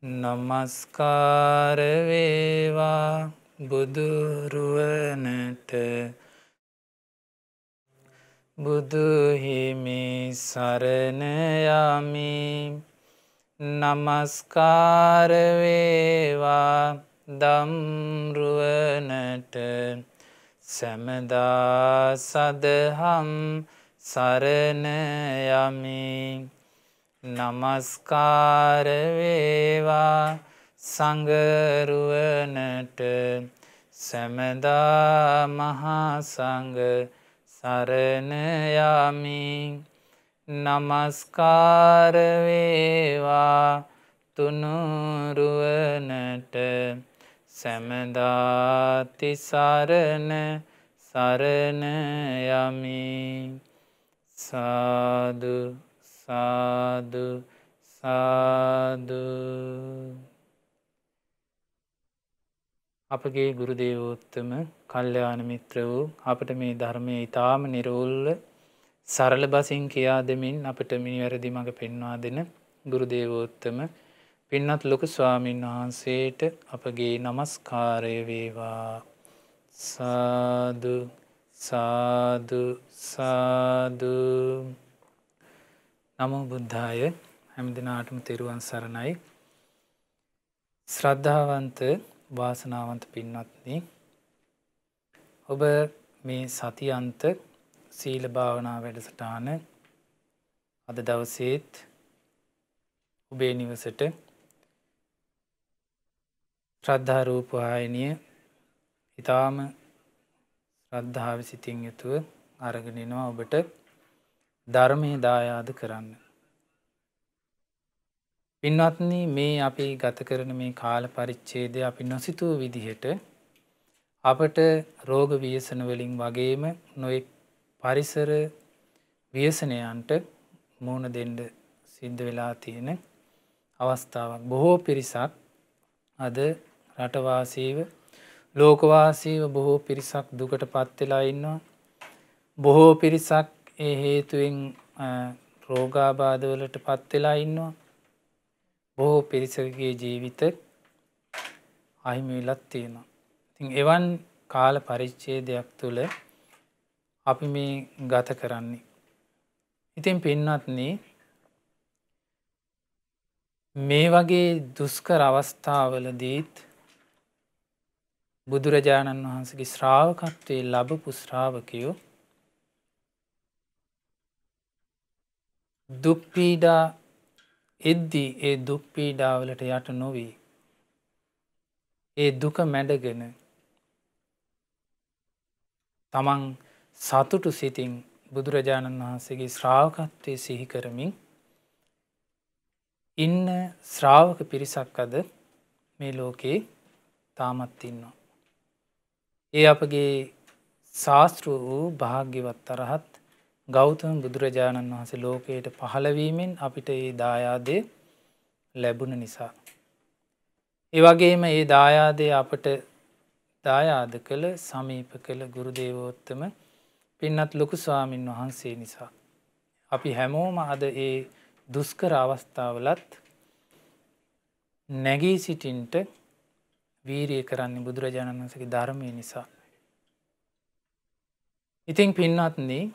නමස්කාර වේවා බුදුරුවනට බුදුහිමි සරණ යමි. නමස්කාර වේවා ධම්රුවනට සැමදා සදහම් සරණ යමි. නමස්කාර වේවා සංඝරුවනට සැමදා මහා සංඝ සරණ යමි. නමස්කාර වේවා තුනුරුවනට සැමදා තිසරණ සරණ යමි. සාදු සාදු සාදු. අපගේ ගුරු දේවෝත්තම කල්යාණ මිත්‍ර වූ අපට මේ ධර්මයේ ඊටාම නිර්වුල්ව සරල බසින් කියා දෙමින් අපට නිවැරදි මඟ පෙන්වා දෙන ගුරු දේවෝත්තම පින්වත් ලොකු ස්වාමීන් වහන්සේට අපගේ නමස්කාරය වේවා. සාදු සාදු සාදු. නමෝ බුද්ධාය. හැම දිනාටම තෙරුවන් සරණයි. ශ්‍රද්ධාවන්ත වාසනාවන්ත පින්වත්නි, ඔබ මේ සතියන්ත සීල භාවනා වැඩසටහන අද දවසේත් ඔබේ නිවසට ශ්‍රද්ධා රූපවාහිනිය ඊටාම ශ්‍රද්ධාව සිතින් යුතුව අරගෙන එනවා ඔබට ධර්මයේ දායාද කරන්න. පින්වත්නි, මේ අපි ගත කරන මේ කාල පරිච්ඡේදය අපි නොසිතූ විදිහට අපට රෝග ව්‍යසන වලින් වගේම නොඑක් පරිසර ව්‍යසනයන්ට මුහුණ දෙන්න සිද්ධ වෙලා තියෙන අවස්ථාවක්. බොහෝ පිරිසක් අද රටවාසීව ලෝකවාසීව බොහෝ පිරිසක් දුකට පත් වෙලා ඉන්නවා. බොහෝ පිරිසක් ඒ හේතුවෙන් රෝගාබාධ වලට පත් වෙලා ඉන්නවා. බොහෝ පිරිසකගේ ජීවිත අහිමි වෙලත් තියෙනවා. ඉතින් එවන් කාල පරිච්ඡේදයක් තුළ අපි මේ ගත කරන්නේ. ඉතින් පින්වත්නි, මේ වගේ දුෂ්කර අවස්ථාවලදීත් බුදුරජාණන් වහන්සේගේ ශ්‍රාවකත්වයේ ලැබපු ශ්‍රාවකයෝ දුක් පීඩා එද්දී ඒ දුක් පීඩාවලට යට නොවී ඒ දුක මැඩගෙන තමන් සතුටු සිතින් බුදුරජාණන් වහන්සේගේ ශ්‍රාවකත්වයේ සිහි කරමින් ඉන්න ශ්‍රාවක පිරිසක් අද මේ ලෝකේ තාමත් ඉන්නවා. ඒ අපගේ ශාස්ත්‍ර වූ භාග්‍යවත් අරහත් ගෞතම බුදුරජාණන් වහන්සේ ලෝකයට පහළ වීමෙන් අපිට ඒ දායාදය ලැබුණ නිසා. ඒ වගේම ඒ දායාදය අපට දායාද කළ සමීප කළ ගුරු දේවෝත්තම පින්වත් ලොකු ස්වාමින් වහන්සේ නිසා අපි හැමෝම අද ඒ දුෂ්කර අවස්ථාවලත් නැගී සිටින්ට වීරිය කරන්නේ බුදුරජාණන් වහන්සේගේ ධර්මය නිසා. ඉතින් පින්වත්නි,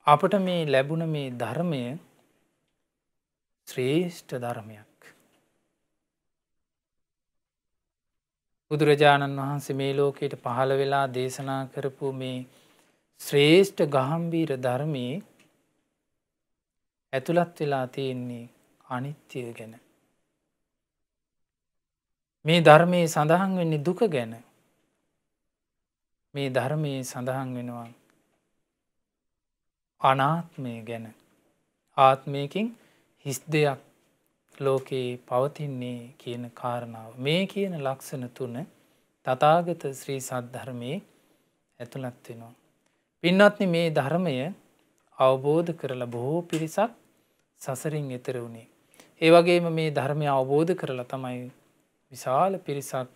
අපට මේ ලැබුණ මේ ධර්මය ශ්‍රේෂ්ඨ ධර්මයක්. බුදුරජාණන් වහන්සේ මේ ලෝකයට පහළ වෙලා දේශනා කරපු මේ ශ්‍රේෂ්ඨ ගාම්භීර ධර්මයේ ඇතුළත් වෙලා තියෙන්නේ අනිත්‍ය ගැන. මේ ධර්මයේ සඳහන් වෙන්නේ දුක ගැන. මේ ධර්මයේ සඳහන් වෙනවා අනාත්මය ගැන. ආත්මයකින් හිස් දෙයක් ලෝකේ පවතින්නේ කියන කාරණාව. මේ කියන ලක්ෂණ තුන තථාගත ශ්‍රී සද්ධර්මයේ ඇතුළත් වෙනවා. පින්වත්නි, මේ ධර්මය අවබෝධ කරලා බොහෝ පිරිසක් සසරින් එතර වුණේ. ඒ වගේම මේ ධර්මය අවබෝධ කරලා තමයි විශාල පිරිසක්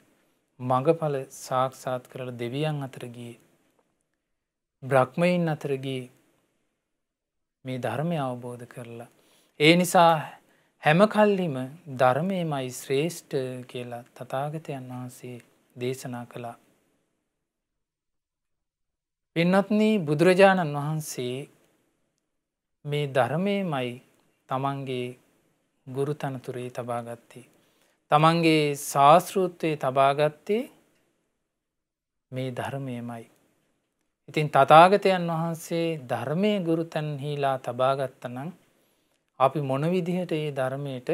මඟඵල සාක්ෂාත් කරලා දෙවියන් අතර ගියේ. බ්‍රහ්මයන් අතර ගියේ මේ ධර්මය අවබෝධ කරලා. ඒ නිසා හැම කල්හිම ධර්මයමයි ශ්‍රේෂ්ඨ කියලා තථාගතයන් වහන්සේ දේශනා කළා. පින්වත්නි, බුදුරජාණන් වහන්සේ මේ ධර්මයමයි තමන්ගේ ගුරු තනතුරේ තබා ගත්තේ. තමන්ගේ ශාස්තෘත්වයේ තබා ගත්තේ මේ ධර්මයමයි. ඉතින් තථාගතයන් වහන්සේ ධර්මයේ ගුරු තන්හිලා තබා ගත්තනම් අපි මොන විදිහට මේ ධර්මයට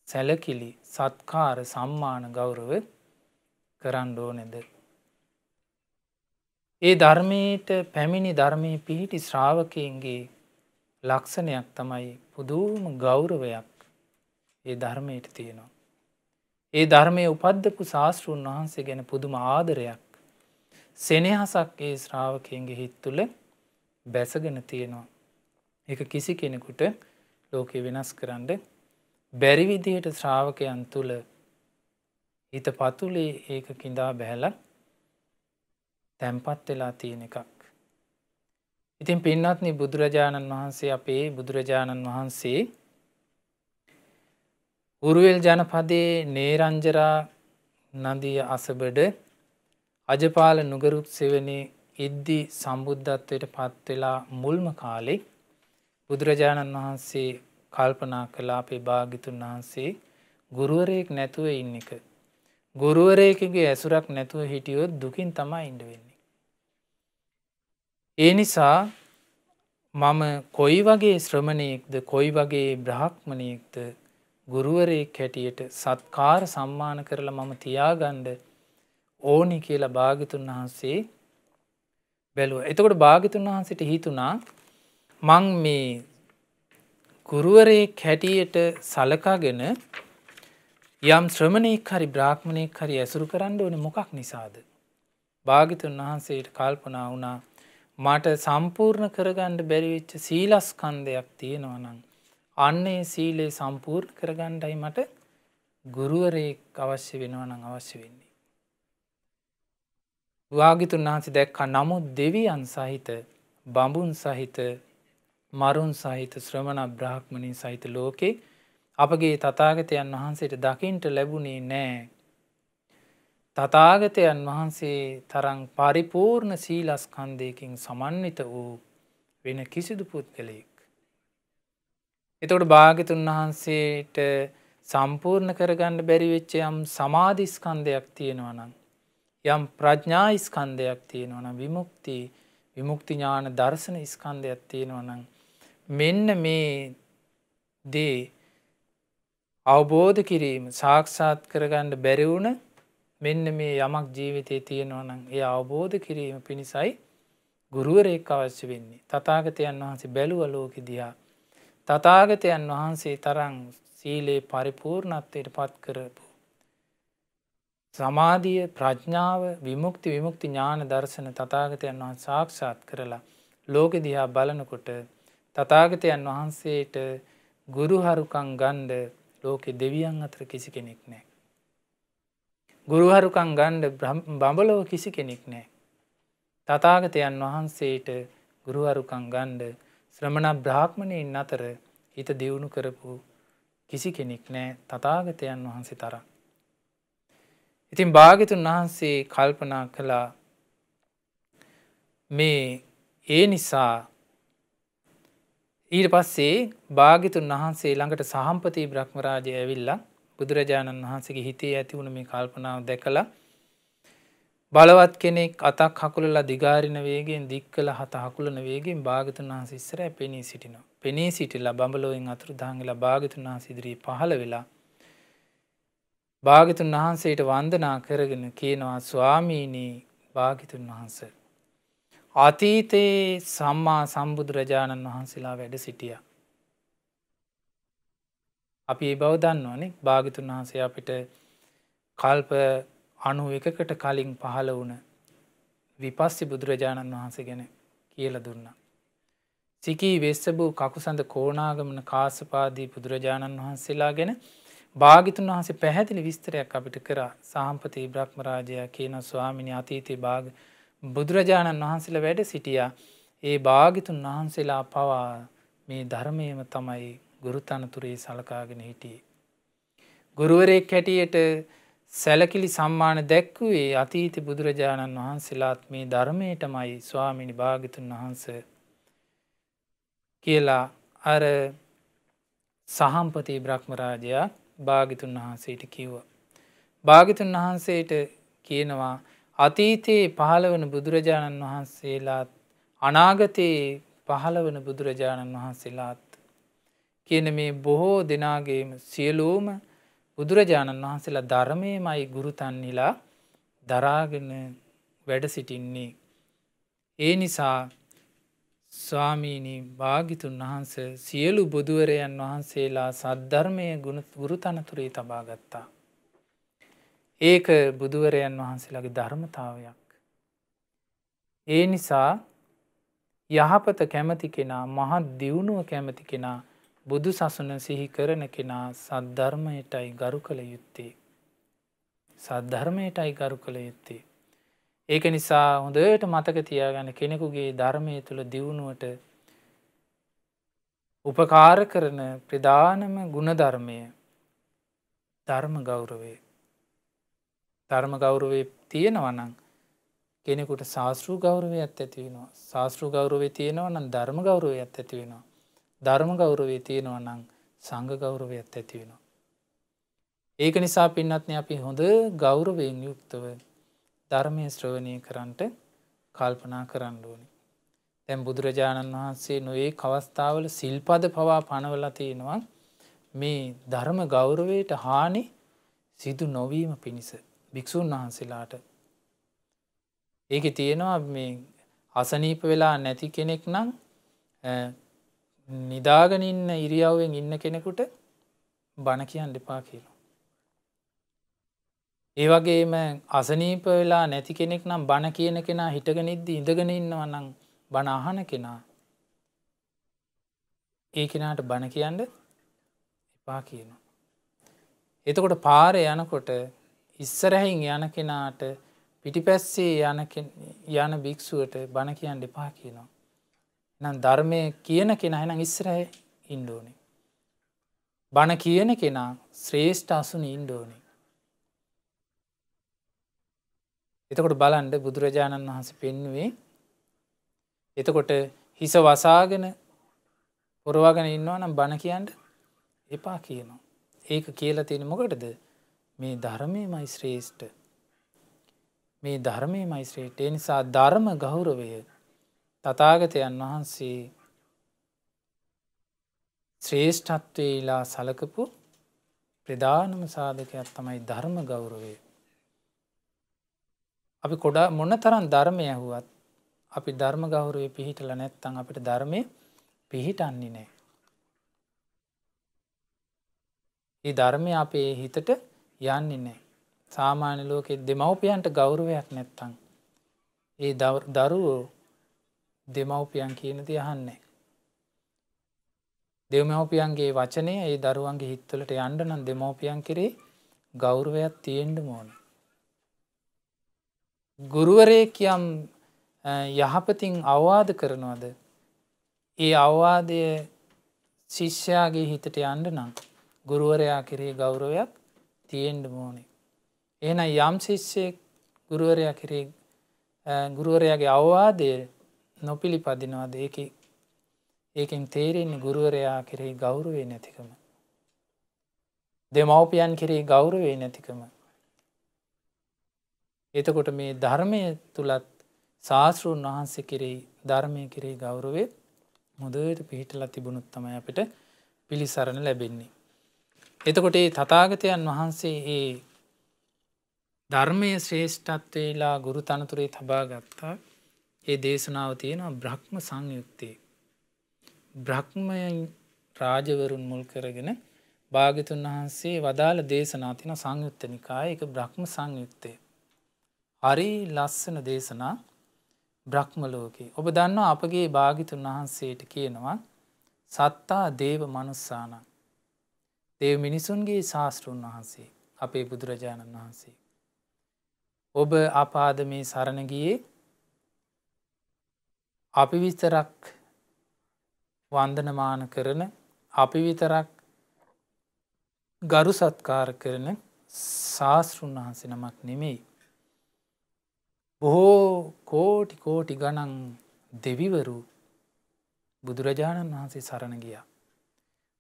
සැලකිලි, සත්කාර, සම්මාන, ගෞරව කරන්න ඕනේද? ඒ ධර්මයට පැමිණි ධර්මයේ පිහිටි ශ්‍රාවකයන්ගේ ලක්ෂණයක් තමයි පුදුම ගෞරවයක් ඒ ධර්මයට තියෙනවා. ඒ ධර්මයේ උපද්දපු ශාස්ත්‍රූන් වහන්සේ ගැන පුදුම ආදරයක්, සෙනෙහසක් ඒ ශ්‍රාවකයන්ගේ හිත් තුළ බැසගෙන තියෙනවා. ඒක කිසි කෙනෙකුට ලෝකේ වෙනස් කරන්න බැරි විදිහට ශ්‍රාවකයන් තුළ හිත පතුලේ ඒක කිඳා බැහැලා තැම්පත් වෙලා තියෙන එකක්. ඉතින් පින්වත්නි, බුදුරජාණන් වහන්සේ, අපේ බුදුරජාණන් වහන්සේ උරුවෙල් ජනපදයේ නේරංජරා නදිය අසබඩ අජපාල නුගරුත් සෙවණේ ඉද්දි සම්බුද්ධත්වයට පත් වෙලා මුල්ම කාලේ බුදුරජාණන් වහන්සේ කල්පනා කළා අපේ භාග්‍යතුන් වහන්සේ ගුරුවරයෙක් නැතුව ඉන්න එක. ගුරුවරයෙකුගේ ඇසුරක් නැතුව හිටියොත් දුකින් තමයි ඉන්න වෙන්නේ. ඒ නිසා මම කොයි වගේ ශ්‍රමණයෙක්ද, කොයි වගේ බ්‍රාහ්මණයෙක්ද ගුරුවරයෙක් හැටියට සත්කාර සම්මාන කරලා මම තියාගන්න ඕනි කියලා භාග්‍යතුන් වහන්සේ බැලුවා. එතකොට භාග්‍යතුන් වහන්සේට හිතුණා මං මේ ගුරුවරයෙක් හැටියට සලකාගෙන යම් ශ්‍රමණයෙක් හරි බ්‍රාහ්මණයෙක් හරි ඇසුරු කරන්න ඕනේ මොකක් නිසාද? භාග්‍යතුන් වහන්සේට කල්පනා වුණා මට සම්පූර්ණ කරගන්න බැරි වෙච්ච සීලස්කන්ධයක් තියෙනවා නම් අන්නේ සීලේ සම්පූර්ණ කරගන්නයි මට ගුරුවරයෙක් අවශ්‍ය වෙනවා නම් අවශ්‍ය වෙන්නේ. භාග්‍යතුන් වහන්සේ දැක්කා නමුත් දෙවියන් සහිත, බඹුන් සහිත, මරුන් සහිත, ශ්‍රමණ බ්‍රාහ්මණීන් සහිත ලෝකේ අපගේ තථාගතයන් වහන්සේට දකින්ට ලැබුණේ නැහැ. තථාගතයන් වහන්සේ තරම් පරිපූර්ණ සීලස්කන්ධයකින් සමන්විත වූ වෙන කිසිදු පුද්ගලයෙක්. එතකොට භාග්‍යතුන් වහන්සේට සම්පූර්ණ කරගන්න බැරි වෙච්ච යම් සමාධි ස්කන්ධයක් තියෙනවා නම්, යම් ප්‍රඥා ස්කන්ධයක් තියෙනවා නම්, විමුක්ති ඥාන දර්ශන ස්කන්ධයක් තියෙනවා නම් මෙන්න මේ දේ අවබෝධ කිරීම සාක්ෂාත් කරගන්න බැරි වුණ මෙන්න මේ යමක් ජීවිතේ තියෙනවා නම් ඒ අවබෝධ කිරීම පිණිසයි ගුරුවරයෙක් අවශ්‍ය වෙන්නේ. තථාගතයන් වහන්සේ බැලුවා ලෝකෙ දිහා. තථාගතයන් වහන්සේ තරම් සීලේ පරිපූර්ණත්වයට පත් කරපු සමාධිය, ප්‍රඥාව, විමුක්ති ඥාන දර්ශන තථාගතයන් වහන්සේ සාක්ෂාත් කරලා ලෝකෙ දිහා බලනකොට තථාගතයන් වහන්සේට ගුරුහරුකම් ගන්න ලෝකෙ දෙවියන් අතර කිසි කෙනෙක් නැහැ. ගුරුහරුකම් ගන්න බඹලව කිසි කෙනෙක් නැහැ. තථාගතයන් වහන්සේට ගුරුහරුකම් ගන්න ශ්‍රමණ බ්‍රාහ්මණයින් අතර හිත දියුණු කරපු කිසි කෙනෙක් නැහැ තථාගතයන් වහන්සේ තරම්. ඉතින් භාග්‍යතුන් වහන්සේ කල්පනා කළා මේ ඒ නිසා ඊට පස්සේ භාග්‍යතුන් වහන්සේ ළඟට සහම්පති බ්‍රහ්මරාජය ඇවිල්ලා බුදුරජාණන් වහන්සේගේ හිතේ ඇති වුණ මේ කල්පනාව දැකලා බලවත් කෙනෙක් අතක් හකුලලා දිගාරින වේගෙන් දික් කළ හත හකුලන වේගෙන් භාග්‍යතුන් වහන්සේ ඉස්සරහ පෙනී සිටිනවා. පෙනී සිටිලා බඹලොවෙන් අතුරුදහන් වෙලා භාග්‍යතුන් වහන්සේ ඉදිරියේ පහළ වෙලා භාග්‍යතුන් වහන්සේට වන්දනා කරගෙන කියනවා ස්වාමීනි භාග්‍යතුන් වහන්සේ අතීතේ සම්මා සම්බුදුරජාණන් වහන්සේලා වැඩ සිටියා. අපි ඒ බව දන්නවනේ. භාග්‍යතුන් වහන්සේ අපිට කල්ප 91කට කලින් පහළ වුණ විපස්සී බුදුරජාණන් වහන්සේ ගැන කියලා දුන්නා. සිකී වෙස්සබු කකුසඳ කෝණාගමන කාශ්‍යපාදී බුදුරජාණන් වහන්සේලා ගැන භාග්‍යතුන් වහන්සේ පැහැදිලි විස්තරයක් අපිට කරා. සාම්පති බ්‍රහ්මරාජයා කියන ස්වාමීනි අතීතේ බුදුරජාණන් වහන්සේලා වැඩ සිටියා. ඒ භාග්‍යතුන් වහන්සේලා පවා මේ ධර්මයේම තමයි ගුරු තනතුරේ සලකාගෙන හිටියේ. ගුරුවරයෙක් හැටියට සැලකිලි සම්මාන දැක්වුවේ අතීත බුදුරජාණන් වහන්සේලාත් මේ ධර්මයටමයි ස්වාමිනි භාග්‍යතුන් වහන්සේ කියලා අර සහම්පති බ්‍රහ්මරාජයා භාග්‍යතුන් වහන්සේට කිව්වා. භාග්‍යතුන් වහන්සේට කියනවා අතීතයේ පහළ වන බුදුරජාණන් වහන්සේලාත් අනාගතයේ පහළ වන බුදුරජාණන් වහන්සේලාත් කියන මේ බොහෝ දෙනාගේම සියලුම බුදුරජාණන් වහන්සේලා ධර්මයමයි ගුරුතන්හිලා දරාගෙන වැඩ සිටින්නේ. ඒ නිසා ස්වාමීනි භාග්‍යතුන් වහන්සේ සියලු බුදුවරයන් වහන්සේලා සද්ධර්මය ගුරුතනතුරේ තබා ගත්තා. ඒක බුදුවරයන් වහන්සේලාගේ ධර්මතාවයක්. ඒ නිසා යහපත කැමති කෙනා මහත් දියුණුව කැමති කෙනා බුදු සසුන සිහි කරන කෙනා සද්ධර්මයටයි ගරු කළ යුත්තේ. සද්ධර්මයටයි ගරු කළ යුත්තේ. ඒක නිසා හොඳට මතක තියාගන්න කෙනෙකුගේ ධර්මය තුළ දියුණුවට උපකාර කරන ප්‍රධානම ගුණධර්මය ධර්ම ගෞරවය. ධර්ම ගෞරවය තියෙනවා නම් කෙනෙකුට ශාස්ත්‍රීය ගෞරවයක් ඇති වෙනවා. ශාස්ත්‍රීය ගෞරවය තියෙනවා නම් ධර්ම ගෞරවයක් ඇති වෙනවා. ධර්ම ගෞරවය තියෙනවා නම් සංඝ ගෞරවයක් ඇති වෙනවා. ඒක නිසා පින්වත්නි අපි හොඳ ගෞරවයෙන් යුක්තව ධර්මයේ ශ්‍රවණය කරන්නට කල්පනා කරන්න ඕනේ. දැන් බුදුරජාණන් වහන්සේ නොයෙක් අවස්ථාවල සිල්පද පවා පනවලා තියෙනවා මේ ධර්ම ගෞරවයට හානි සිදු නොවීම පිණිස භික්ෂුන් වහන්සේලාට. ඒකේ තියෙනවා මේ අසනීප වෙලා නැති කෙනෙක් නම් නිදාගෙන ඉන්න ඉරියව්වෙන් ඉන්න කෙනෙකුට බණ කියන්න එපා කියලා. ඒ වගේම අසනීප වෙලා නැති කෙනෙක් නම් බණ කියන කෙනා හිටගෙන ඉද්දි ඉඳගෙන ඉන්නවා නම් බණ අහන කෙනා ඒ කෙනාට බණ කියන්න එපා කියනවා. එතකොට පාරේ යනකොට ඉස්සරහින් යන කෙනාට පිටිපස්සේ යන භික්ෂුවට බණ කියන්න එපා කියනවා. එහෙනම් ධර්මයේ කියන කෙනා එහෙනම් ඉස්සරහේ ඉන්න ඕනේ. බණ කියන කෙනා ශ්‍රේෂ්ඨ අසුනේ ඉන්න ඕනේ. එතකොට බලන්න බුදුරජාණන් වහන්සේ පෙන්වුවේ එතකොට හිස වසාගෙන පොරවගෙන ඉන්නවා නම් බණ කියන්න එපා කියනවා. ඒක කියලා තියෙන්නේ මොකටද? මේ ධර්මයමයි ශ්‍රේෂ්ඨ. මේ ධර්මයමයි ශ්‍රේෂ්ඨ. ඒ නිසා ධර්ම ගෞරවය තථාගතයන් වහන්සේ ශ්‍රේෂ්ඨත්වයේලා සලකපු ප්‍රධානම සාධකයක් තමයි ධර්ම ගෞරවය. අපි මොනතරම් ධර්මය ඇහුවත් අපි ධර්ම ගෞරවය පිහිටලා නැත්නම් අපිට ධර්මයේ පිහිටන්නේ නැහැ. මේ ධර්මය අපේ හිතට යන්නේ නැහැ. සාමාන්‍ය ලෝකයේ දෙමව්පියන්ට ගෞරවයක් නැත්නම් ඒ දරුවෝ දෙමව්පියන් කියන දේ අහන්නේ නැහැ. දෙමව්පියන්ගේ වචනය ඒ දරුවන්ගේ හිතවලට යන්න නම් දෙමව්පියන් කෙරේ ගෞරවයක් තියෙන්න ඕනේ. ගුරුවරයෙක් යම් යහපතින් අවවාද කරනවද ඒ අවවාදය ශිෂ්‍යයාගේ හිතට යන්න නම් ගුරුවරයා කෙරේ ගෞරවයක් තියෙන්න ඕනේ. එහෙනම් යම් ශිෂ්‍යෙක් ගුරුවරයා කෙරේ ගුරුවරයාගේ අවවාදය නොපිළිපදිනවද ඒකෙන් තේරෙන්නේ ගුරුවරයා කෙරේ ගෞරවය නැතිකම. දෙමව්පියන් කෙරේ ගෞරවය නැතිකම. එතකොට මේ ධර්මය තුලත් ශාස්ත්‍රඥ වහන්සේ කෙරෙහි ධර්මයේ කෙරෙහි ගෞරවය හොඳට පිහිටලා තිබුණොත් තමයි අපිට පිළිසරණ ලැබෙන්නේ. එතකොට මේ තථාගතයන් වහන්සේ මේ ධර්මයේ ශ්‍රේෂ්ඨත්වයේලා ගුරු තනතුරේ තබා ගත්තා. ඒ දේශනාව තියෙනවා බ්‍රහ්ම සංයුත්තේ. බ්‍රහ්මයන් රාජවරුන් මුල් කරගෙන භාග්‍යතුන් වහන්සේ වදාළ දේශනා තියෙන සංයුත්ත නිකායේ ඒක බ්‍රහ්ම සංයුත්තේ. හරි ලස්සන දේශනා බ්‍රහ්ම ලෝකේ. ඔබ දන්නවා අපගේ භාග්‍යතුන් වහන්සේට කියනවා සත්තා දේව මනුස්සාන. දේව මිනිසුන්ගේ ශාස්ත්‍රඥ වහන්සේ අපේ බුදුරජාණන් වහන්සේ. ඔබ ආපාද මේ සරණ ගියේ අපි විතරක් වන්දනමාන කරන අපි විතරක් ගරු සත්කාර කරන ශාස්තෘන් වහන්සේ නමක් නෙමෙයි. බොහෝ කෝටි කෝටි ගණන් දෙවිවරු බුදුරජාණන් වහන්සේ සරණ ගියා.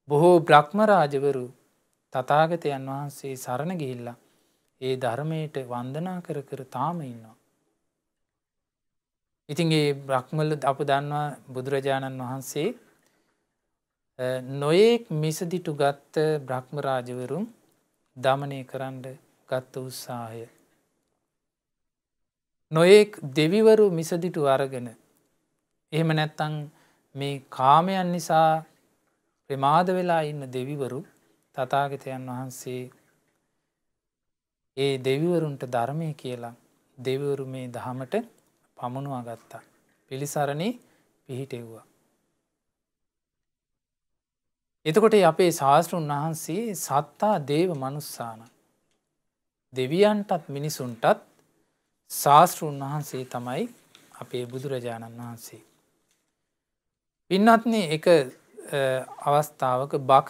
බොහෝ බ්‍රහ්ම රාජවරු තථාගතයන් වහන්සේ සරණ ගිහිල්ලා ඒ ධර්මයට වන්දනා කර කර තාම ඉන්නවා. ඉතින් ඒ බ්‍රහ්මල අප දන්නවා බුදුරජාණන් වහන්සේ නොයෙක් මිසදිටු ගත්ත බ්‍රහ්ම රාජවරුන් දමනය කරන්න ගත්ත උත්සාහය. නොයෙක් දෙවිවරු මිසදිටු අරගෙන එහෙම නැත්තම් මේ කාමයන් නිසා ප්‍රමාද වෙලා ඉන්න දෙවිවරු තථාගතයන් වහන්සේ ඒ දෙවිවරුන්ට ධර්මය කියලා දෙවිවරු මේ දහමට පමුණවා ගත්තා. පිළිසරණේ පිහිටෙව්වා. එතකොට අපේ ශාස්තෘන් වහන්සේ සත්තා දේව මනුස්සාන දෙවියන්ටත් මිනිසුන්ටත් ශාස්තෘන් වහන්සේ තමයි අපේ බුදුරජාණන් වහන්සේ. පින්වත්නි එක අවස්ථාවක බක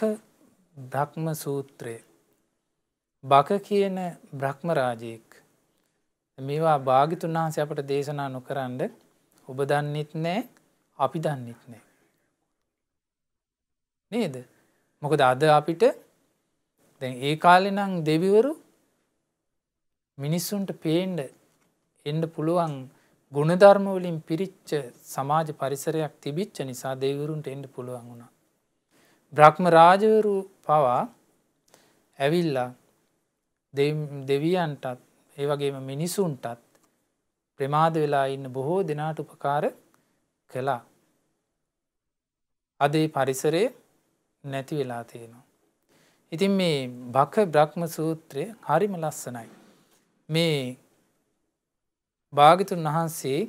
බ්‍රහ්ම සූත්‍රය බක කියන බ්‍රහ්ම රාජයෙක් මේවා භාග්‍යතුන් වහන්සේ අපට දේශනා නොකරන්න ඔබ දන්නෙත් නෑ අපි දන්නෙත් නෑ නේද? මොකද අද අපිට දැන් ඒ කාලේ නම් දෙවිවරු මිනිස්සුන්ට පේන්න එන්න පුළුවන් ගුණධර්ම වලින් පිරිච්ච සමාජ පරිසරයක් තිබිච්ච නිසා දෙවිවරුන්ට එන්න පුළුවන් වුණා. බ්‍රහ්ම රාජවරු පවා ඇවිල්ලා දෙවියන්ටත් ඒ වගේම මිනිසුන්ටත් ප්‍රමාද වෙලා ඉන්න බොහෝ දෙනාට උපකාර කළා. අද ඒ පරිසරය නැති වෙලා තියෙනවා. ඉතින් මේ බක බ්‍රහ්ම සූත්‍රය හරිම ලස්සනයි. මේ භාග්‍යතුන් වහන්සේ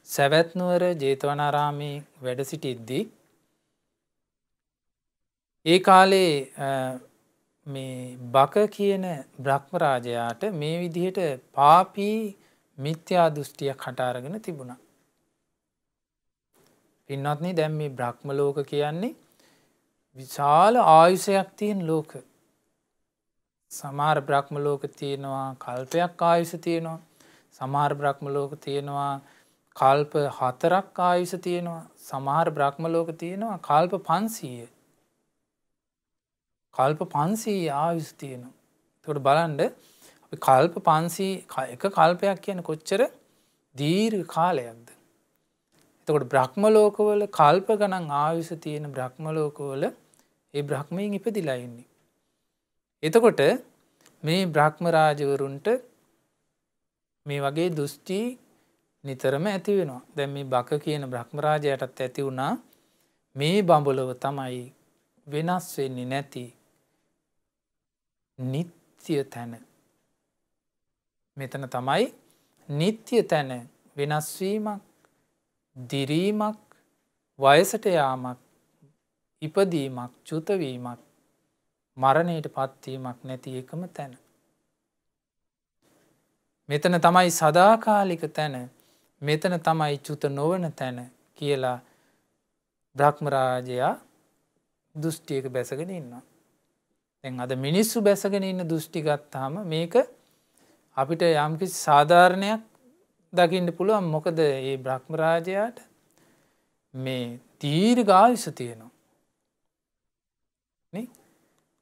සවැත් නුවර ජේතවනාරාමේ වැඩ සිටිද්දී ඒ කාලේ මේ බක කියන බ්‍රහ්ම රාජයාට මේ විදිහට පාපී මිත්‍යා දෘෂ්ටියක් හට අරගෙන තිබුණා. පින්වත්නි දැන් මේ බ්‍රහ්ම ලෝක කියන්නේ විශාල ආයුෂයක් තියෙන ලෝක. සමහර බ්‍රහ්ම ලෝක තියෙනවා කල්පයක් ආයුෂ තියෙනවා. සමහර බ්‍රහ්ම ලෝක තියෙනවා කල්ප 4ක් ආයුෂ තියෙනවා. සමහර බ්‍රහ්ම ලෝක තියෙනවා කල්ප 500. කල්ප 500 ආයුෂ තියෙනවා. ඒකට බලන්න අපි කල්ප 500 එක කල්පයක් කියන්නේ කොච්චර දීර්ඝ කාලයක්ද? එතකොට බ්‍රහ්ම ලෝකවල කල්ප ගණන් ආයුෂ තියෙන බ්‍රහ්ම ලෝකවල ඒ බ්‍රහ්මයන් ඉපදිලා ඉන්නේ. එතකොට මේ බ්‍රහ්ම රාජවරුන්ට මේ වගේ දෘෂ්ටි නිතරම ඇති වෙනවා. දැන් මේ බක කියන බ්‍රහ්ම රාජයාටත් ඇති වුණා මේ බඹලව තමයි වෙනස් වෙන්නේ නැති නිත්‍ය තැන. මෙතන තමයි නිත්‍ය තැන. වෙනස් වීමක්, දිරීමක්, වයසට යාමක්, ඉපදීමක්, චුත වීමක්, මරණයට පත්වීමක් නැති එකම තැන. මෙතන තමයි සදාකාලික තැන. මෙතන තමයි චුත නොවන තැන කියලා බ්‍රහ්ම රාජයා දෘෂ්ටියක බැසගෙන ඉන්නවා. දැන් අද මිනිස්සු බැසගෙන ඉන්න දෘෂ්ටි ගත්තාම මේක අපිට යම්කිසි සාධාරණයක් දකින්න පුළුවන්. මොකද මේ බ්‍රහ්ම රාජයාට මේ දීර්ඝායුෂ තියෙනවා. නේ?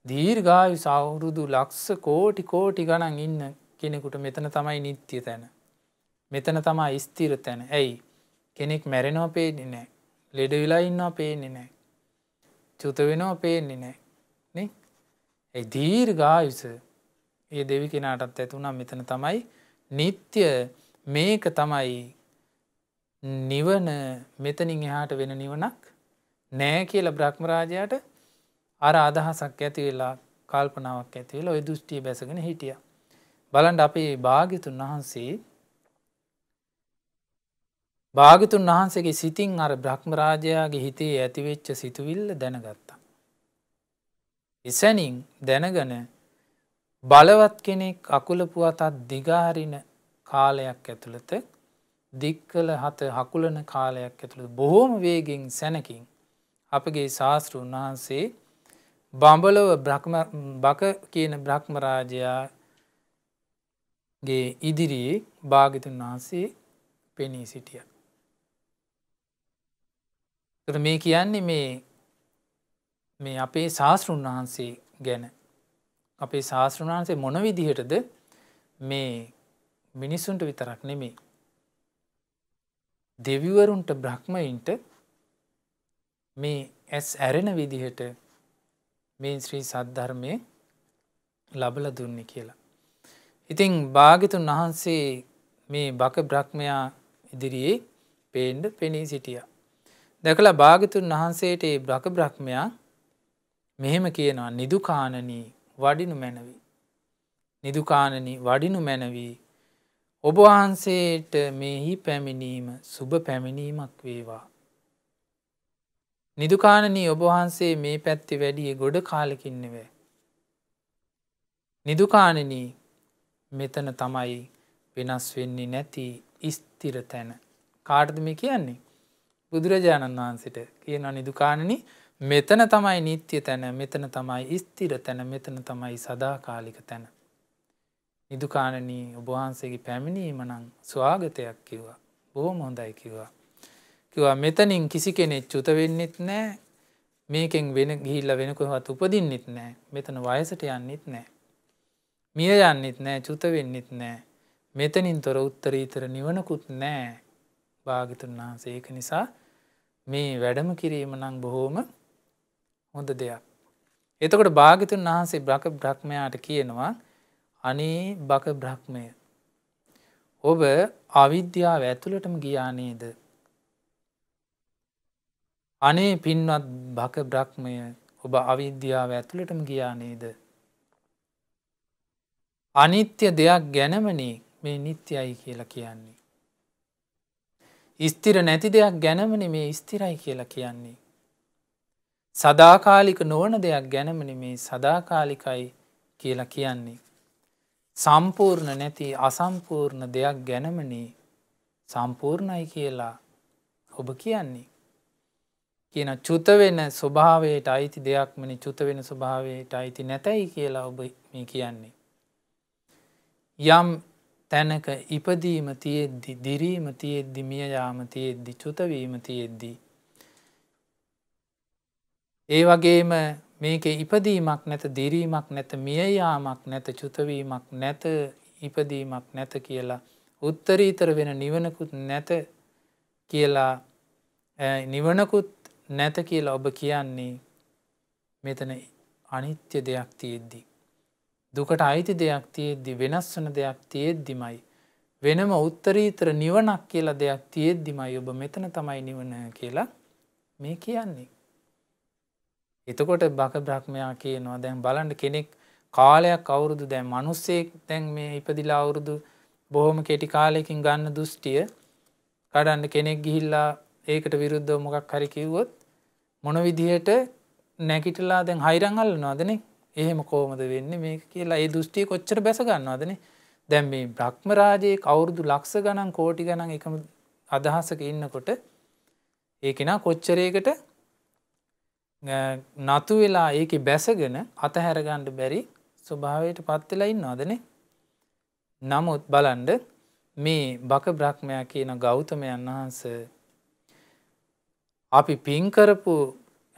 දීර්ඝායුෂ අවුරුදු ලක්ෂ කෝටි කෝටි ගණන් ඉන්න කෙනෙකුට මෙතන තමයි නිත්‍ය තැන. මෙතන තමයි ස්ථිර තැන. ඇයි? කෙනෙක් මැරෙනවා පේන්නේ නැහැ. ලෙඩ වෙලා ඉන්නවා පේන්නේ නැහැ. චුත වෙනවා පේන්නේ නැහැ. නේ? ඒ දීර්ඝායුෂ ඒ දෙවි කෙනාටත් ඇති වුණා මෙතන තමයි නිත්‍ය මේක තමයි නිවන. මෙතනින් එහාට වෙන නිවනක් නැහැ කියලා බ්‍රහ්ම රාජයාට අර අදහසක් ඇති වෙලා කල්පනාවක් ඇති වෙලා ওই දෘෂ්ටිය බැසගෙන හිටියා. බලන්න අපේ භාග්‍යතුන් වහන්සේගේ සිතින් අර බ්‍රහ්ම රාජයාගේ හිතේ ඇතිවෙච්ච සිතුවිල්ල දැනගත්තා. එසැනින් දැනගෙන බලවත් කෙනෙක් අකුල පුවතක් දිගහරින කාලයක් ඇතුළත දික්කල හත හකුලන කාලයක් ඇතුළත බොහෝම වේගෙන් සැනකින් අපගේ ශාස්ත්‍රූන් වහන්සේ බඹලොව බක කියන බ්‍රහ්ම රාජයාගේ ඉදිරියේ භාග්‍යවතුන් වහන්සේ පෙනී සිටියා. මේ කියන්නේ මේ අපේ ශාස්ත්‍රූන් වහන්සේ ගැන. අපේ ශාස්ත්‍රූන් වහන්සේ මොන විදිහටද මේ මිනිසුන්ට විතරක් නෙමෙයි දෙවිවරුන්ට බ්‍රහ්මයින්ට මේ ඇස් ඇරෙන විදිහට මේ ශ්‍රී සද්ධර්මය ලබලා දුන්නේ කියලා. ඉතින් භාග්‍යවතුන් වහන්සේ මේ බක බ්‍රහ්මයා ඉදිරියේ පෙනී සිටියා. දැකලා භාග්‍යවතුන් වහන්සේට ඒ බක බ්‍රහ්මයා මෙහෙම කියනවා නිදුකානනී වඩිනු මැනවි. නිදුකානනී වඩිනු මැනවි. ඔබ වහන්සේට මෙහි පැමිණීම සුබ පැමිණීමක් වේවා. නිදුකානනී ඔබ වහන්සේ මේ පැත්තේ වැඩියේ ගොඩ කාලෙකින් නෙවෙයි. නිදුකානනී මෙතන තමයි වෙනස් වෙන්නේ නැති ස්ථිර තැන. කාටද මේ කියන්නේ? බුදුරජාණන් වහන්සේට කියනවා නිදුකානනී මෙතන තමයි නිත්‍ය තැන, මෙතන තමයි ස්ථිර තැන, මෙතන තමයි සදාකාලික තැන. නිදුකානනී ඔබ වහන්සේගේ පැමිණීම නම් ස්වාගතයක් කිව්වා. බොහොම හොඳයි කිව්වා. කිව්වා මෙතනින් කිසි කෙනෙක් චුත වෙන්නෙත් නැහැ. මේකෙන් වෙන ගිහිල්ලා වෙන කොහෙවත් උපදින්නෙත් නැහැ. මෙතන වයසට යන්නෙත් නැහැ. මිය යන්නෙත් නැහැ, චුත වෙන්නෙත් නැහැ. මෙතනින් තොර උත්තරීතර නිවනකුත් නැහැ. භාග්‍යවතුන් වහන්සේ ඒක නිසා මේ වැඩම කිරීම නම් බොහොම හොඳ දෙයක්. එතකොට භාග්‍යවතුන් වහන්සේ බක බ්‍රහ්මයාට කියනවා අනේ බක බ්‍රහ්මය ඔබ අවිද්‍යාව ඇතුළටම ගියා නේද? අනේ පින්වත් බක බ්‍රහ්මය ඔබ අවිද්‍යාව ඇතුළටම ගියා නේද? අනිත්‍ය දෙයක් ගැනමනේ මේ නිට්ටයයි කියලා කියන්නේ. ස්ථිර නැති දෙයක් ගැනමනේ මේ ස්ථිරයි කියලා කියන්නේ. සදාකාලික නොවන දෙයක් ගැනමනේ මේ සදාකාලිකයි කියලා කියන්නේ. සම්පූර්ණ නැති අසම්පූර්ණ දෙයක් ගැනමනේ සම්පූර්ණයි කියලා ඔබ කියන්නේ. කියන චුත වෙන ස්වභාවයට අයිති දෙයක්මනේ චුත වෙන ස්වභාවයට අයිති නැතයි කියලා ඔබ මේ කියන්නේ. යම් තැනක ඉපදීම තියෙද්දි, දිරීම තියෙද්දි, මිය යාම තියෙද්දි, චුත වීම තියෙද්දි ඒ වගේම මේකේ ඉපදීමක් නැත, දිරීමක් නැත, මිය යාමක් නැත, චුත වීමක් නැත, ඉපදීමක් නැත කියලා උත්තරීතර වෙන නිවනකුත් නැත කියලා නිවනකුත් නැත කියලා ඔබ කියන්නේ මෙතන අනිත්‍ය දෙයක් තියෙද්දි, දුකට අයිති දෙයක් තියෙද්දි, වෙනස් වන දෙයක් තියෙද්දිමයි, වෙනම උත්තරීතර නිවනක් කියලා දෙයක් තියෙද්දිමයි ඔබ මෙතන තමයි නිවන කියලා මේ කියන්නේ. එතකොට බක බ්‍රහ්මයා කියනවා දැන් බලන්න කෙනෙක් කාලයක් අවුරුදු දැන් මිනිස්සෙක් දැන් මේ ඉපදිලා අවුරුදු බොහොම කෙටි කාලයකින් ගන්න දෘෂ්ටිය කඩන්න කෙනෙක් ගිහිල්ලා ඒකට විරුද්ධව මොකක් හරි කිව්වොත් මොන විදිහට නැගිටලා දැන් හයිරන් අල්ලනවදනේ? එහෙම කොහොමද වෙන්නේ මේක කියලා ඒ දෘෂ්ටිය කොච්චර බැස ගන්නවදනේ? දැන් මේ බ්‍රහ්ම රාජයේ අවුරුදු ලක්ෂ ගණන් කෝටි ගණන් එකම අදහසක ඉන්නකොට ඒ කෙනා කොච්චරයකට නතු වෙලා ඒකේ බැසගෙන අතහැර ගන්න බැරි ස්වභාවයට පත් වෙලා ඉන්නවදනේ? නමුත් බලන්න මේ බක බ්‍රහ්මයා කියන ගෞතමයන් වහන්සේ අපි පින් කරපු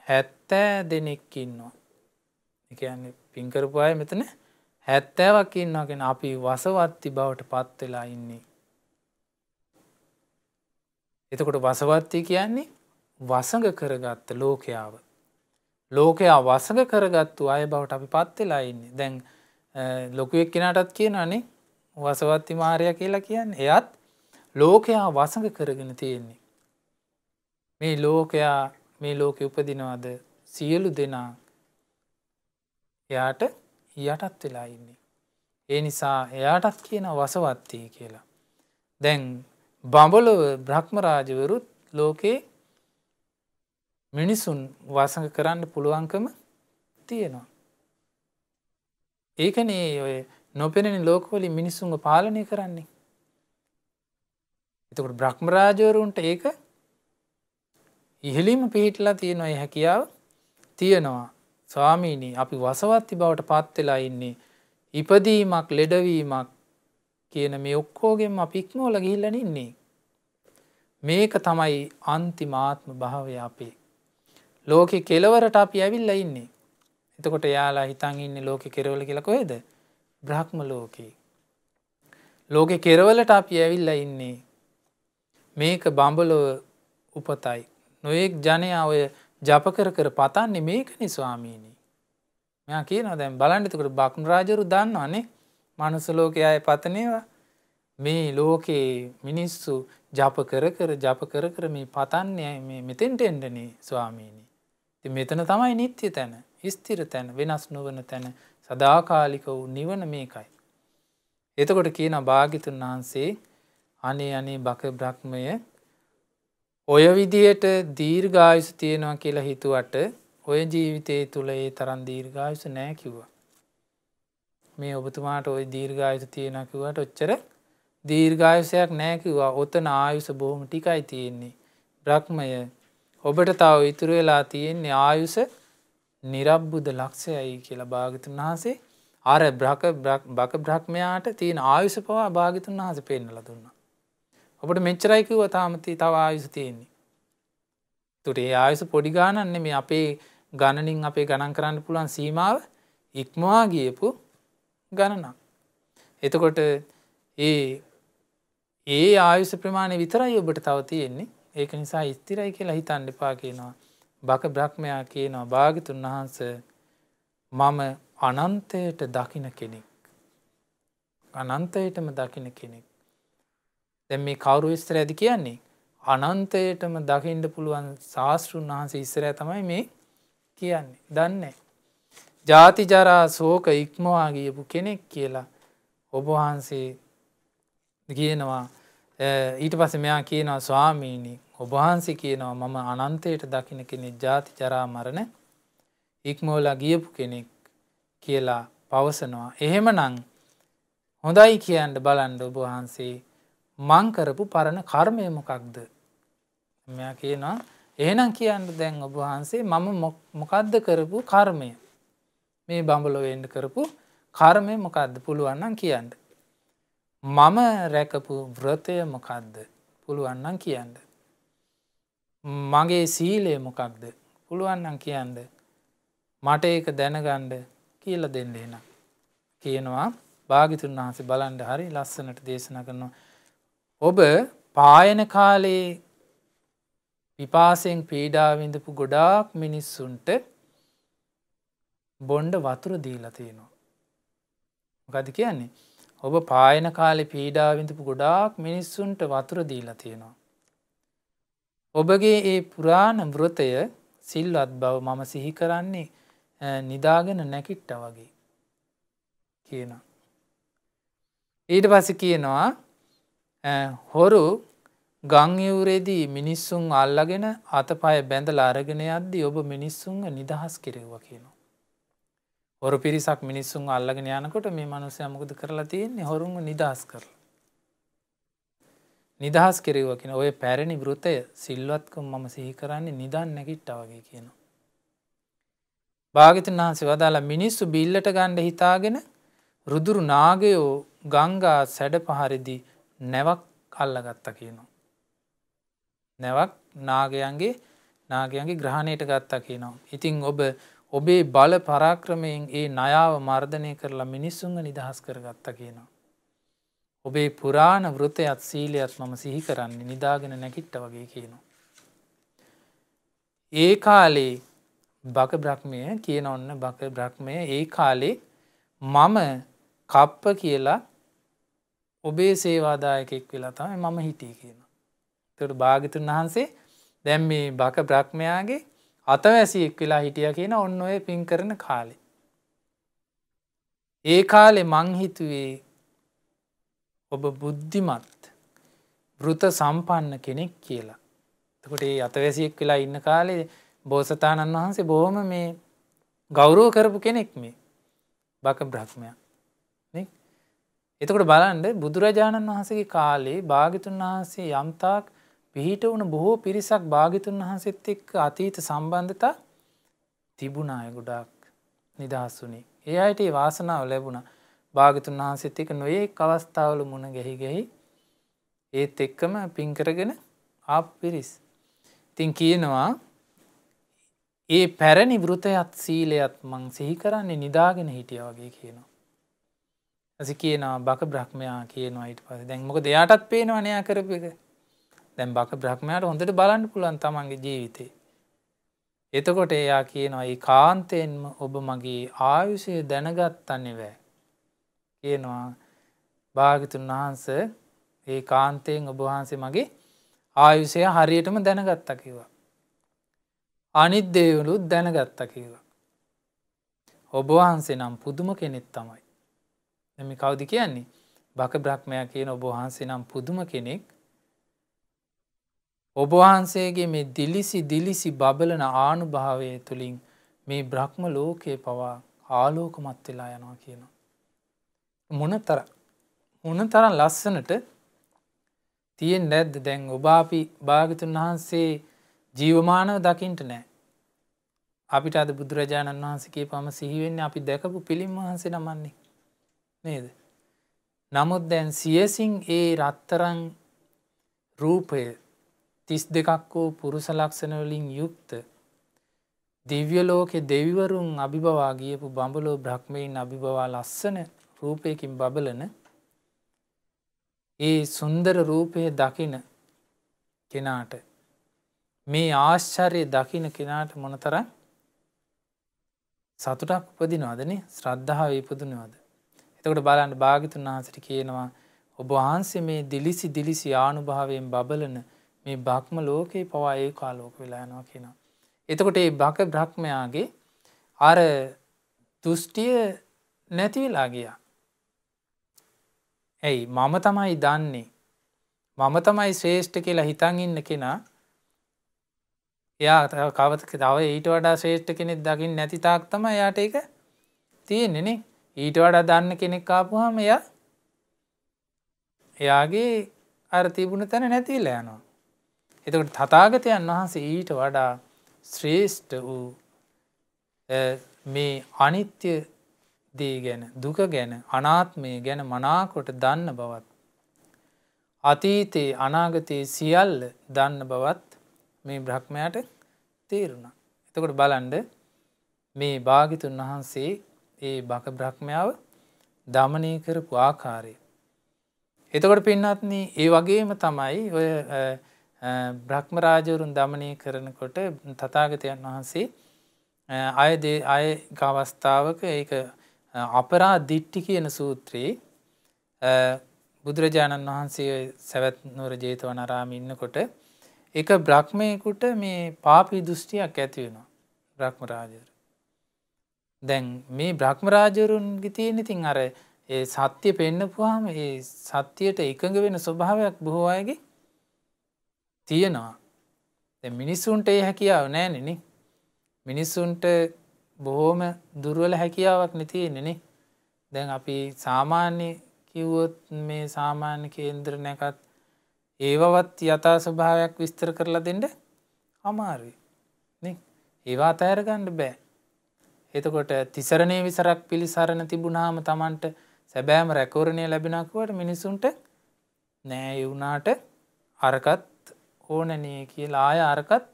70 දෙනෙක් ඉන්නවා. ඒ කියන්නේ පින් කරපු අය මෙතන 70ක් ඉන්නවා කියන අපි වසවත්ති බවට පත් වෙලා ඉන්නේ. එතකොට වසවත්ති කියන්නේ වසඟ කරගත්ත ලෝකයාව. ලෝකයා වසඟ කරගත්තු අය බවට අපි පත් වෙලා ඉන්නේ. දැන් ලොකු එක්කිනාටත් කියනවානේ වසවත්ති මාරයා කියලා කියන්නේ. එයත් ලෝකයා වසඟ කරගෙන තියෙන්නේ. මේ ලෝකයා මේ ලෝකෙ උපදිනවද සියලු දෙනා එයාට යටත් වෙලා ඉන්නේ. ඒ නිසා එයාටත් කියන වසවත්ති කියලා. දැන් බඹලොව බ්‍රහ්ම රාජවරුත් ලෝකේ මිනිසුන් වසඟ කරන්න පුළුවන්කම තියෙනවා. ඒකනේ ඔය නොපෙනෙන ලෝකවලින් මිනිසුන්ව පාලනය කරන්නේ. එතකොට බ්‍රහ්ම රාජවරුන්ට ඒක ඉහළින්ම පිහිටලා තියෙන ඒ හැකියාව තියෙනවා. ස්වාමීනි අපි වසවත්ති බවට පත් වෙලා ඉන්නේ. ඉපදීමක් ලෙඩවීමක් කියන මේ ඔක්කොගෙම අපි ඉක්මවල ගිහිල්ලා ඉන්නේ. මේක තමයි අන්තිමාත්ම භාවය අපේ. ලෝකේ කෙලවරට අපි ඇවිල්ලා ඉන්නේ. එතකොට යාලා හිතන් ඉන්නේ ලෝකේ කෙරවල කියලා කොහෙද? බ්‍රහ්ම ලෝකේ. ලෝකේ කෙරවලට අපි ඇවිල්ලා ඉන්නේ. මේක බඹලොව උපතයි. නොඑක් ජනයා ඔය ජප කර කර පතන්නේ මේකනේ ස්වාමීනි. මෙයා කියනවා දැන් බලන්න එතකොට බ්‍රහ්ම රාජරු දන්නවනේ මනුස්ස ලෝකයේ අය පතනේවා. මේ ලෝකේ මිනිස්සු ජප කර කර මේ පතන්නේ මේ මෙතෙන්ට එන්නනේ ස්වාමීනි. ඉතින් මෙතන තමයි නිත්‍ය තැන, ස්ථිර තැන, වෙනස් නොවන තැන, සදාකාලික වූ නිවන මේකයි. එතකොට කියනවා භාග්‍යතුන් වහන්සේ අනේ බක බ්‍රහ්මය ඔය විදියට දීර්ඝායුෂ තියෙනවා කියලා හිතුවට ඔය ජීවිතයේ තුල ඒ තරම් දීර්ඝායුෂ නැහැ කිව්වා. මේ ඔබතුමාට ওই දීර්ඝායුෂ තියෙනවා කිව්වට ඔච්චර දීර්ඝායුෂයක් නැහැ කිව්වා. ඔතන ආයුෂ බොහොම ටිකයි තියෙන්නේ. බ්‍රහ්මය ඔබට තව ඉතුරු වෙලා තියෙන්නේ ආයුෂ නිරබ්බුද ලක්ෂයයි කියලා භාග්‍යතුන් වහන්සේ අර බක බ්‍රහ්මයාට තියෙන ආයුෂ පවා භාග්‍යතුන් වහන්සේ පෙන්නලා දුන්නා. ඔබට මෙච්චරයි කිව්වා තාම තව ආයුෂ තියෙන්නේ. ඒකට ඒ ආයුෂ පොඩි ගානක් නෙමෙයි අපේ ගණනින් අපේ ගණන් කරන්න පුළුවන් සීමාව ඉක්මවා ගියපු ගණනක්. එතකොට ඒ ආයුෂ ප්‍රමාණය විතරයි ඔබට තව තියෙන්නේ. ඒක නිසා ස්ථිරයි කියලා හිතන්න එපා කියනවා. බක බ්‍රහ්මයා කියනවා භාග්‍යතුන් වහන්සේ මම අනන්තයට දකින කෙනෙක්. අනන්තයටම දකින කෙනෙක්. දැන් මේ කවුරු ඉස්සරහද කියන්නේ? අනන්තයටම දකින්න පුළුවන් ශාස්ත්‍රුන් වහන්සේ ඉස්සරහ තමයි මේ කියන්නේ. දන්නේ. ජාති ජරා ශෝක ඉක්මවා ගියපු කෙනෙක් කියලා ඔබ වහන්සේ කියනවා. ඊට පස්සේ මෙයා කියනවා ස්වාමීනි ඔබ වහන්සේ කියනවා මම අනන්තයට දකින කෙනෙක්, ජාති ජරා මරණ ඉක්මවලා ගියපු කෙනෙක් කියලා පවසනවා. එහෙමනම් හොඳයි කියන්න බලන්න ඔබ වහන්සේ මං කරපු පරණ කර්මය මොකක්ද? මෙයා කියනවා එහෙනම් කියන්න දැන් ඔබ වහන්සේ මම මොකද්ද කරපු කර්මය? මේ බඹලොව වෙන්න කරපු කර්මය මොකද්ද? පුළුවන් නම් කියන්න. මම රැකපු ව්‍රතය මොකද්ද? පුළුවන් නම් කියන්න. මගේ සීලය මොකක්ද? පුළුවන් නම් කියන්න. මට ඒක දැනගන්න කියලා දෙන්න එන. කියනවා භාග්‍යතුන් වහන්සේ බලන්න හරි ලස්සනට දේශනා කරනවා. ඔබ පායන කාලේ පිපාසයෙන් පීඩා විඳපු ගොඩාක් මිනිස්සුන්ට බොණ්ඩ වතුර දීලා තියෙනවා. මොකද කියන්නේ? ඔබ පායන කාලේ පීඩා විඳපු ගොඩාක් මිනිස්සුන්ට වතුර දීලා තියෙනවා. ඔබගේ ඒ පුරාණ වෘතය සිල්වත් බව මම සිහි කරන්නේ නිදාගෙන නැකිට්ටා වගේ කියනවා. ඊට පස්සේ කියනවා හොරු ගම් යුරේදී මිනිස්සුන් අල්ලගෙන අතපය බැඳලා අරගෙන යද්දී ඔබ මිනිස්සුන්ව නිදහස් කෙරෙව්වා කියනවා. හොරු පිරිසක් මිනිස්සුන් අල්ලගෙන යනකොට මේ මිනිස්සයා මොකද කරලා තියෙන්නේ? හොරුන්ව නිදහස් කරලා. නිදහස් කෙරෙව්වා කියන ඔය පැරණි වෘතය සිල්වත්කම මම සිහි කරන්නේ නිදන් නැගිට්ටා වගේ කියනවා. භාග්‍යවතුන් වහන්සේ වදාලා මිනිස්සු බිල්ලට ගන්න හිතාගෙන රුදුරු නාගයෝ ගංගා සැඩපහරේදී නැවක් අල්ලගත්තා කියනවා. නැවක් නාගයන්ගේ ග්‍රහණයට ගත්තා කියනවා. ඉතින් ඔබේ බල පරාක්‍රමයෙන් ඒ ණයාව මර්ධනය කරලා මිනිස්සුන්ව නිදහස් කරගත්තා කියනවා. ඔබේ පුරාණ වෘතයත් සීලයත් මම සිහි කරන්නේ නිදාගෙන නැගිට්ටා වගේ කියනවා. ඒ කාලේ බක බ්‍රහ්මය කියන ඔන්න බක බ්‍රහ්මය ඒ කාලේ මම කප්ප කියලා ඔබේ සේවාදායකෙක් වෙලා තමයි මම හිටියේ කියනවා. ඒකට භාග්‍යතුන් වහන්සේ දැන් මේ බක බ්‍රහ්මයාගේ අතවැසියෙක් වෙලා හිටියා කියන ඔන්න ඔය පින් කරන කාලේ. ඒ කාලේ මං හිතුවේ ඔබ බුද්ධිමත් වෘත සම්පන්න කෙනෙක් කියලා. එතකොට ඒ අතවැසියෙක් වෙලා ඉන්න කාලේ බෝසතාණන් වහන්සේ බොහොම මේ ගෞරව කරපු කෙනෙක් මේ බක බ්‍රහ්මයා. නේ? එතකොට බලන්න බුදුරජාණන් වහන්සේගේ කාලේ භාග්‍යතුන් වහන්සේ යම්තාක් පිහිට වුණ බොහෝ පිරිසක් භාග්‍යතුන් වහන්සේත් එක්ක අතීත සම්බන්ධතා තිබුණා අය ගොඩාක් නිදහස් වුණේ. ඒ අයට ඒ වාසනාව ලැබුණා. භාග්‍යතුන් වහන්සේත් එක්ක නොයෙක් අවස්ථාවල මුණ ගැහි ඒත් එක්කම පින් කරගෙන ආපු පිරිස්. ඉතින් කියනවා ඒ පැරණි වෘතයත් සීලයත් මං සිහි කරන්නේ නිදාගෙන හිටියා වගේ කියනවා. ඊට කියනවා බක බ්‍රහ්මයා කියනවා ඊට පස්සේ දැන් මොකද එයාටත් පේනවනේ යා කරපු එක. දැන් බක බ්‍රහ්මයාට හොඳට බලන්න පුළුවන් තමන්ගේ ජීවිතේ. එතකොට එයා කියනවා ඒ කාන්තයෙන්ම ඔබ මගේ ආයුෂය දැනගත්තන්නේ වැ. කියනවා භාග්‍යතුන් වහන්සේ ඒ කාන්තයෙන් ඔබ වහන්සේ මගේ ආයුෂය හරියටම දැනගත්තා කිව්වා. අනිත් දේවලුත් දැනගත්තා කිව්වා. ඔබ වහන්සේ නම් පුදුම කෙනෙක් තමයි. දැන් මේ කවුද කියන්නේ? බක බ්‍රහ්මයා කියන ඔබ වහන්සේ නම් පුදුම කෙනෙක්. ඔබ වහන්සේගේ මේ දිලිසි බබලන ආනුභාවය තුළින් මේ බ්‍රහ්ම ලෝකයේ පවා ආලෝකමත් වෙලා යනවා කියනවා. මොනතරම් ලස්සනට තියෙන්නේ නැද්ද? දැන් ඔබ අපි භාග්‍යතුන් වහන්සේ ජීවමානව දකින්න නැහැ. අපිට අද බුදුරජාණන් වහන්සේ කියපම සිහි වෙන්නේ අපි දැකපු පිළිම වහන්සේ නමන්නේ නේද? නමුත් දැන් සියසින් ඒ රත්තරන් රූපය 32ක් වූ පුරුෂ ලක්ෂණ වලින් යුක්ත දිව්‍ය ලෝකේ දෙවිවරුන් අභිබවා ගියපු බඹලෝ බ්‍රහ්මයන් අභිබවා ලස්සන රූපයකින් බබලන ඒ සුන්දර රූපය දකින කෙනාට මේ ආශ්චර්ය දකින කෙනාට මොනතරම් සතුටක් උපදිනවදනේ? ශ්‍රද්ධාව ඉපදුනවද? එතකොට බලන්න භාග්‍යතුන් වහන්සේට කියනවා ඔබ වහන්සේ මේ දිලිසි ආනුභාවයෙන් බබලන මේ බ්‍රහ්ම ලෝකේ පවා ඒකාලෝක වෙලා යනවා කියනවා. එතකොට මේ බක බ්‍රහ්මයාගේ අර දෘෂ්ටිය නැති වෙලා ගියා. ඇයි? මම තමයි දන්නේ. මම තමයි ශ්‍රේෂ්ඨ කියලා හිතන් ඉන්න කෙනා. එයා තව ඊට වඩා ශ්‍රේෂ්ඨ කෙනෙක් දකින්න නැති තාක් තමයි යාට ඒක තියෙන්නේ නේ. ඊට වඩා දන්න කෙනෙක් ආපුවාම එයාගේ අර තිබුණ තැන නැතිලා යනවා. එතකොට තථාගතයන් වහන්සේ ඊට වඩා ශ්‍රේෂ්ඨ වූ මේ අනිත්‍ය දේ ගැන, දුක ගැන, අනාත්මය ගැන මනාකොට දන්න බවත්, අතීතේ අනාගතේ සියල්ල දන්න බවත් මේ බ්‍රහ්මයාට තේරුණා. එතකොට බලන්න මේ භාග්‍යතුන් වහන්සේ ඒ බක බ්‍රහ්මයාව දමනය කරපු ආකාරය. එතකොට පින්වත්නි ඒ වගේම තමයි ඔය බ්‍රහ්ම රාජවරුන් දමනය කරනකොට තථාගතයන් වහන්සේ අය අවස්ථාවක ඒක අපරාදිට්ඨි කියන සූත්‍රයේ බුදුරජාණන් වහන්සේ සවැත් නුවර ජේතවනාරාමයේ ඉන්නකොට එක බ්‍රහ්මයෙකුට මේ පාපී දෘෂ්ටියක් ඇති වෙනවා බ්‍රහ්ම රාජවරු. දැන් මේ බ්‍රහ්ම රාජවරුන්ගේ තියෙන ඉතින් අර ඒ සත්‍ය පෙන්නපුවාම ඒ සත්‍යයට එකඟ වෙන ස්වභාවයක් බොහෝ අයගේ තියෙනවා. දැන් මිනිසුන්ට ඒ හැකියාව නැහැ නේ. මිනිසුන්ට බොහොම දුර්වල හැකියාවක් නේ තියෙන්නේ නේ. දැන් අපි සාමාන්‍ය කිව්වොත් මේ සාමාන්‍ය කේන්ද්‍ර නැකත් ඒවවත් යථා ස්වභාවයක් විස්තර කරලා දෙන්න අමාරුයි නේ. ඒවා අතහැර ගන්න බෑ. එතකොට තිසරණේ විසරක් පිළිසරණ තිබුණාම Tamanට සැබෑම රැකවරණය ලැබෙනවා කියවට මිනිසුන්ට නෑ ඒ වුණාට අරකට ඕනනේ කියලා ආය අරකට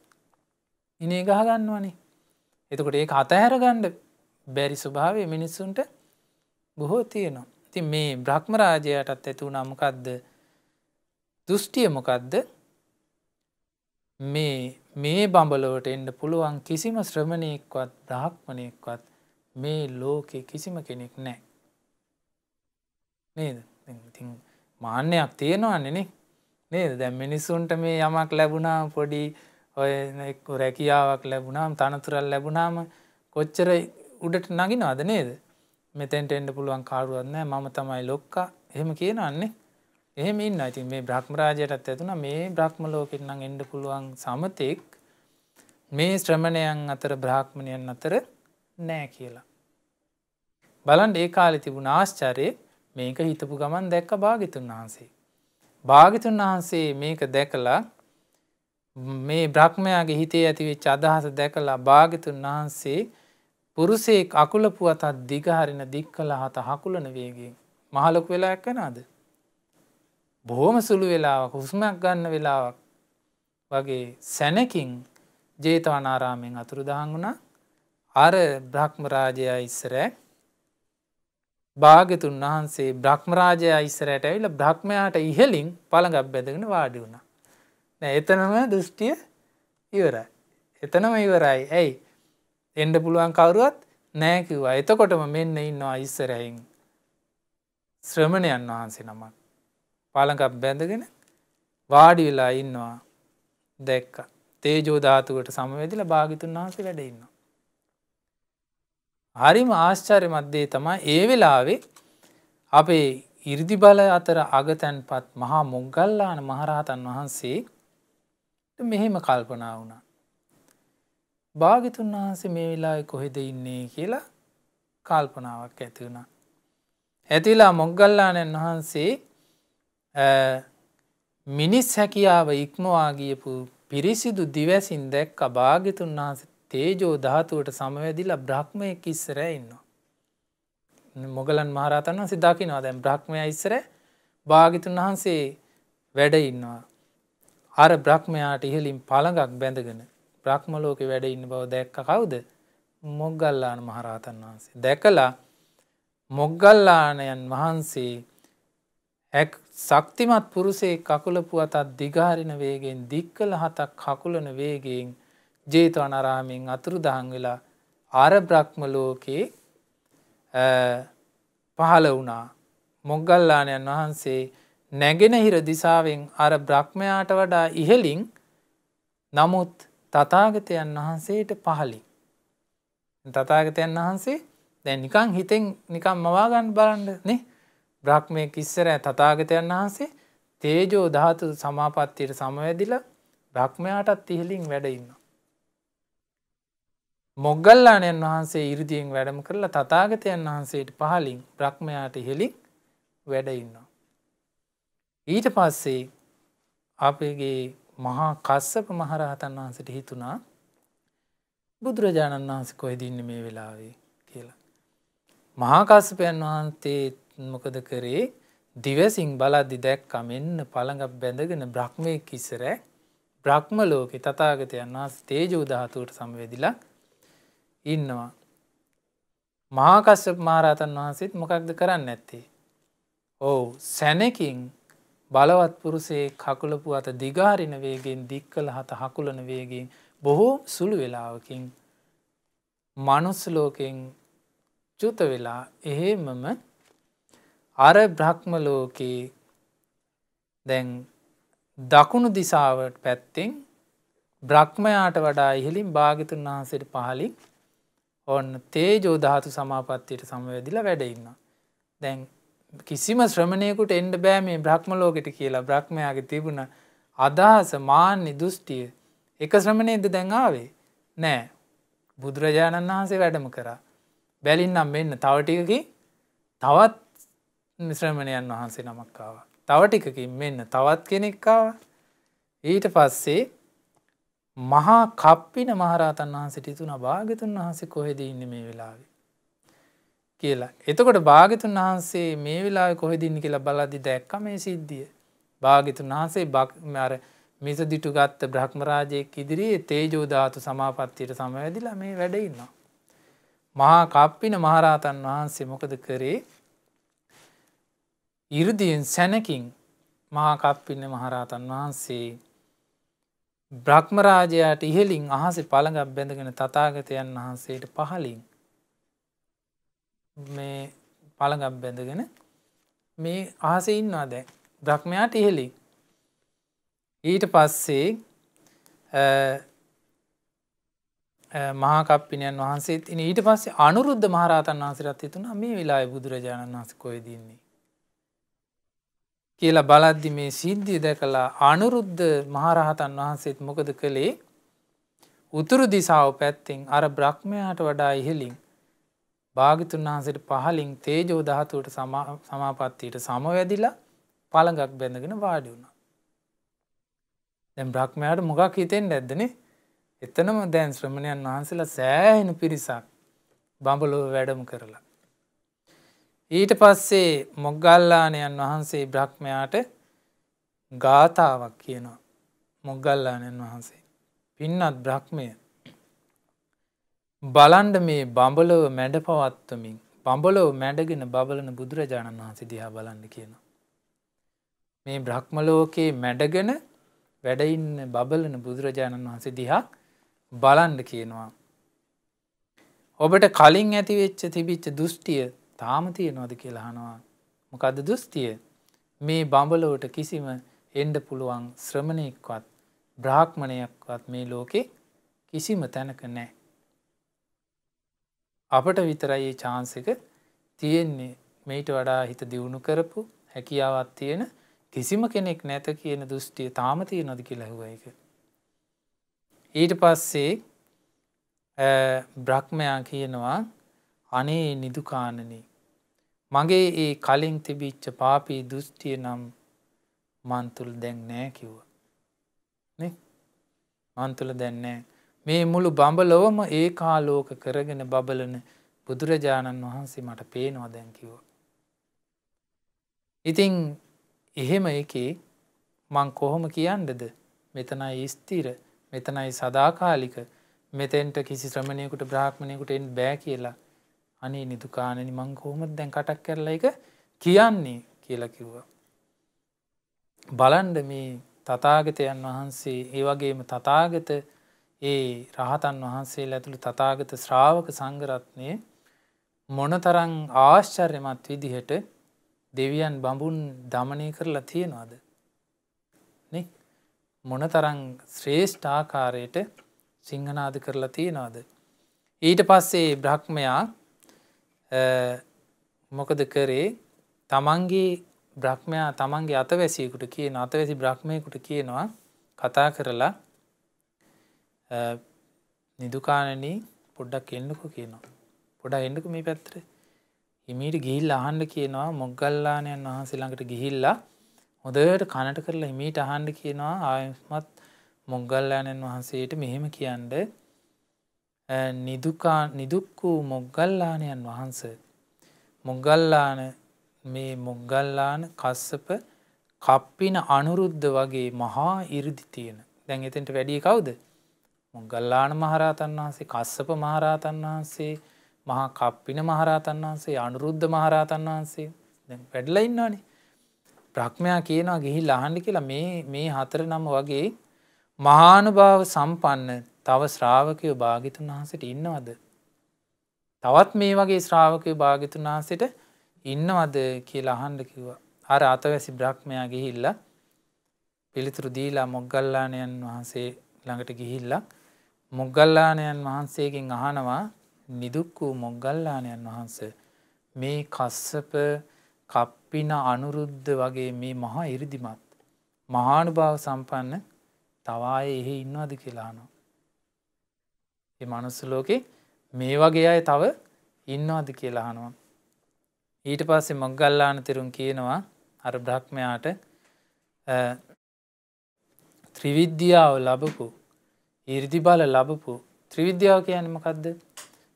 ඉනේ ගහ ගන්නවනේ. එතකොට ඒක අතහැර ගන්න බැරි ස්වභාවය මිනිසුන්ට බොහෝ තියෙනවා. ඉතින් මේ බ්‍රහ්ම රාජයාටත් ඇති වුණා මොකද්ද? දෘෂ්ටිය මොකද්ද? මේ බඹලවට එන්න පුළුවන් කිසිම ශ්‍රමණයෙක්වත් බ්‍රාහ්මණයෙක්වත් මේ ලෝකේ කිසිම කෙනෙක් නැහැ. නේද? ඉතින් මාන්නයක් තියෙනවනේ නේ. නේද? දැන් මිනිසුන්ට මේ යමක් ලැබුණාම පොඩි ඔය රැකියාවක් ලැබුණාම තනතුරක් ලැබුණාම කොච්චර උඩට නගිනවද නේද? මෙතෙන්ට එන්න පුළුවන් කාරුවක් නැහැ මම තමයි ලොක්කා එහෙම කියනවන්නේ. එහෙම ඉන්නවා. ඉතින් මේ බ්‍රහ්ම රාජයටත් ඇතුණා මේ බ්‍රහ්ම ලෝකෙට නම් එන්න පුළුවන් සමතෙක් මේ ශ්‍රමණයන් අතර බ්‍රාහ්මණයන් අතර නැහැ කියලා. බලන්න ඒ කාලේ තිබුණ ආශ්චර්යය මේක හිතපු ගමන් දැක්ක භාග්‍යතුන් වහන්සේ. භාග්‍යතුන් වහන්සේ මේක දැකලා මේ බ්‍රහ්මයාගේ හිතේ ඇතිවෙච්ච අදහස දැකලා භාග්‍යතුන් වහන්සේ පුරුෂයෙක් අකුලපු අතත් දිගහරින දික් කළ හත හකුලන වේගයෙන් මහ ලොකු වෙලාවක් වෙනවද? බොහොම සුළු වෙලාවක් හුස්මක් ගන්න වෙලාවක් වගේ සැනකින් ජේතවනාරාමයෙන් අතුරුදහන් වුණා. අර බ්‍රහ්ම රාජයා ඉස්සර භාග්‍යතුන් වහන්සේ බ්‍රහ්ම රාජයා ඉස්සරහට ඇවිල්ලා බ්‍රහ්මයාට ඉහලින් පළඟක් බැඳගෙන වාඩි වුණා. දැන් එතනම දෘෂ්ටිය ඉවරයි. එතනම ඉවරයි. ඇයි? එන්න පුළුවන් කවුරුවත් නැහැ කිව්වා. එතකොටම මෙන්න ඉන්නවා ඉස්සරහින් ශ්‍රමණයන් වහන්සේ නමක්. පළඟක් බැඳගෙන වාඩි වෙලා ඉන්නවා. දැක්කා. තේජෝ ධාතුවට සමවැදිලා භාග්‍යතුන් වහන්සේ වැඩ ඉන්නවා. හරිම ආශ්චර්යමත් දේ තමයි ඒ වෙලාවේ අපේ 이르දි බල අතර අගතන්පත් මහා මොග්ගල්ලාන මහරහතන් වහන්සේ මෙහෙම කල්පනා වුණා. භාග්‍යතුන් වහන්සේ මේ වෙලාවේ කොහෙද ඉන්නේ කියලා කල්පනාවක් ඇති වුණා. ඇතිලා මොග්ගල්ලාණන් වහන්සේ මිනිස් හැකියාව ඉක්මවා ගියපු පිරිසිදු දිවැසින් දැක්ක භාග්‍යතුන් වහන්සේ තේජෝ ධාතුවට සමවැදිලා බ්‍රහ්මයෙක් ඉස්සර ඉන්නවා. මොගලන් මහරහතන් වහන්සේ දකිනවා දැන් බ්‍රහ්මයා ඉස්සර භාග්‍යතුන් වහන්සේ වැඩ ඉන්නවා. අර බ්‍රහ්මයාට ඉහලින් පළඟක් බැඳගෙන බ්‍රහ්ම ලෝකේ වැඩ ඉන්න බව දැක්ක කවුද? මොග්ගල්ලාන මහරහතන් වහන්සේ. දැකලා මොග්ගල්ලාණන් වහන්සේ ශක්තිමත් පුරුෂයෙක් කකුලපු අතත් දිගහරින වේගයෙන් දික්කල හතක් කකුලන වේගයෙන් ජේතවනාරාමයෙන් අතුරුදහන් වෙලා අර බ්‍රහ්ම ලෝකේ පහළ වුණා. මොග්ගල්ලාණන් වහන්සේ නැගෙනහිර දිසාවෙන් අර බ්‍රහ්මයාට වඩා ඉහළින් නමුත් තථාගතයන් වහන්සේට පහළින්. තථාගතයන් වහන්සේ දැන් නිකන් හිතෙන් නිකන් මවා ගන්න බලන්න නේ. බ්‍රහ්මයෙක් ඉස්සර තථාගතයන් වහන්සේ තේජෝ ධාතු සමාපත්තියට සමවැදිලා බ්‍රහ්මයාටත් ඉහළින් වැඩ ඉන්නවා. මොග්ගල්ලාණන් වහන්සේ 이르දියෙන් වැඩම කරලා තථාගතයන් වහන්සේට පහළින් බ්‍රහ්මයාට ඉහළින් වැඩ ඉන්නවා. ඊට පස්සේ අපගේ මහා කස්සප මහරහතන් වහන්සේට හිතුණා බුදුරජාණන් වහන්සේ කොහෙද ඉන්නේ මේ වෙලාවේ කියලා. මහා කස්සපයන් වහන්සේ මොකද කරේ? දිවසින් බලද්දි දැක්කා මෙන්න පළඟක් බැඳගෙන බ්‍රහ්මයෙක් ඉස්සර බ්‍රහ්ම ලෝකේ තථාගතයන් වහන්සේ තේජෝ ධාතුවට සමවැදිලා ඉන්නවා. මහා කස්සප මහරහතන් වහන්සේත් මොකක්ද කරන්නේ නැත්තේ? ඔව් සැනකින් බලවත් පුරුෂයෙක් හකුලපු අත දිගහරින වේගයෙන් දික්කල හත හකුලන වේගයෙන් බොහෝ සුළු වේලාවකින් මනුස්ස ලෝකෙන් චුත වෙලා එහෙමම අර බ්‍රහ්ම ලෝකේ දැන් දකුණු දිසාවට පැත්තෙන් බ්‍රහ්මයාට වඩා ඉහළින් භාග්‍යතුන් වහන්සේට පහළින් ඔන්න තේජෝ ධාතු සමාපත්තියට සමවැදිලා වැඩ ඉන්නවා. දැන් කිසිම ශ්‍රමණයෙකුට එන්න බෑ මේ බ්‍රහ්ම ලෝකෙට කියලා බ්‍රහ්මයාගේ තිබුණ අදහස මාන්නි දෘෂ්ටිය එක ශ්‍රමණයෙක්ද දැන් ආවේ නෑ. බුදුරජාණන් වහන්සේ වැඩම කරා. බැලින්නම් මෙන්න තව ටිකකින් තවත් ශ්‍රමණයන් වහන්සේ නමක් ආවා. තව ටිකකින් මෙන්න තවත් කෙනෙක් ආවා. ඊට පස්සේ මහා කප්පින මහරහතන් වහන්සේට හිතුණා භාග්‍යතුන් වහන්සේ කොහෙද ඉන්නේ මේ වෙලාවේ කියලා. එතකොට භාග්‍යතුන් වහන්සේ මේ වෙලාවේ කොහෙද ඉන්නේ කියලා බලද්දි දැක්ක මේ සිද්ධිය. භාග්‍යතුන් වහන්සේ අර මිසදිටු ගත්ත බ්‍රහ්ම රාජයෙක් ඉදිරියේ තේජෝ ධාතු සමාපත්තියට සමවැදිලා මේ වැඩ ඉන්නවා. මහා කප්පින මහරහතන් වහන්සේ මොකද කරේ? 이르දියෙන් සැනකින් මහා කප්පින මහරහතන් වහන්සේ බ්‍රහ්ම රාජයාට ඉහළින් අහසේ පළඟක් බැඳගෙන තථාගතයන් වහන්සේට පහළින් මේ පළඟක් බැඳගෙන මේ අහසේ ඉන්නවා දැන් බ්‍රහ්මයාට ඉහළින්. ඊට පස්සේ මහා කප්පිනයන් වහන්සේත් ඊට පස්සේ අනුරුද්ධ මහරහතන් වහන්සේට හිතුණා මේ වෙලාවේ බුදුරජාණන් වහන්සේ කොහෙද ඉන්නේ කියලා බලද්දි මේ සිද්ධිය දැකලා අනුරුද්ධ මහරහතන් වහන්සේත් මොකද කළේ? උතුරු දිශාව පැත්තෙන් අර බ්‍රහ්මයාට වඩා ඉහළින් භාග්‍යතුන් වහන්සේට පහළින් තේජෝ ධාතුවට සමාපත්තියට සමවැදිලා පළඟක් බැඳගෙන වාඩි වුණා. දැන් බ්‍රහ්මයාට මොකක් හිතෙන්නේ නැද්දනේ? එතනම දැන් ශ්‍රමණයන් වහන්සේලා සෑහෙන පිරිසක් බඹලොව වැඩම කරලා. ඊට පස්සේ මොග්ගල්ලාණන් වහන්සේ බ්‍රහ්මයාට ගාථාවක් කියනවා. මොග්ගල්ලාණන් වහන්සේ පින්නත් බ්‍රහ්මය බලන්ඩ මේ බඹලොව මැඩ පවත්වමින් බඹලොව මැඩගෙන බබලන බුදුරජාණන් වහන්සේ දිහා බලන්න කියනවා. මේ බ්‍රහ්මලෝකයේ මැඩගෙන වැඩඉන්න බබලන බුදුරජාණන් වහන්සේ දිහා බලන්ඩ කියනවා. ඔබට කලින් ඇතිවෙච්ච තිබිච්ච දෘෂ්ටිය තාම තියෙනවද කියලා අහනවා. මොකද්ද දෘෂ්ටිය? මේ බඹලොවට කිසිම එන්න පුළුවන් ශ්‍රමණයෙක්වත් බ්‍රාහ්මණයෙක්වත් මේ ලෝකේ කිසිම තැනක නැහැ. අපට විතරයි මේ chance එක තියෙන්නේ. මේට වඩා හිත දියුණු කරපු හැකියාවක් තියෙන කිසිම කෙනෙක් නැත කියන දෘෂ්ටිය තාම තියෙනවද කියලා අහුවා ඒක. ඊට පස්සේ බ්‍රහ්මයා කියනවා අනේ නිදුකානනි මගේ ඒ කලින් තිබිච්ච පාපී දෘෂ්ටිය නම් මන් තුල දැන් නැහැ කිව්වා. නේ? මන් තුල දැන් නැහැ. මේ මුළු බඹලොවම ඒකාලෝක කරගෙන බබලන බුදුරජාණන් වහන්සේ මට පේනවා දැන් කිව්වා. ඉතින් එහෙම එකේ මං කොහොම කියන්නද? මෙතනයි ස්ථිර, මෙතනයි සදාකාලික, මෙතෙන්ට කිසි ශ්‍රමණයෙකුට බ්‍රාහ්මණයෙකුට එන්න බෑ කියලා. අනේ නිදුකාණනි මං කොහොමද දැන් කටක් කරලා ඒක කියන්නේ කියලා කිව්වා. බලන්න මේ තථාගතයන් වහන්සේ ඒ වගේම තථාගත ඒ රහතන් වහන්සේලා ඇතුළු තථාගත ශ්‍රාවක සංඝරත්නයේ මොනතරම් ආශ්චර්යමත් විදිහට දෙවියන් බඹුන් দমনය කරලා තියනවාද නේ? මොනතරම් ශ්‍රේෂ්ඨ ආකාරයට සිංහනාද කරලා තියනවාද? ඊට පස්සේ බ්‍රහ්මයා මොකද කරේ? තමන්ගේ බ්‍රහ්මයා තමන්ගේ අතවැසියෙකුට කියන අතවැසි බ්‍රහ්මයෙකුට කියනවා කතා කරලා නිදුකාණනි පොඩ්ඩක් එන්නකෝ කියනවා. පොඩ්ඩක් එන්නකෝ මේ පැත්තට. හිමීට ගිහිල්ලා අහන්න කියනවා. මොග්ගල්ලාණන් වහන්සේ ළඟට ගිහිල්ලා හොඳට කනට කරලා හිමීට අහන්න කියනවා. ආයමත් මොග්ගල්ලාණන් වහන්සේට මෙහෙම කියන්නේ නිදුක්ඛු මොග්ගල්ලාණන් වහන්සේ මොග්ගල්ලාන මේ මොග්ගල්ලාන කස්සප කප්පින අනුරුද්ධ වගේ මහා 이르දි තියෙන. දැන් එතෙන්ට වැඩි කවුද? මොග්ගල්ලාන මහරහතන් වහන්සේ, කස්සප මහරහතන් වහන්සේ, මහා කප්පින මහරහතන් වහන්සේ, අනුරුද්ධ මහරහතන් වහන්සේ දැන් වැඩලා ඉන්නවනේ. බ්‍රහ්මයා කියනවා ගිහිල්ලා අහන්න කියලා මේ හතර නම වගේ මහානුභාව සම්පන්න තව ශ්‍රාවකයෝ භාග්‍යතුන් වහන්සේට ඉන්නවද? තවත් මේ වගේ ශ්‍රාවකයෝ භාග්‍යතුන් වහන්සේට ඉන්නවද කියලා අහන්න කිව්වා. අර අතවැසි බ්‍රහ්මයා ගිහිල්ලා පිළිතුරු දීලා මොග්ගල්ලාණන් වහන්සේ ළඟට ගිහිල්ලා මොග්ගල්ලාණන් වහන්සේගෙන් අහනවා නිදුක්ඛු මොග්ගල්ලාණන් වහන්සේ මේ කස්සප කප්පින අනුරුද්ධ වගේ මේ මහා 이르දිමත් මහානුභාව සම්පන්න තව අය එහි ඉන්නවද කියලා අහනවා. මේ මනුස්ස ලෝකේ මේ වගේ අය තව ඉන්නවද කියලා අහනවා. ඊට පස්සේ මොග්ගල්ලාන තෙරුන් කියනවා අර බ්‍රහ්මයාට ත්‍රිවිද්‍යාව ලැබපු 이르දි බල ලැබපු ත්‍රිවිද්‍යාව කියන්නේ මොකද්ද?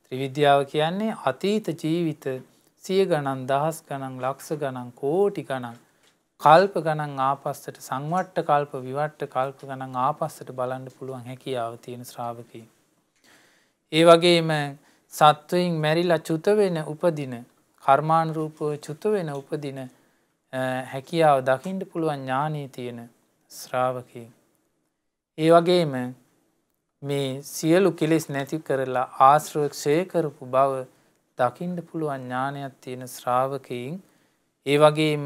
ත්‍රිවිද්‍යාව කියන්නේ අතීත ජීවිත 100 ගණන්, දහස් ගණන්, ලක්ෂ ගණන්, කෝටි ගණන්, කල්ප ගණන් ආපස්සට සංවට්ට කල්ප, විවට්ට කල්ප ගණන් ආපස්සට බලන්න පුළුවන් හැකියාව තියෙන ශ්‍රාවකී. ඒ වගේම සත්වයින් මැරිලා චුත වෙන උපදින කර්මානුරූපව චුත වෙන උපදින හැකියාව දකින්න පුළුවන් ඥානීය තියෙන ශ්‍රාවකී. ඒ වගේම මේ සියලු කෙලෙස් නැති කරලා ආශ්‍රව ක්ෂය කරපු බව දකින්න පුළුවන් ඥානයක් තියෙන ශ්‍රාවකීන්. ඒ වගේම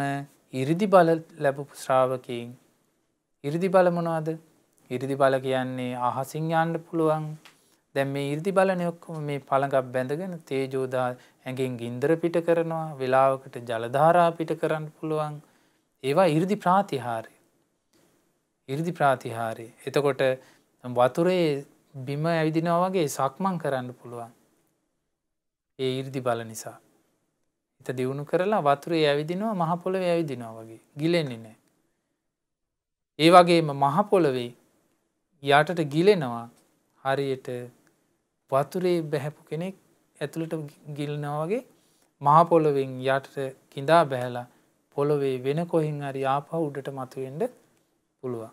이르දි බල ලැබපු ශ්‍රාවකීන්. 이르දි බල මොනවද? 이르දි බල කියන්නේ අහසින් යන්න පුළුවන්. දැන් මේ 이르දි බලනේ ඔක්කොම මේ පළඟක් බැඳගෙන තේජෝදා ඇඟෙන් ගින්දර පිට කරනවා. වෙලාවකට ජල ධාරා පිට කරන්න පුළුවන්. ඒවා 이르දි ප්‍රාතිහාර්ය. 이르දි ප්‍රාතිහාර්ය. එතකොට වතුරේ බිම ඇවිදිනවා වගේ සක්මන් කරන්න පුළුවන්. ඒ 이르දි බල නිසා. හිත දියුණු කරලා වතුරේ ඇවිදිනවා මහ පොළවේ ඇවිදිනවා වගේ. ගිලෙන්නේ නැහැ. ඒ වගේම මහ පොළවේ යටට ගිලෙනවා හරියට වතුරේ බැහැපු කෙනෙක් ඇතුළට ගිලනවා වගේ මහ පොළොවෙන් යටට කිඳා බැහැලා පොළොවේ වෙන කොහෙන් හරි ආපහු උඩට මතුවෙන්න පුළුවන්.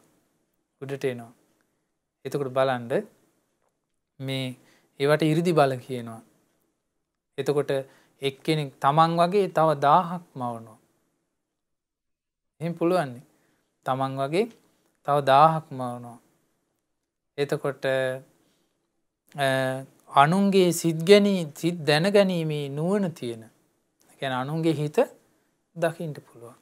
උඩට එනවා. එතකොට බලන්න මේ ඒවට 이르දි බල කියනවා. එතකොට එක්කෙනෙක් තමන් වගේ තව 1000ක් මවනවා. එහෙම පුළුවන් නේ. තමන් වගේ තව 1000ක් මවනවා. එතකොට අනුන්ගේ සිත් දැනගැනීමේ නුවණ තියෙන. ඒ කියන්නේ අනුන්ගේ හිත දකින්න පුළුවන්.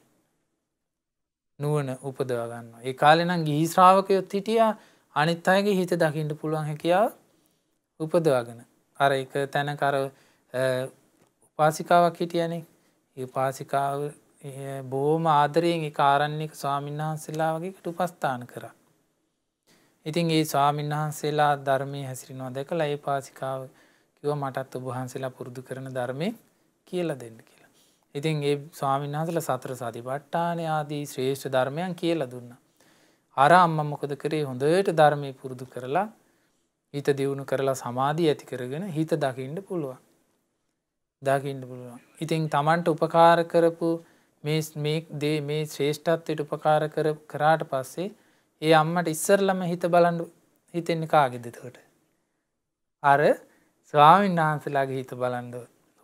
නුවණ උපදවා ගන්නවා. ඒ කාලේ නම් ගිහි ශ්‍රාවකයොත් හිටියා අනිත් අයගේ හිත දකින්න පුළුවන් හැකියාව උපදවාගෙන. අර එක තැනක අර උපාසිකාවක් හිටියනේ. ඒ උපාසිකාව බොහොම ආදරයෙන් ඒ ආරණ්‍යක ස්වාමීන් වහන්සේලා වගේකට උපස්ථාන කරා. ඉතින් ඒ ස්වාමීන් වහන්සේලා ධර්මයේ හැසිරෙනවා දැකලා ඒ පාසිකාව කිව්වා මටත් ඔබ වහන්සේලා පුරුදු කරන ධර්මයේ කියලා දෙන්න කියලා. ඉතින් ඒ ස්වාමීන් වහන්සේලා සතර සතිපට්ඨාන ආදී ශ්‍රේෂ්ඨ ධර්මයන් කියලා දුන්නා. අර අම්මා මොකද කරේ හොඳට ධර්මයේ පුරුදු කරලා හිත දියුණු කරලා සමාධිය ඇති කරගෙන හිත දකින්න පුළුවන්. දකින්න පුළුවන්. ඉතින් Tamanට උපකාර කරපු මේ ශ්‍රේෂ්ඨත්වයට උපකාර කරාට පස්සේ ඒ අම්මට ඉස්සරළම හිත බලන්න හිතෙන්නේ කාගේද එතකොට? අර ස්වාමීන් වහන්සේලාගේ හිත බලන්න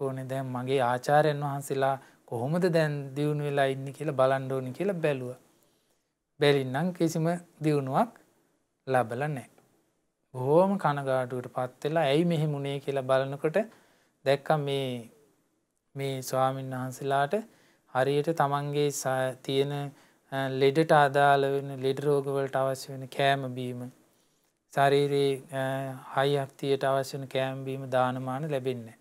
ඕනේ. දැන් මගේ ආචාර්යයන් වහන්සේලා කොහොමද දැන් දියුණු වෙලා ඉන්නේ කියලා බලන්න ඕනේ කියලා බැලුවා. බැරිනම් කිසිම දියුණුවක් ලැබලා නැහැ. බොහොම කනගාටුවටපත් වෙලා ඇයි මෙහෙම උනේ කියලා බලනකොට දැක්කා මේ ස්වාමීන් වහන්සේලාට හරියට තමන්ගේ තියෙන ලෙඩට අදාළ වෙන ලෙඩ රෝග වලට අවශ්‍ය වෙන කෑම බීම ශරීරයේ හයියක් අවශ්‍ය වෙන කෑම බීම දානමාන ලැබෙන්නේ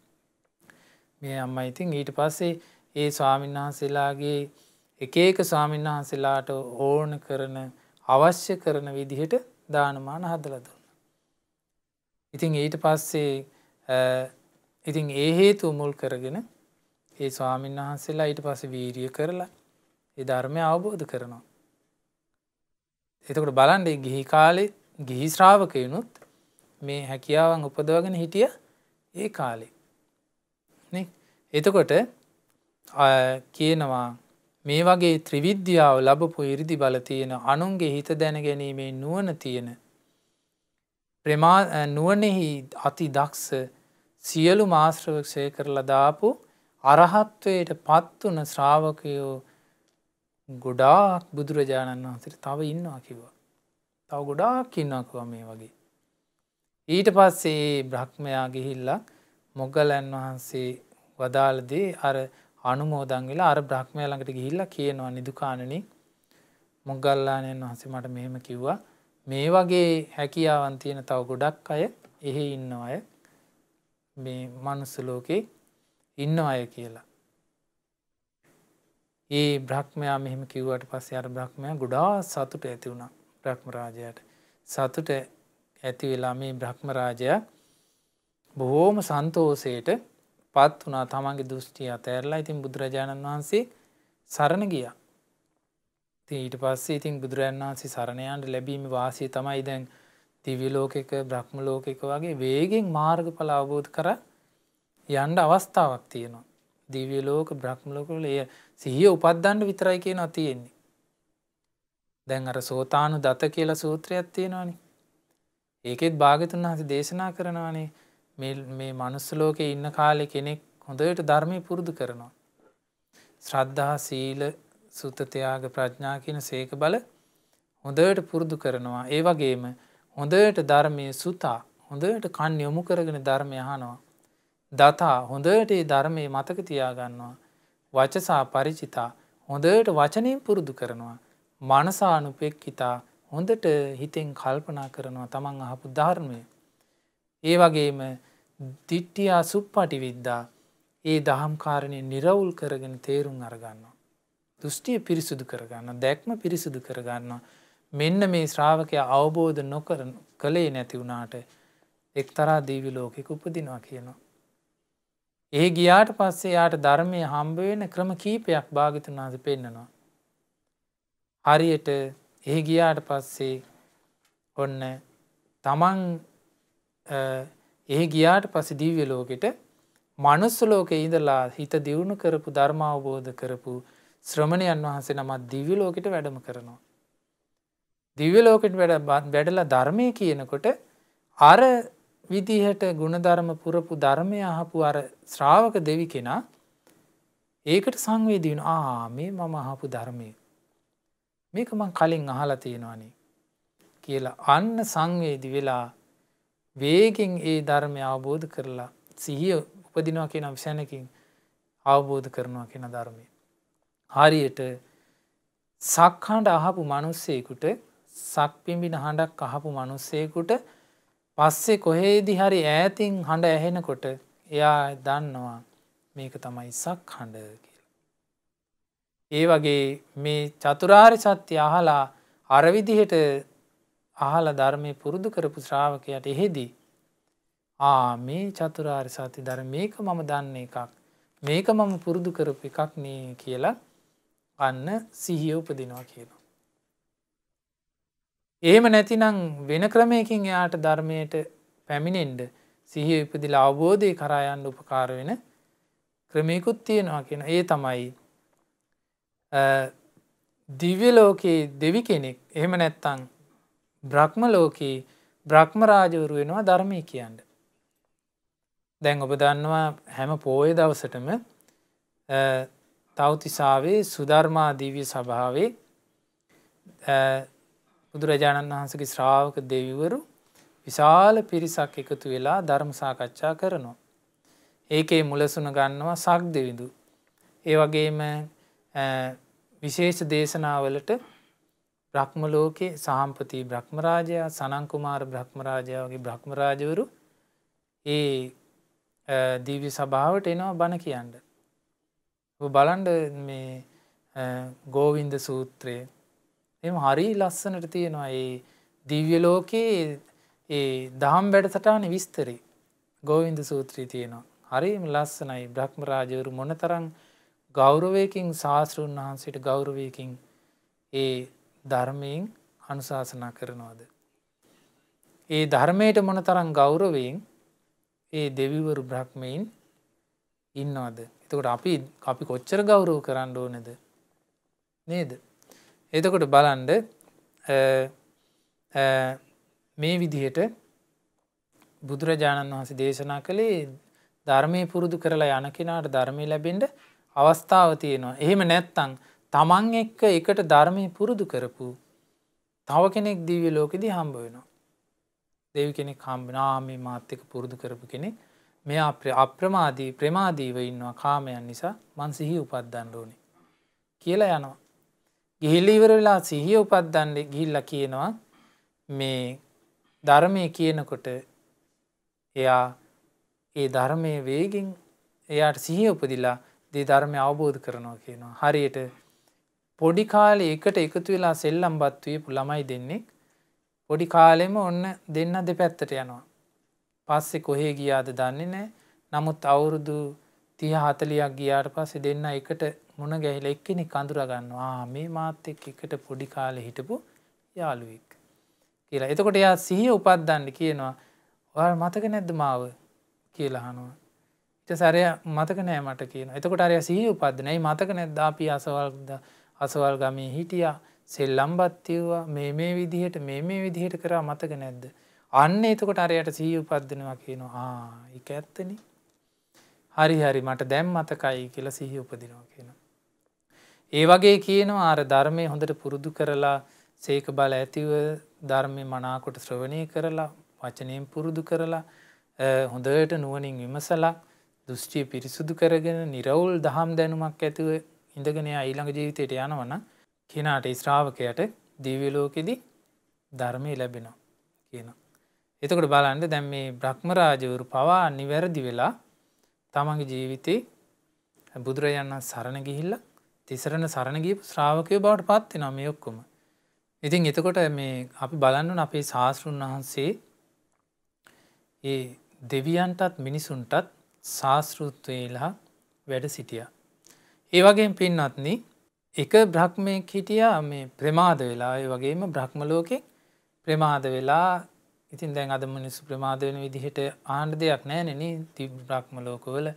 මේ අම්මා ඉතින් ඊට පස්සේ ඒ ස්වාමීන් වහන්සේලාගේ එක ස්වාමීන් වහන්සේලාට ඕන කරන අවශ්‍ය කරන විදිහට දානමාන හදලා දුන්නා. ඉතින් ඊට පස්සේ ඉතින් ඒ හේතු මුල් කරගෙන ඒ ස්වාමීන් වහන්සේලා ඊට පස්සේ වීරිය කරලා ඒ ධර්මය අවබෝධ කරනවා. එතකොට බලන්න මේ ගිහි කාලේ ගිහි ශ්‍රාවකයනුත් මේ හැකියාවන් උපදවගෙන හිටිය ඒ කාලේ. නේ? එතකොට කියනවා මේ වගේ ත්‍රිවිද්‍යාව ලැබපු 이르දි බල තියෙන අනුන්ගේ හිත දැන ගැනීමේ නුවණ තියෙන නුවණෙහි අති දක්ෂ සියලු මාශ්‍රව ක්ෂය කරලා දාපු අරහත්වයට පත් වුණ ශ්‍රාවකයෝ ගොඩාක් බුදුරජාණන් වහන්සේට තව ඉන්නවා කිව්වා. තව ගොඩාක් ඉන්නවා කිව්වා මේ වගේ. ඊට පස්සේ බ්‍රහ්මයා ගිහිල්ලා මොග්ගලයන් වහන්සේ වදාළ දේ අර අනුමෝදන් වෙලා අර බ්‍රහ්මයා ළඟට ගිහිල්ලා කියනවා නිදුකාණනි මොග්ගල්ලාණන් වහන්සේ මට මෙහෙම කිව්වා මේ වගේ හැකියාවන් තියෙන තව ගොඩක් අය එහෙ ඉන්න අය මේ මනුස්ස ලෝකේ ඉන්න අය කියලා. ඒ බ්‍රහ්මයා මෙහෙම කිව්වට පස්සේ අර බ්‍රහ්මයා ගොඩාක් සතුට ඇති වුණා බ්‍රහ්ම රාජයාට. සතුට ඇති වෙලා මේ බ්‍රහ්ම රාජයා බොහෝම සන්තෝෂයට පත් වුණා. තමන්ගේ දෘෂ්ටිය අතහැරලා ඉතින් බුදුරජාණන් වහන්සේ සරණ ගියා. ඉතින් ඊට පස්සේ ඉතින් බුදුරජාණන් වහන්සේ සරණ යන්න ලැබීමේ වාසිය තමයි දැන් දිව්‍ය ලෝකයක බ්‍රහ්ම ලෝකයක වගේ වේගෙන් මාර්ගඵල අවබෝධ කර යන්න අවස්ථාවක් තියෙනවා. දිව්‍ය ලෝක බ්‍රහ්ම ලෝක වල ඒ සිහිය උපද්දන්න විතරයි කියනවා තියෙන්නේ. දැන් අර සෝතානුදත කියලා සූත්‍රයක් තියෙනවානේ. ඒකෙත් භාග්‍යතුන් වහන්සේ දේශනා කරනවානේ මේ මනුස්ස ලෝකේ ඉන්න කාලේ කෙනෙක් හොඳට ධර්මයේ පුරුදු කරනවා. ශ්‍රද්ධා සීල සුත ත්‍යාග ප්‍රඥා කියන සීක බල හොඳට පුරුදු කරනවා. ඒ වගේම හොඳට ධර්මයේ සුතා හොඳට කන් යොමු කරගෙන ධර්මය අහනවා. දතා හොඳට ඒ ධර්මයේ මතක තියා ගන්නවා. වචසා පරිචිතා හොඳට වචනෙන් පුරුදු කරනවා. මනසානුපෙක්ඛිතා හොඳට හිතෙන් කල්පනා කරනවා තමන් අහපු ධර්මය. ඒ වගේම දිට්ඨියා සුප්පටිවිද්දා ඒ දහම් කාරණේ නිර්වුල් කරගෙන තේරුම් අරගන්නවා. දෘෂ්ටිය පිරිසුදු කරගන්නවා. දැක්ම පිරිසුදු කරගන්නවා. මෙන්න මේ ශ්‍රාවකයා අවබෝධ කළේ නැති වුණාට එක්තරා දිව්‍ය ලෝකයක උපදිනවා කියනවා. ඒ ගියාට පස්සේ යාට ධර්මයේ හම්බ වෙන ක්‍රම කීපයක් භාග්‍යතුන් වහන්සේ පෙන්නනවා. හරියට ඒ ගියාට පස්සේ ඔන්න තමන් එහි ගියාට පස්සේ දිව්‍ය ලෝකෙට මනුස්ස ලෝකේ ඉඳලා හිත දියුණු කරපු ධර්ම අවබෝධ කරපු ශ්‍රමණයන් වහන්සේ නමක් දිව්‍ය ලෝකෙට වැඩම කරනවා. දිව්‍ය ලෝකෙට වැඩලා ධර්මයේ කියනකොට අර විදිහට ගුණධර්ම පුරපු ධර්මය අහපු අර ශ්‍රාවක දෙවි කෙනා ඒකට සංවේදී වෙනවා. මේ මම අහපු ධර්මය. මේක මං කලින් අහලා තියෙනවානේ කියලා අන්න සංවේදී වෙලා වේගෙන් ඒ ධර්මය අවබෝධ කරලා සිහිය උපදිනවා කියන විශේෂණකින් අවබෝධ කරනවා කියන ධර්මය. හරියට සක්හඬ අහපු මිනිස්සෙකුට සක් පිඹින හඬක් අහපු මිනිස්සෙකුට පස්සේ කොහේදී හරි ඈතින් හඬ ඇහෙනකොට එයා දන්නවා මේක තමයි සක්හඬ කියලා. ඒ වගේ මේ චතුරාර්ය සත්‍ය අහලා අර විදිහට අහලා ධර්මයේ පුරුදු කරපු ශ්‍රාවකයාට එහෙදී මේ චතුරාර්ය සත්‍ය ධර්ම මේක මම දන්න එකක්. මේක මම පුරුදු කරපු එකක් නේ කියලා අන්න සිහිය උපදිනවා කියනවා. එහෙම නැතිනම් වෙන ක්‍රමයකින් එයාට ධර්මයට පැමිණෙන්න සිහිය උපදිලා අවබෝධය කරා යන්න උපකාර වෙන ක්‍රමයකුත් තියෙනවා කියන. ඒ තමයි දිව්‍ය ලෝකේ දෙවි කෙනෙක් එහෙම නැත්නම් බ්‍රහ්ම ලෝකේ බ්‍රහ්ම රාජවරු වෙනවා ධර්මයේ කියන්නේ. දැන් ඔබ දන්නවා හැම පොයේ දවසටම තව්තිසාවේ සුධර්මා දිව්‍ය සභාවේ බුදුරජාණන් වහන්සේගේ ශ්‍රාවක දෙවිවරු විශාල පිරිසක් එකතු වෙලා ධර්ම සාකච්ඡා කරනවා. ඒකේ මුලසුන ගන්නවා සක් දෙවිඳු. ඒ වගේම විශේෂ දේශනාවලට බ්‍රහ්ම ලෝකේ සාම්පති බ්‍රහ්ම රාජයා, සනන් කුමාර බ්‍රහ්ම රාජයා වගේ බ්‍රහ්ම රාජවරු ඒ දිව්‍ය සභාවට එනවා බණ කියන්න. ඔබ බලන්න මේ ගෝවින්ද සූත්‍රය එහෙම හරි ලස්සනට තියෙනවා. ඒ දිව්‍ය ලෝකේ ඒ දහම් වැඩසටහනේ විස්තරي ගෝවින්ද සූත්‍රයේ තියෙනවා. හරිම ලස්සනයි. බ්‍රහ්ම රාජවරු මොනතරම් ගෞරවයකින් ශාස්ත්‍රඥ වහන්සේට ගෞරවයකින් ඒ ධර්මයෙන් අනුශාසනා කරනවද? ඒ ධර්මයට මොනතරම් ගෞරවයෙන් ඒ දෙවිවරු බ්‍රහ්මීන් ඉන්නවද? එතකොට අපි කොච්චර ගෞරව කරන්න ඕනේද නේද? එතකොට බලන්න මේ විදිහට බුදුරජාණන් වහන්සේ දේශනා කළේ ධර්මයේ පුරුදු කරලා යන කෙනාට ධර්මය ලැබෙන්න අවස්ථාව තියෙනවා. එහෙම නැත්නම් තමන් එක්ක එකට ධර්මයේ පුරුදු කරපු තව කෙනෙක් දිව්‍ය ලෝකෙදී හම්බ වෙනවා. දෙවි කෙනෙක් හම්බ වෙනවා. මේ මාත් එක්ක පුරුදු කරපු කෙනෙක් මෙයා අප්‍රමාදී ප්‍රමාදීව ඉන්නවා කාමයන් නිසා මං සිහිය උපද්දන්න ඕනේ කියලා යනවා. ගිහිල්ලා ඉවර වෙලා සිහිය උපද්දන්න ගිහිල්ලා කියනවා මේ ධර්මයේ කියනකොට එයා ඒ ධර්මයේ වේගින් එයාට සිහිය උපදිලා ඒ ධර්මය අවබෝධ කරනවා කියනවා. හරියට පොඩි කාලේ එකට එකතු වෙලා සෙල්ලම්පත් වීපු ළමයි දෙන්නෙක් පොඩි කාලෙම ඔන්න දෙන්න දෙපැත්තට යනවා. පස්සේ කොහේ ගියාද දන්නේ නැහැ. නමුත් අවුරුදු 30 40ක් ගියාට පස්සේ දෙන්න එකට මුණ ගැහිලා එක්කෙනෙක් අඳුරා ගන්නවා. මේ මාත් එක්ක පොඩි කාලේ හිටපු යාළුවෙක් කියලා. එතකොට එයා සිහිය උපද්දන්න කියනවා. ඔයාලා මතක නැද්ද මාව කියලා අහනවා. ඊට පස්සේ මතක නැහැ මට කියනවා. එතකොට අරයා සිහිය උපද්දන. "ඇයි මතක නැද්ද අපි අසවල් ගමේ හිටියා. සෙල්ලම්පත් තියුවා. මේ විදිහට කරා මතක නැද්ද?" අන්න එතකොට අරයට සිහිය උපද්දනවා කියනවා. ඒක ඇත්තනේ. හරි මට දැන් මතකයි කියලා සිහිය උපදිනවා කියනවා. ඒ වගේ කියනවා අර ධර්මයේ හොඳට පුරුදු කරලා සීක බල ඇතිව ධර්මයේ මනාකොට ශ්‍රවණය කරලා වචනයෙන් පුරුදු කරලා හොඳට නුවණින් විමසලා දෘෂ්ටිය පිරිසුදු කරගෙන නිර්වෘල් දහම් දැනුමක් ඇතිව ඉඳගෙන ඊළඟ ජීවිතයට යනවනම් කෙනාට ඒ ශ්‍රාවකයාට දිව්‍ය ලෝකෙදී ධර්මය ලැබෙනවා කියනවා. එතකොට බලන්න දැන් මේ බ්‍රහ්ම රාජවරු පවා නිවැරදි වෙලා තමන්ගේ ජීවිතේ බුදුරජාණන් සරණ ගිහිල්ලා තිසරණ සරණ ගියපු ශ්‍රාවකයෝ බවට පත් වෙනවා මේ ඔක්කොම. ඉතින් එතකොට මේ අපි බලන්න ඕන අපේ ශාස්ත්‍රුන් වහන්සේ ඒ දෙවියන්ටත් මිනිසුන්ටත් ශාස්ත්‍රූත්වයලා වැඩ සිටියා. ඒ වගේම පින්වත්නි එක බ්‍රහ්මයෙක් හිටියා මේ ප්‍රමාද වෙලා. ඒ වගේම බ්‍රහ්ම ලෝකේ ප්‍රමාද වෙලා ඉතින් දැන් අද මිනිස්සු ප්‍රමාද වෙන විදිහට ආන්න දෙයක් නැහැ නේ දිව්‍ය බ්‍රහ්ම ලෝකවල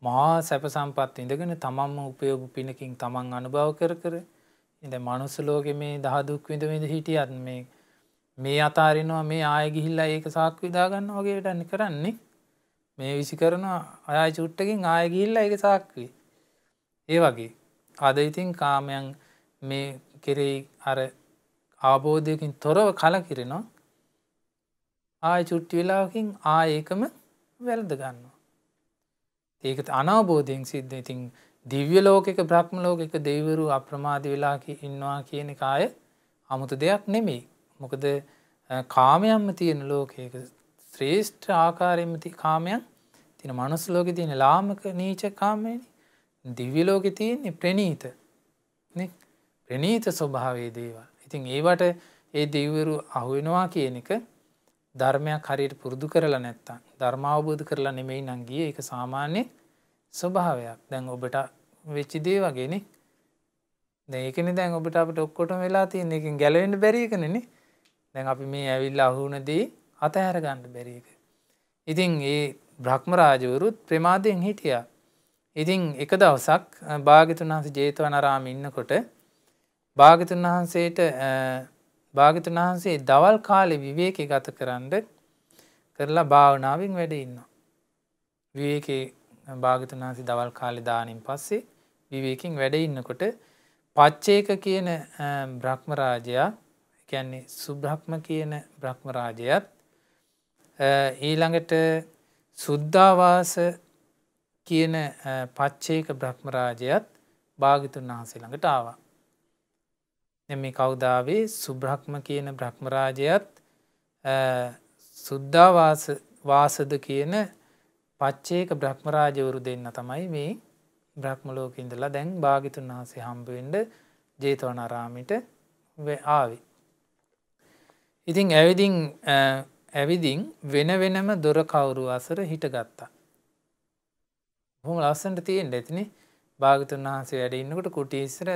මහා සැප සම්පත් ඉඳගෙන තමන්ම උපයෝග පිනකින් තමන් අනුභව කර කර ඉතින් මනුස්ස ලෝකෙ මේ දහ දුක් විඳ විඳ හිටියත් මේ අතාරිනවා මේ ආයෙ ගිහිල්ලා ඒක සාක්කු විදා ගන්නවා වගේ වැඩක් කරන්නේ මේ විසි කරනවා ආයෙ චුට්ටකින් ආයෙ ගිහිල්ලා ඒක සාක්කුවේ ඒ වගේ අද ඉතින් කාමයන් මේ කෙරෙහි අර අවබෝධයකින් තොරව කලකිරෙනවා ආයෙ චුට්ටි වෙලාවකින් ආයෙ ඒකම වැළඳ ගන්නවා ඒක අනවබෝධයෙන් සිද්ධ ඉතින් දිව්‍ය ලෝකයක බ්‍රහ්ම ලෝකයක දෙවිවරු අප්‍රමාදී වෙලා ඉන්නවා කියන එක ආයේ 아무තු දෙයක් නෙමෙයි. මොකද කාමයන්ම තියෙන ලෝකයක ශ්‍රේෂ්ඨ ආකාරයෙන්ම කාමයන් තියෙන මනුස්ස ලෝකේ තියෙන ලාමක නීච කාමයනේ. දිව්‍ය ලෝකේ තියෙන්නේ ප්‍රණීත නේ. ප්‍රණීත ස්වභාවයේ දේවල්. ඉතින් ඒවට ඒ දෙවිවරු අහු වෙනවා කියන එක ධර්මයක් හරියට පුරුදු කරලා නැත්තම් ධර්ම අවබෝධ කරලා නෙමෙයි නම් ගියේ ඒක සාමාන්‍ය ස්වභාවයක්. දැන් ඔබට වෙච්ච දේ වගේනේ. දැන් ඒකනේ දැන් ඔබට අපිට ඔක්කොටම වෙලා තියෙන එකෙන් ගැලවෙන්න බැරි එකනේ නේ. දැන් අපි මේ ඇවිල්ලා අහු වුණ දේ අතහැර ගන්න බැරි එක. ඉතින් ඒ බ්‍රහ්ම රාජවරුත් ප්‍රමාදයෙන් හිටියා. ඉතින් එක දවසක් භාග්‍යතුන් වහන්සේ ජේතවනාරාමේ ඉන්නකොට භාග්‍යතුන් වහන්සේ දවල් කාලේ විවේකී ගත කරලා භාවනාවෙන් වැඩ ඉන්නවා. විවේකී භාග්‍යතුන් වහන්සේ දවල් කාලේ දානින් පස්සේ විවේකයෙන් වැඩ ඉන්නකොට පච්චේක කියන බ්‍රහ්ම රාජයා කියන්නේ සුබ්‍රහ්ම කියන බ්‍රහ්ම රාජයාත් ඊළඟට සුද්ධාවාස කියන පච්චේක බ්‍රහ්ම රාජයාත් භාග්‍යතුන් වහන්සේ ළඟට ආවා. දැන් මේ කවුද ආවේ? සුබ්‍රහ්ම කියන බ්‍රහ්ම රාජයාත් සුද්ධාවාසද කියන පච්චේක බ්‍රහ්ම රාජවරු දෙන්න තමයි මේ බ්‍රහ්ම ලෝකේ ඉඳලා දැන් භාග්‍යතුන් වහන්සේ හම්බ වෙන්න ජේතවනාරාමයට ආවේ. ඉතින් ඇවිදින් වෙන වෙනම දොර කවුරු අසර හිටගත්තා. බොහොම ලස්සනට තියෙන්න ඇතිනේ. භාග්‍යතුන් වහන්සේ වැඩ ඉන්නකොට කුටිය ඉස්සර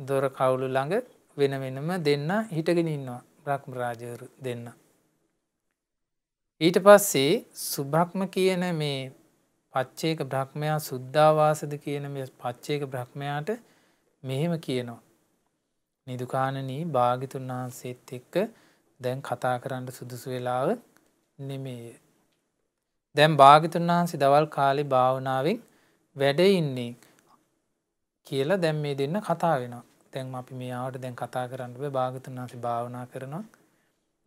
දොර කවුළු ළඟ වෙන වෙනම දෙන්න හිටගෙන ඉන්නවා. බ්‍රහ්ම රාජවරු දෙන්න. ඊට පස්සේ සුබ්‍රහ්ම කියන මේ පච්චේක බ්‍රහ්මයා සුද්ධාවාසද කියන මේ පච්චේක බ්‍රහ්මයාට මෙහෙම කියනවා. නිදුකාණනී භාග්‍යතුන් වහන්සේත් එක්ක දැන් කතා කරන්න සුදුසු වෙලාව නෙමෙයි. දැන් භාග්‍යතුන් වහන්සේ දවල් කාලේ භාවනාවෙන් වැඩ ඉන්නේ කියලා දැන් මේ දෙන්න කතා වෙනවා. දැන් අපි මේ ආවට දැන් කතා කරන්න බෑ භාග්‍යතුන් වහන්සේ භාවනා කරනවා.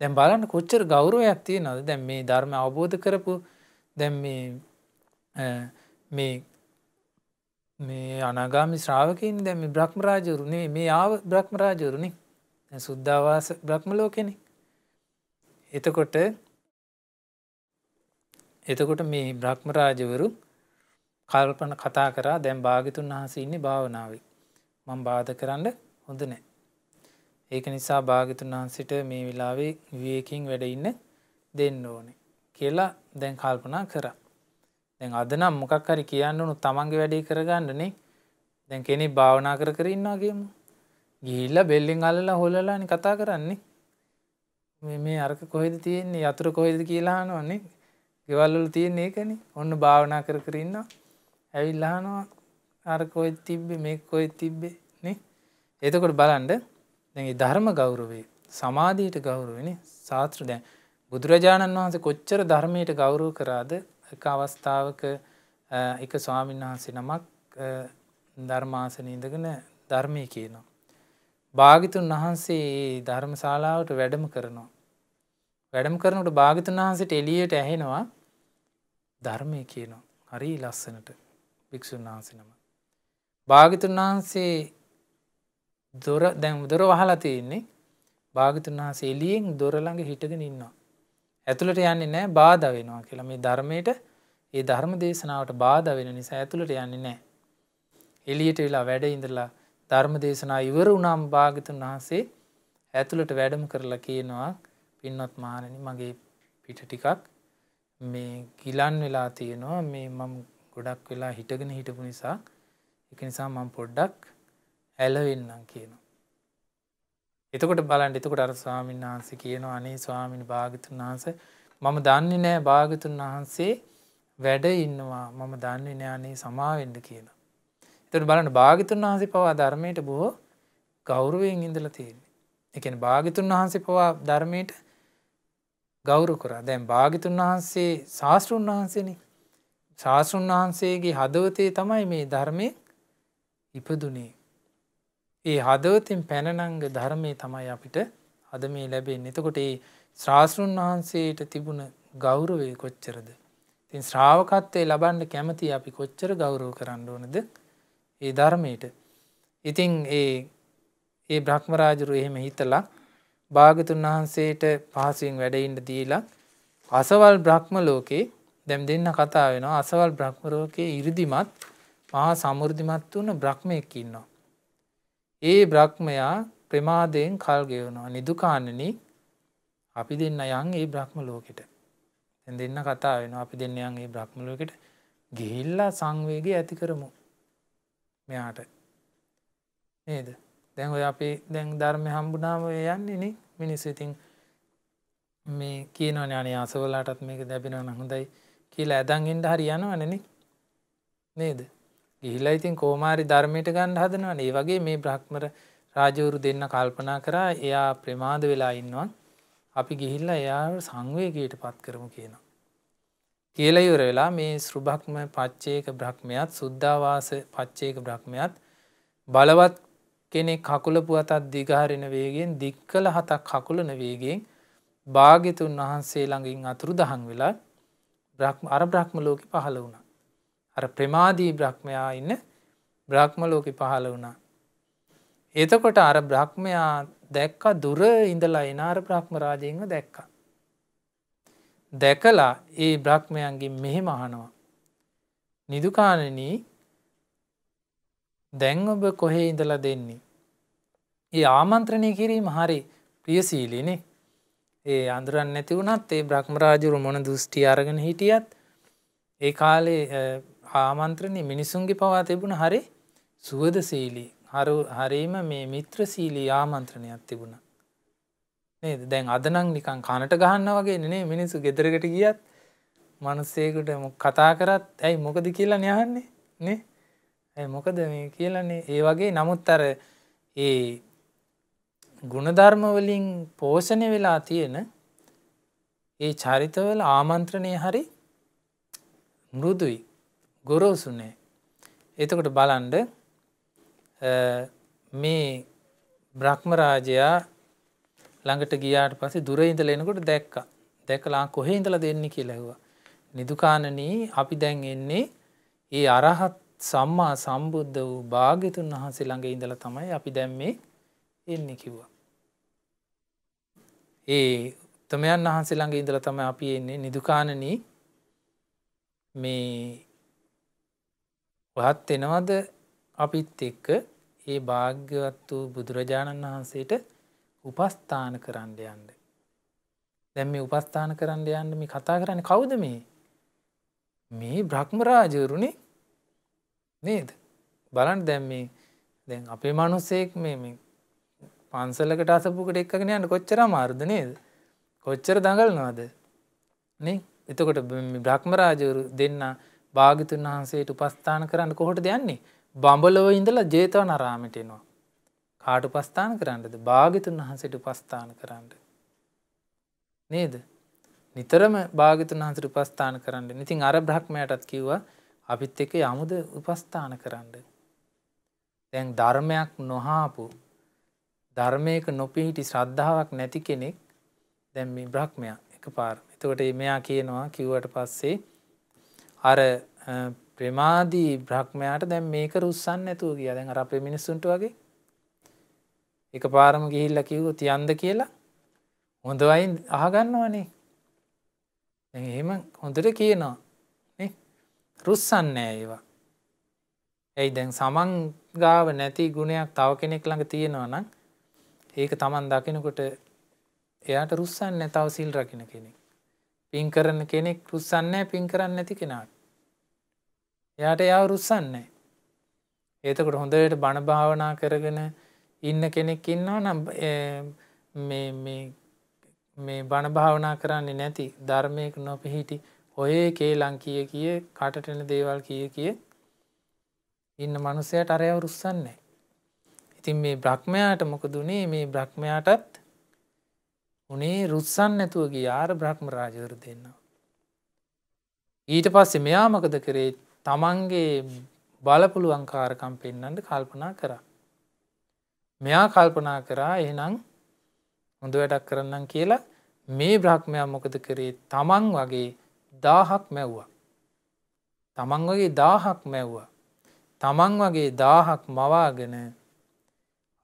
දැන් බලන්න කොච්චර ගෞරවයක් තියෙනවද දැන් මේ ධර්ම අවබෝධ කරපු දැන් මේ අනාගාමී ශ්‍රාවකයන් දැන් මේ බ්‍රහ්ම රාජවරු නෙමෙයි මේ ආව බ්‍රහ්ම රාජවරු නේ. දැන් සුද්ධාවාස බ්‍රහ්ම ලෝකෙනේ. එතකොට මේ බ්‍රහ්ම රාජවරු කතා කරා දැන් භාග්‍යතුන් වහන්සේ ඉන්නේ භාවනාවේ. මම බාධා කරන්න හොඳ නැහැ. ඒක නිසා භාග්‍යතුන් වහන්සේට මේ වෙලාවේ විවේකයෙන් වැඩ ඉන්න දෙන්න ඕනේ කියලා දැන් කල්පනා කරා. දැන් අද නම් මොකක් හරි කියන්න උණු තමන්ගේ වැඩේ කරගන්නනේ. දැන් කෙනෙක් භාවනා කර ඉන්නවා කියමු. ගිහිල්ලා බෙල්ලෙන් අල්ලලා හොලලානේ කතා කරන්නේ. මේ අරක කොහෙද තියෙන්නේ යතුරු කොහෙද කියලා අහනවනේ. ගෙවල් වල තියෙන එකනේ. ඔන්න භාවනා කර ඉන්නවා. ඇවිල්ලා අහනවා අර කොහෙද තිබ්බේ මේක කොහෙද තිබ්බේ නේ. එතකොට බලන්න දැන් මේ ධර්ම ගෞරවය සමාධියට ගෞරවයනේ ශාස්ත්‍ර දැන් බුදුරජාණන් වහන්සේ කොච්චර ධර්මයට ගෞරව කරාද එක අවස්ථාවක එක ස්වාමීන් වහන්සේ නමක් ධර්මාසනේ ඉඳගෙන ධර්මයේ කියනවා. භාග්‍යතුන් වහන්සේ ධර්මශාලාවට වැඩම කරනවා. වැඩම කරනකොට භාග්‍යතුන් වහන්සේට එළියට ඇහෙනවා ධර්මයේ කියනවා. හරි ලස්සනට භික්ෂුන් වහන්සේ නම. භාග්‍යතුන් වහන්සේ දොර වහලා තියෙන්නේ. භාග්‍යතුන් වහන්සේ එළියෙන් දොර ළඟ හිටගෙන ඉන්නවා. ඇතුළට යන්නේ නැහැ බාධා වෙනවා කියලා. මේ ධර්මයට ඒ ධර්ම දේශනාවට බාධා වෙන නිසා ඇතුළට යන්නේ නැහැ. එළියට වෙලා වැඩ ඉඳලා ධර්ම දේශනා ඉවර වුණාම භාග්‍යතුන් වහන්සේ ඇතුළට වැඩම කරලා කියනවා පින්වත් මහණෙනි මගේ පිට ටිකක් මේ ගිලන් වෙලා තියෙනවා මේ මම ගොඩක් වෙලා හිටගෙන හිටපු නිසා ඒක නිසා මම පොඩ්ඩක් ඇලවෙන්නම් කියනවා. එතකොට බලන්න එතකොට අර ස්වාමීන් වහන්සේ කියනවා අනේ ස්වාමීන් භාග්‍යතුන් වහන්සේ මම දන්නේ නැහැ භාග්‍යතුන් වහන්සේ වැඩ ඉන්නවා මම දන්නේ නැහැ අනේ සමා වෙන්න කියලා. එතකොට බලන්න භාග්‍යතුන් වහන්සේ පවා ධර්මයට බොහෝ ගෞරවයෙන් ඉඳලා තියෙන්නේ. ඒ කියන්නේ භාග්‍යතුන් වහන්සේ පවා ධර්මයට ගෞරව කරා. දැන් භාග්‍යතුන් වහන්සේ ශාස්ත්‍රුන් වහන්සේනේ. ශාස්ත්‍රුන් වහන්සේගේ හදවතේ තමයි මේ ධර්මයේ ඉපදුනේ. ඒ හදවතින් පැනනංග ධර්මයේ තමයි අපිට අද මේ ලැබෙන්නේ. එතකොට ඒ ශාස්ත්‍රුන් වහන්සේට තිබුණ ගෞරවය කොච්චරද? ඉතින් ශ්‍රාවකත්වයේ ලබන්න කැමති අපි කොච්චර ගෞරව කරන්න ඕනද ඒ ධර්මයට. ඉතින් ඒ බ්‍රහ්මරාජුරු එහෙම හිතලා භාගතුන් වහන්සේට පහසුවෙන් වැඩ ඉන්න දීලා අසවල් බ්‍රහ්ම ලෝකේ දැන් දෙන්න කතා වෙනවා. අසවල් බ්‍රහ්ම ලෝකේ 이르දිමත් මහා සමෘද්ධිමත් වුණ බ්‍රහ්මෙක් ඉන්නවා. ඒ බ්‍රහ්මයා ප්‍රමාදයෙන් කල් ගෙවනවා. නිදුකාණනි අපි දෙන්න යන් ඒ බ්‍රහ්ම ලෝකෙට. දැන් දෙන්න කතා වෙනවා. අපි දෙන්න යන් ඒ බ්‍රහ්ම ලෝකෙට ගිහිල්ලා සංවේගය ඇති කරමු. මෙයාට නේද? දැන් ඔය අපි දැන් ධර්මය හම්බුනාම ඔය යන්නේ නේ මිනිස්සු. ඉතින් මේ කියනවනේ අනේ අසවලාටත් මේක ලැබෙනවා නම් හොඳයි කියලා ඇදන් ඉන්න හරි යනවනේ නේ. නේද? ගිහිලා ඉතින් කොමාරි ධර්මයට ගන්න හදනවනේ. ඒ වගේ මේ බ්‍රහ්ම රාජවරු දෙන්න කල්පනා කරා එයා ප්‍රමාද වෙලා ඉන්නවා. අපි ගිහිල්ලා එයාව සංවේගයට පත් කරමු කියනවා. කියලා ඉවර වෙලා මේ සෘභක්ම පච්චේක බ්‍රහ්මයාත් සුද්ධාවාස පච්චේක බ්‍රහ්මයාත් බලවත් කෙනෙක් කකුලපු අතත් දිගහරින වේගයෙන් දික්කල 7ක් කකුලන වේගයෙන් භාග්‍යතුන් වහන්සේ ළඟින් අතුරුදහන් වෙලා අර බ්‍රහ්ම ලෝකෙ පහළ වුණා. අර ප්‍රමාදී බ්‍රහ්මයා ඉන්න බ්‍රහ්ම ලෝකෙ පහළ වුණා. එතකොට අර බ්‍රහ්මයා දැක්ක දුර ඉඳලා එන අර බ්‍රහ්ම රාජයෙන්ව දැක්කා. දැකලා ඒ බ්‍රහ්මයන්ගෙන් මෙහෙම අහනවා. නිදුකාණනි දැන් ඔබ කොහේ ඉඳලා දෙන්නේ? ඒ ආමන්ත්‍රණය කිරීම හරි ප්‍රියශීලීනේ. ඒ අඳුරන්නේ නැති වුණත් ඒ බ්‍රහ්ම රාජුරු මොන දෘෂ්ටි අරගෙන හිටියත් ඒ කාලේ ආමන්ත්‍රණය මිනිසුන්ගේ පවා තිබුණ හරි සුවදශීලී. හරීම මේ මිත්‍රශීලී ආමන්ත්‍රණයක් තිබුණා. නේද? දැන් අද නම් නිකන් කනට ගහනවා වගේ නේ මිනිස්සු ගෙදරකට ගියත් මිනිස්සෙකුට කතා කරත් ඇයි මොකද කියලා නේ අහන්නේ නේ? ඇයි මොකද මේ කියලානේ. ඒ වගේ නමුත් අර ඒ ගුණධර්ම වලින් පෝෂණය වෙලා තියෙන ඒ චරිතවල ආමන්ත්‍රණය හරි මෘදුයි ගොරෝසු නෑ. එතකොට බලන්න මේ බ්‍රහ්ම රාජයා ළඟට ගියාට පස්සේ දුර ඉඳලා එනකොට දැක්කා. දැකලා කොහේ ඉඳලා දෙන්නේ කියලා ඇහුවා. නිදුකාණනි අපි දැන් එන්නේ ඒ අරහත් සම්මා සම්බුද්ධ වූ භාග්‍යතුන් වහන්සේ ළඟ ඉඳලා තමයි අපි දැන් මේ එන්නේ කිව්වා. ඒ උත්තමයන් වහන්සේ ළඟ ඉඳලා තමයි අපි එන්නේ. නිදුකාණනි මේ වත් එනවද අපිත් එක්ක ඒ භාග්‍යවත් වූ බුදුරජාණන් වහන්සේට උපස්ථාන කරන්න යන්න. දැන් මේ උපස්ථාන කරන්න යන්න මේ කතා කරන්නේ කවුද මේ? මේ බ්‍රහ්ම රාජවරුනේ නේද? බලන්න දැන් අපේ මිනිස්සෙක් මේ පන්සලකට අසපුවකට එක්කගෙන යන්න කොච්චර අමාරුද නේද? කොච්චර දඟලනවද නේ? එතකොට මේ බ්‍රහ්ම රාජවරු දෙන්න භාග්‍යතුන් වහන්සේට උපස්ථාන කරන්න කොහොටද යන්නේ? බඹලව ඉඳලා ජේතවනාරාමයට එනවා. කාට උපස්ථාන කරන්නද? භාග්‍යතුන් වහන්සේට උපස්ථාන කරන්න. නේද? නිතරම භාග්‍යතුන් වහන්සේට උපස්ථාන කරන්න. ඉතින් අර බ්‍රහ්මයාටත් කිව්වා අපිත් එක්ක යමුද උපස්ථාන කරන්න. දැන් ධර්මයක් නොහාපු ධර්මයක නොපිහිටි ශ්‍රද්ධාවක් නැති කෙනෙක් දැන් මේ බ්‍රහ්මයා එකපාර. එතකොට මෙයා කියනවා කිව්වට පස්සේ අර ප්‍රමාදී බ්‍රහ්මයාට දැන් මේක රුස්සන්න නැතුව ගියා. දැන් අර අපේ මිනිස්සුන්ට වගේ එකපාරම ගිහිල්ලා කිව්වොත් යන්ද කියලා හොඳවයි අහගන්නවනේ. දැන් එහෙම හොඳට කියනවා නේ. රුස්සන්නේ නැහැ ඒවා. එයි දැන් සමන් ගාව නැති ගුණයක් තව කෙනෙක් ළඟ තියෙනවා නම් ඒක Taman දකිනකොට එයාට රුස්සන්නේ නැහැ. තව සිල් රකින්න කෙනෙක්. පින් කරන කෙනෙක් රුස්සන්නේ නැහැ පින් කරන්නේ නැති කෙනාට. එයාට රුස්සන්නේ නැහැ. එතකොට හොඳට බණ භාවනා කරගෙන ඉන්න කෙනෙක් ඉන්නවා නම් මේ බණ භාවනා කරන්නේ නැති ධර්මයක නොපිහිටි ඔය කේලම් කිය කටට එන දේවල් කිය ඉන්න මනුස්සයාට අරයව රුස්සන්නේ නැහැ. ඉතින් මේ බ්‍රහ්මයාට මොකද උනේ? මේ බ්‍රහ්මයාටත් උනේ රුස්සන්නේ නැතුව ගියා අර බ්‍රහ්ම රාජවරු දෙන්නා. ඊට පස්සේ මෙයා මොකද කරේ? තමන්ගේ බලපුලුවන්කාරකම් පෙන්වන්න කල්පනා කරා. මෙයා කල්පනා කරා එහෙනම් හොඳ වැඩක් කරන්නම් කියලා මේ බ්‍රහ්මයා මොකද කරේ? තමන් වගේ 1000ක් මැව්වා. තමන් වගේ 1000ක් මැව්වා. තමන් වගේ 1000ක් මවාගෙන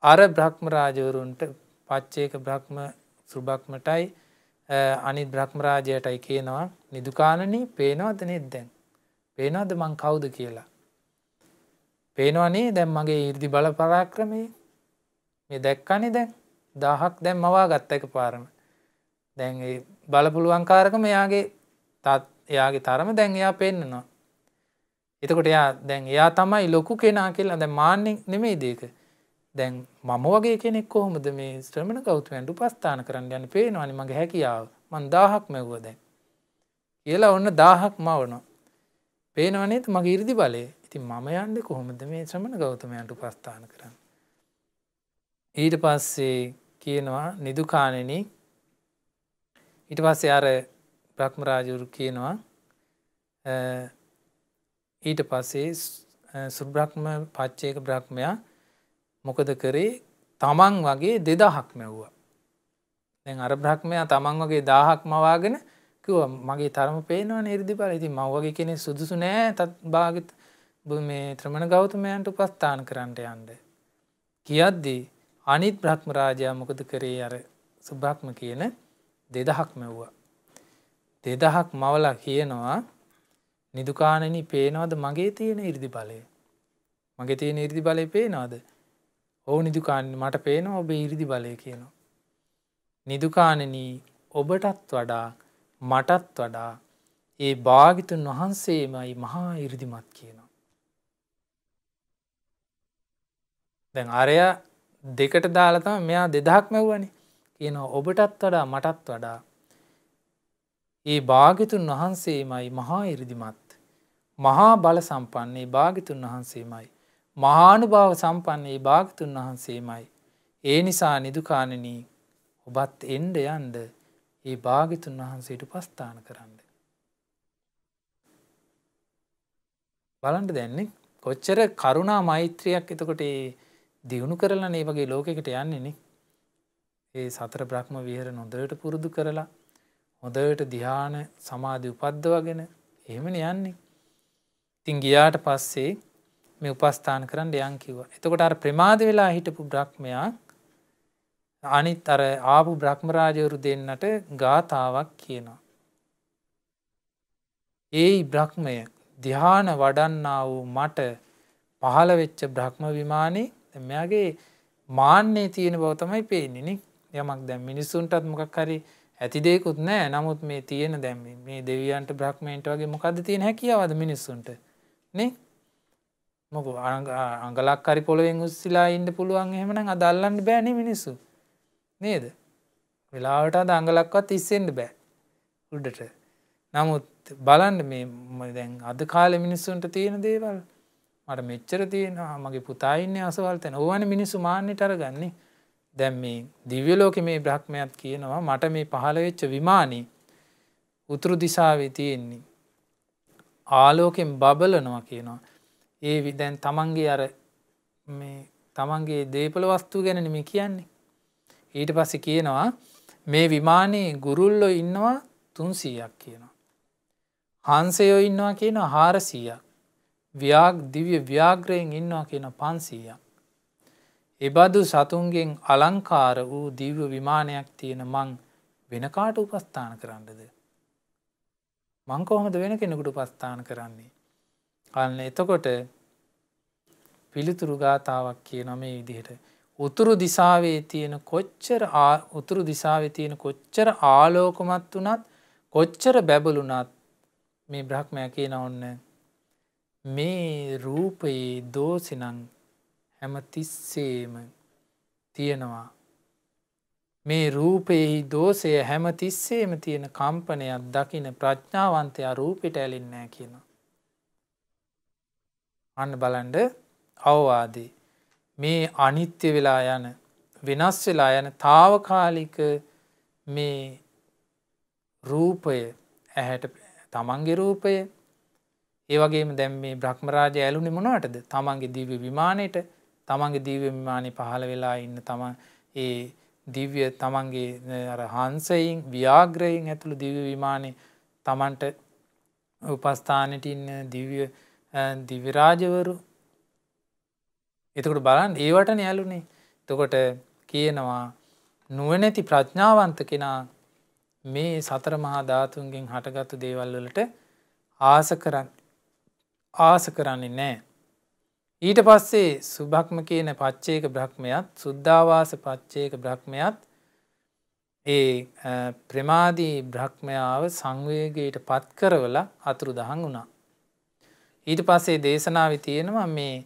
අර බ්‍රහ්ම රාජවරුන්ට පච්චේක බ්‍රහ්ම සුබක්මටයි අනිත් බ්‍රහ්ම රාජයටයි කියනවා නිදුකාණනි පේනවද නේද දැන්? පේනවද මං කවුද කියලා? පේනවනේ දැන් මගේ 이르දි බල පරාක්‍රමයේ මේ දැක්කනේ දැන් 1000ක් දැන් මවා ගත්ත එකපාරම. දැන් ඒ බලපුලුවන්කාරකම එයාගේ තරම දැන් එයා පෙන්නනවා. එතකොට එයා තමයි ලොකු කෙනා කියලා. දැන් මාන්නේ නෙමෙයිද ඒක? දැන් මම වගේ කෙනෙක් කොහොමද මේ ශ්‍රමණ ගෞතමයන්ට උපස්ථාන කරන්න යන්නේ? පේනවනේ මගේ හැකියාව. මං 1000ක් මැව්වා දැන්. කියලා ඔන්න 1000ක් මවනවා. පේනව නේද මගේ 이르දි බලය? ඉතින් මම යන්නේ කොහොමද මේ ශ්‍රමණ ගෞතමයන්ට උපස්ථාන කරන්න? ඊට පස්සේ කියනවා නිදුකාණෙනි. ඊට පස්සේ අර බ්‍රහ්ම රාජවරු කියනවා ඊට පස්සේ සුබ්‍රහ්ම පච්චේක බ්‍රහ්මයා මොකද කරේ? තමන් වගේ 2000ක් මැව්වා. දැන් අර බ්‍රහ්මයා තමන් වගේ 1000ක් මවාගෙන කිව්වා මගේ තරම පේනවනේ 이르දි බල. ඉතින් මම වගේ කෙනෙක් සුදුසු නෑ තත් භාගිත මේ ශ්‍රමණ ගෞතමයන්ට උපස්ථාන කරන්න යන්න. කියද්දී අනිත් බ්‍රහ්ම රාජයා මොකද කරේ? අර සුබ්‍රහ්ම කියන 2000ක් මැව්වා. 2000ක් මවලා කියනවා නිදුකාණෙනි පේනවද මගේ තියෙන 이르දි බලය? මගේ තියෙන 이르දි බලය පේනවද? ඔව් නිදුකාණෙනි මට පේනවා ඔබේ 이르දි බලය කියනවා. නිදුකාණෙනි ඔබටත් වඩා මටත් වඩා ඒ භාග්‍යතුන් වහන්සේමයි මහා 이르දිමත් කියනවා. දැන් අරයා දෙකට දාලා තමයි මෙයා 2000ක් මැව්වනේ. කියනවා ඔබටත් වඩා මටත් වඩා ඒ භාග්‍යතුන් වහන්සේමයි මහා 이르දිමත්. මහා බල සම්පන්න ඒ භාග්‍යතුන් වහන්සේමයි. මහානුභාව සම්පන්න ඒ භාග්‍යතුන් වහන්සේමයි. ඒ නිසා නිදුකාණෙනි ඔබත් එන්න යන්න ඒ භාග්‍යතුන් වහන්සේට උපස්ථාන කරන්න. බලන්න දැන්නේ කොච්චර කරුණා මෛත්‍රියක් එතකොට ඒ දියුණු කරලා මේ වගේ ලෝකයකට යන්නේ නේ. ඒ සතර බ්‍රහ්ම විහරණ හොඳට පුරුදු කරලා හොඳට ධ්‍යාන සමාධි උපද්දවගෙන එහෙමනේ යන්නේ. ඉතින් ගියාට පස්සේ මේ උපස්ථාන කරන්න යන් කිව්වා. එතකොට අර ප්‍රමාද වෙලා හිටපු බ්‍රහ්මයා අනිත් අර ආපු බ්‍රහ්ම රාජවරු දෙන්නට ගාථාවක් කියනවා. ඒයි බ්‍රහ්මය ධ්‍යාන වඩන්නා වූ මට පහළ වෙච්ච බ්‍රහ්ම විමානේ මෙයාගේ මාන්නේ තියෙන බව තමයි පේන්නේ නේ. යමක් දැන් මිනිස්සුන්ටත් මොකක් හරි ඇති දෙයක්වත් නැහැ. නමුත් මේ තියෙන දැන් මේ දෙවියන්ට බ්‍රහ්මයන්ට වගේ මොකද්ද තියෙන හැකියාවද මිනිස්සුන්ට නේ? මොකෝ අඟලක් හරි පොළවෙන් උස්සිලා ඉන්න පුළුවන් එහෙමනම් අද අල්ලන්න බෑ නේ මිනිස්සු. නේද? වෙලාවට අද අඟලක්වත් ඉස්සෙන්න බෑ උඩට. නමුත් බලන්න මේ දැන් අද කාලේ මිනිස්සුන්ට තියෙන දේවල් මට මෙච්චර තියෙනවා මගේ පුතා ඉන්නේ අසවල් තැන. ඕවනේ මිනිස්සු මාන්නෙට අරගන්නේ. දැන් මේ දිව්‍ය ලෝකේ මේ බ්‍රහ්මයාත් කියනවා මට මේ පහළ වෙච්ච විමානේ උතුරු දිශාවේ තියෙන්නේ. ආලෝකයෙන් බබලනවා කියනවා. ඒ දැන් තමන්ගේ අර මේ තමන්ගේ දීපල වස්තු ගැන නෙමෙයි කියන්නේ. ඊට පස්සේ කියනවා මේ විමානේ ගුරුල්ලෝ ඉන්නවා 300ක් කියනවා. හංසයෝ ඉන්නවා කියනවා 400ක්. දිව්‍ය ව්‍යාග්‍රයෙන් ඉන්නවා කියනවා 500ක්. එබඳු සතුන්ගෙන් අලංකාර වූ දිව්‍ය විමානයක් තියෙන මං වෙන කාට උපස්ථාන කරන්නද? මං කොහොමද වෙන කෙනෙකුට උපස්ථාන කරන්නේ? අන්න එතකොට පිළිතුරු ගාතාවක් කියනවා මේ විදිහට. උතුරු දිශාවේ තියෙන කොච්චර ආලෝකමත් වුණත් කොච්චර බැබළුණත් මේ බ්‍රහ්මයා කියන ඔන්න මේ රූපයේ දෝසිනං හැම තිස්සේම තියෙනවා. මේ රූපයෙහි දෝෂය හැම තිස්සේම තියෙන කම්පනයක් දකින ප්‍රඥාවන්තයා රූපෙට ඇලෙන්නේ නැහැ කියනවා. අන්න බලන්න අවවාදී. මේ අනිත්‍ය වෙලා යන වෙනස් වෙලා යන తాවකාලික මේ රූපය ඇහැට තමන්ගේ රූපය ඒ වගේම දැන් මේ බ්‍රහ්ම රාජය ඇලුනේ මොනවටද? තමන්ගේ දිව්‍ය විමානයේට. තමන්ගේ දිව්‍ය විමානේ පහළ වෙලා ඉන්න තමන් ඒ දිව්‍ය තමන්ගේ අර හංසයෙන් ව්‍යාග්‍රයෙන් ඇතුළු දිව්‍ය විමානේ තමන්ට උපස්ථානෙට ඉන්න දිව්‍ය රාජවරු. එතකොට බලන්න ඒවටනේ ඇලුනේ. එතකොට කියනවා නුවණැති ප්‍රඥාවන්ත කෙනා මේ සතර මහා ධාතුන්ගෙන් හටගත්තු දේවල් වලට ආස කරන්නේ නැහැ. ඊට පස්සේ සුභක්ම කියන පච්චේක බ්‍රහ්මයාත් සුද්ධාවාස පච්චේක බ්‍රහ්මයාත් ඒ ප්‍රමාදී බ්‍රහ්මයාව සංවේගයට පත් කරවලා අතුරුදහන් වුණා. ඊට පස්සේ දේශනාවේ තියෙනවා මේ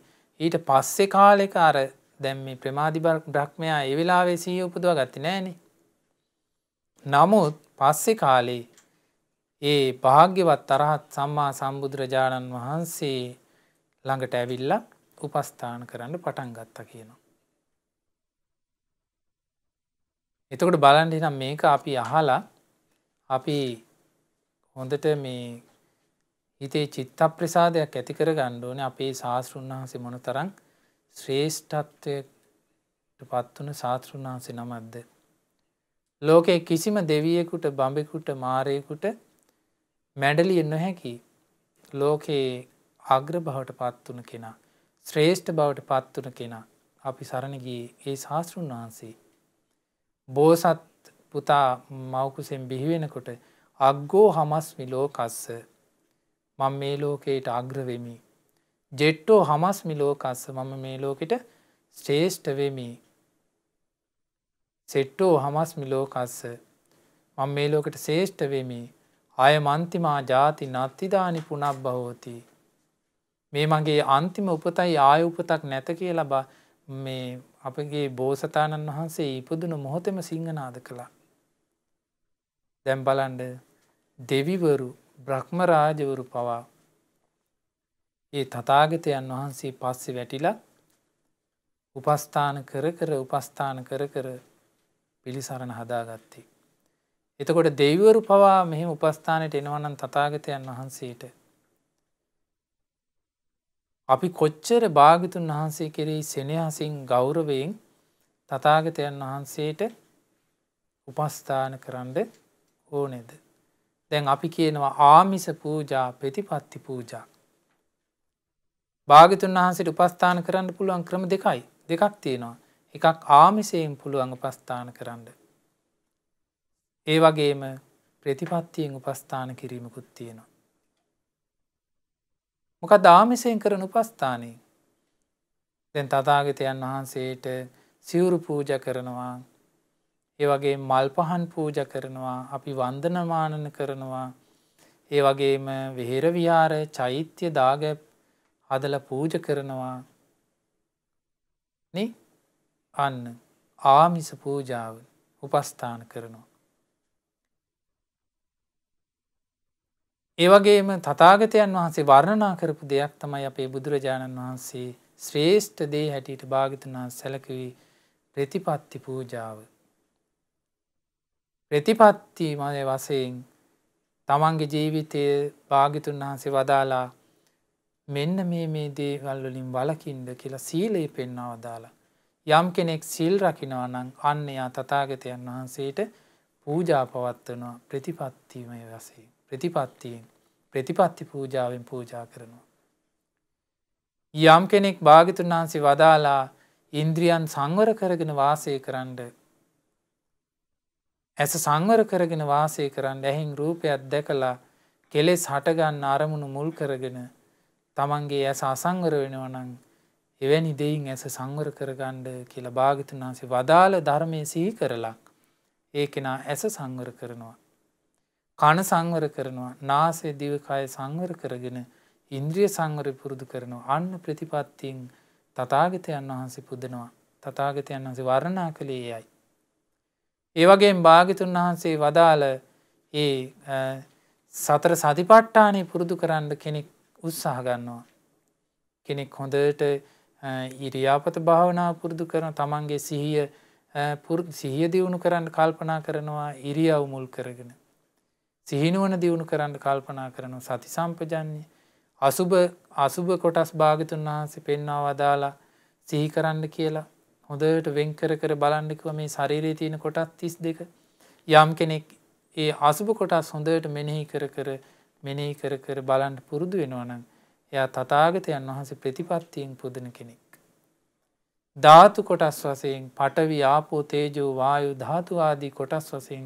ඊට පස්සේ කාලෙක අර දැන් මේ ප්‍රමාදී බ්‍රහ්මයා ඒ වෙලාවේ සිහිය උපදවා ගත්තේ නැහනේ. නමුත් පස්සේ කාලේ ඒ භාග්‍යවත් අරහත් සම්මා සම්බුදුරජාණන් වහන්සේ ළඟට ඇවිල්ලා උපස්ථාන කරන්න පටන් ගත්තා කියනවා. එතකොට බලන්න එහෙනම් මේක අපි අහලා අපි හොඳට මේ හිතේ චිත්ත ප්‍රසාදයක් ඇති කර ගන්න ඕනේ. අපේ ශාස්ත්‍රුන් වහන්සේ මොනතරම් ශ්‍රේෂ්ඨත්වයට පත් වුණ ශාස්ත්‍රුන් වහන්සේ නමක්ද? ලෝකේ කිසිම දෙවියෙකුට බඹෙකුට මාරයෙකුට මැඩලිය නොහැකි ලෝකේ අග්‍ර බවට පත් වුණ කෙනා ශ්‍රේෂ්ඨ බවට පත් වුණ කෙනා අපි සරණ ගියේ ඒ ශාස්ත්‍රුන් වහන්සේ. බෝසත් පුතා මව්කුසෙන් බිහි වෙනකොට අග්ගෝ හමස්මි ලෝකස්ස මම මේ ලෝකයට අග්‍ර වෙමි. ජෙට්ටෝ හමස්මි ලෝකස්ස මම මේ ලෝකෙට ශ්‍රේෂ්ඨ වෙමි. සෙට්ටෝ හමස්මි ලෝකස්ස මම මේ ලෝකෙට ශ්‍රේෂ්ඨ වෙමි. ආය මන්තිමා ජාති නත්තිදානි පුනබ්බහෝති. මේ මගේ අන්තිම උපතයි ආය උපතක් නැත කියලා මේ අපගේ බෝසතාණන් වහන්සේ ඉපදුණු මොහොතේම සිංහනාද කළා. දැන් බලන්න දෙවිවරු බ්‍රහ්ම රාජවරු පවා ඒ තථාගතයන් වහන්සේ පස්සේ වැටිලා උපස්ථාන කර කර පිළිසරණ හදාගත්තේ. එතකොට දෙවිවරු පවා මෙහෙම උපස්ථානයට එනවා නම් තථාගතයන් වහන්සේට අපි කොච්චර භාග්‍යතුන් වහන්සේ කෙරෙහි සෙනෙහසින් ගෞරවයෙන් තථාගතයන් වහන්සේට උපස්ථාන කරන්න ඕනේද? දැන් අපි කියනවා ආමිස පූජා ප්‍රතිපත්ති පූජා. භාග්‍යතුන් වහන්සේට උපස්ථාන කරන්න පුළුවන් ක්‍රම දෙකක් තියෙනවා. එකක් ආමිසයෙන් පුළුවන් උපස්ථාන කරන්න. ඒ වගේම ප්‍රතිපත්තියෙන් උපස්ථාන කිරීමකුත් තියෙනවා. මොකද ආමිසයෙන් කරන උපස්ථානේ දැන් තථාගතයන් වහන්සේට සිවුරු පූජා කරනවා. ඒ වගේම මල් පහන් පූජා කරනවා. අපි වන්දනමානන කරනවා. ඒ වගේම විහෙර විහාර චෛත්‍ය දාග හදලා පූජා කරනවා. නේ? අන්න ආමිස පූජාව උපස්ථාන කරනවා. ඒ වගේම තථාගතයන් වහන්සේ වර්ණනා කරපු දෙයක් තමයි අපේ බුදුරජාණන් වහන්සේ ශ්‍රේෂ්ඨ දේ හැටියට භාග්‍යතුන් වහන්සේ සැලකුවේ ප්‍රතිපත්ති පූජාව. ප්‍රතිපත්ති මාගේ වශයෙන් තමන්ගේ ජීවිතයේ භාග්‍යතුන් වහන්සේ වදාලා මෙන්න මේ දේවල් වලින් වළකින්න කියලා සීලය පෙන්වා වදාලා. යම් කෙනෙක් සීල් රකින්නවා නම් අන්න යා තථාගතයන් වහන්සේට පූජා පවත්වනවා ප්‍රතිපත්තිමය වශයෙන්. ප්‍රතිපත්ති පූජාවෙන් පූජා කරනවා. යම් කෙනෙක් භාග්‍යතුන් වහන්සේ වදාලා ඉන්ද්‍රියන් සංවර කරගෙන වාසය කරන්න ඇස සංවර කරගෙන වාසය කරන්න ඇහෙන් රූපයක් දැකලා කෙලෙස් හටගන්න අරමුණු මුල් කරගෙන තමන්ගේ ඇස අසංවර වෙනවා නම් එවැනි දෙයින් ඇස සංවර කරගන්න කියලා භාග්‍යතුන් වහන්සේ වදාළ ධර්මයේ සිහි කරලා ඒ කෙනා ඇස සංවර කරනවා. කන සංවර කරනවා. නාසය දිවකය සංවර කරගෙන ඉන්ද්‍රිය සංවර පුරුදු කරනවා. අන්න ප්‍රතිපත්තියෙන් තථාගතයන් වහන්සේ පුදනවා. තථාගතයන් වහන්සේ වර්ණනා කළේ එයයි. ඒ වගේම භාග්‍යතුන් වහන්සේ වදාළ ඒ සතර සතිපට්ඨානෙ පුරුදු කරන්න කෙනෙක් උත්සාහ ගන්නවා. කෙනෙක් හොඳට ඉරියාපත භාවනාව පුරුදු කරන තමන්ගේ සිහිය දියුණු කරන්න කල්පනා කරනවා ඉරියව් මුල් කරගෙන. සිහිනුවන දියුණු කරන්න කල්පනා කරනවා සති සම්පජන්‍ය. අසුභ කොටස් භාග්‍යතුන් වහන්සේ පෙන්වා වදාලා සිහි කරන්න කියලා හොඳට වෙන් කර බලන්න කිව්වා මේ ශරීරයේ තියෙන කොටස් 32. යම් කෙනෙක් ඒ අසුභ කොටස් හොඳට මෙනෙහි කර බලන්න පුරුදු වෙනවා නම් එයා තථාගතයන් වහන්සේ ප්‍රතිපත්තියෙන් පුදන කෙනෙක්. ධාතු කොටස් වශයෙන් පඨවි ආපෝ තේජෝ වායු ධාතු ආදී කොටස් වශයෙන්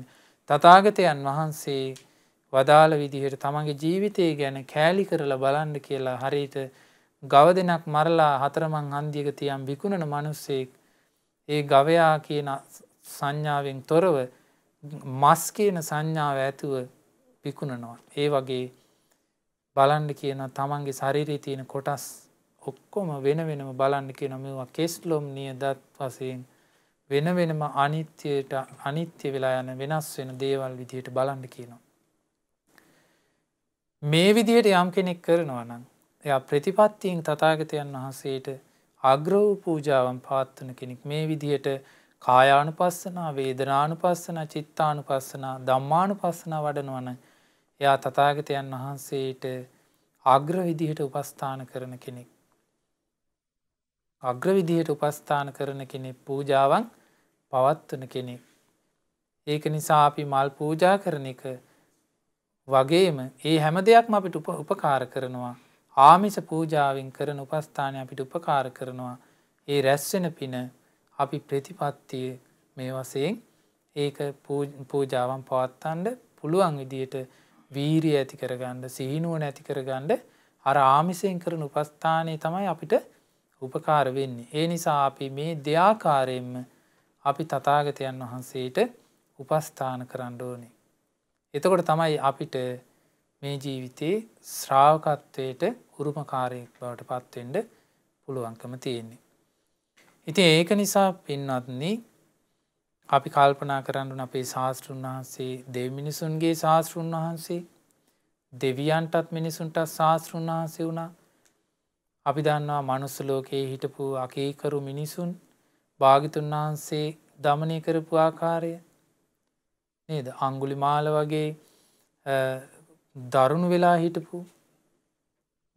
තථාගතයන් වහන්සේ වදාළ විදිහට තමන්ගේ ජීවිතය ගැන කෑලි කරලා බලන්න කියලා හරියට ගව දෙනක් මරලා හතරමං හන්දියක තියන් විකුණන මිනිස්සෙක් ඒ ගවයා කියන සංඥාවෙන් තොරව මස් කියන සංඥාව ඇතුව විකුණනවා. ඒ වගේ බලන්න කියන තමන්ගේ ශරීරයේ තියෙන කොටස් ඔක්කොම වෙනම බලන්න කියන මේවා කෙස්ලොම් නියදත් වශයෙන් වෙනම අනිත්‍ය වෙලා යන වෙනස් වෙන දේවල් විදිහට බලන්න කියනවා. මේ විදිහට යම් කෙනෙක් කරනවා නම් එයා ප්‍රතිපත්තියෙන් තථාගතයන් වහන්සේට අග්‍ර වූ පූජාවන් පවත්වන කෙනෙක්. මේ විදිහට කායානුපස්සනා, වේදනානුපස්සනා, චිත්තානුපස්සනා, ධම්මානුපස්සනා වඩනවා නම් එයා තථාගතයන් වහන්සේට අග්‍ර විදිහට උපස්ථාන කරන කෙනෙක්. අග්‍ර විදිහට උපස්ථාන කරන කෙනෙක්, පූජාවන් පවත්වන කෙනෙක්. ඒක නිසා අපි මල් පූජා කරන එක වගේම ඒ හැම දෙයක්ම අපිට උපකාර කරනවා. ආමිෂ පූජාවෙන් කරන උපස්ථානය අපිට උපකාර කරනවා. ඒ රැස් වෙන පින අපි ප්‍රතිපත්තිය මේ වශයෙන් ඒක පූජාවන් පවත්වන්න පුළුවන් විදියට වීරිය ඇති කරගන්න, සිහිනුවණ ඇති කරගන්න අර ආමිෂයෙන් කරන උපස්ථානය තමයි අපිට උපකාර වෙන්නේ. ඒ නිසා අපි මේ දෙආකාරයෙන්ම අපි තථාගතයන් වහන්සේට උපස්ථාන කරන්න ඕනේ. එතකොට තමයි අපිට මේ ජීවිතේ ශ්‍රාවකත්වයට උරුමකාරයෙක් බවට පත් වෙන්න පුළුවන්කම තියෙන්නේ. ඉතින් ඒක නිසා පින්වත්නි අපි කල්පනා කරන්න ඕන අපේ ශාස්ත්‍රුන් වහන්සේ දෙවි මිනිසුන්ගේ ශාස්ත්‍රුන් වහන්සේ, දෙවියන්ටත් මිනිසුන්ටත් ශාස්ත්‍රුන් වහන්සේ වුණා. අපි දන්නවා මනුස්ස ලෝකයේ හිටපු අකීකරු මිනිසුන් භාග්‍යතුන් වහන්සේ දමනය කරපු ආකාරය නේද? අඟුලිමාල වගේ දරුණු වෙලා හිටපු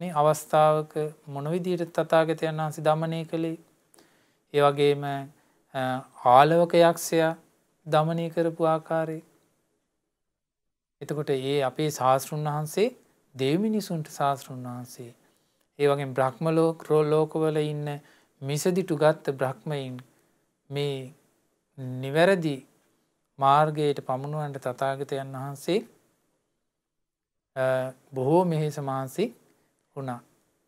මේ අවස්ථාවක මොන විදිහට තථාගතයන් වහන්සේ දමනය කළේ? ඒ වගේම ආලවක යක්ෂයා දමනය කරපු ආකාරය. එතකොට ඒ අපේ ශාස්ත්‍රුන් වහන්සේ දෙවි මිනිසුන්ට ශාස්ත්‍රුන් වහන්සේ. ඒ වගේම බ්‍රහ්ම ලෝකවල ඉන්න මිසදිටු ගත්ත බ්‍රහ්මයින් මේ නිවැරදි මාර්ගයට පමුණුවන්ට තථාගතයන් වහන්සේ බොහෝ මෙහෙස මහන්සි වුණා.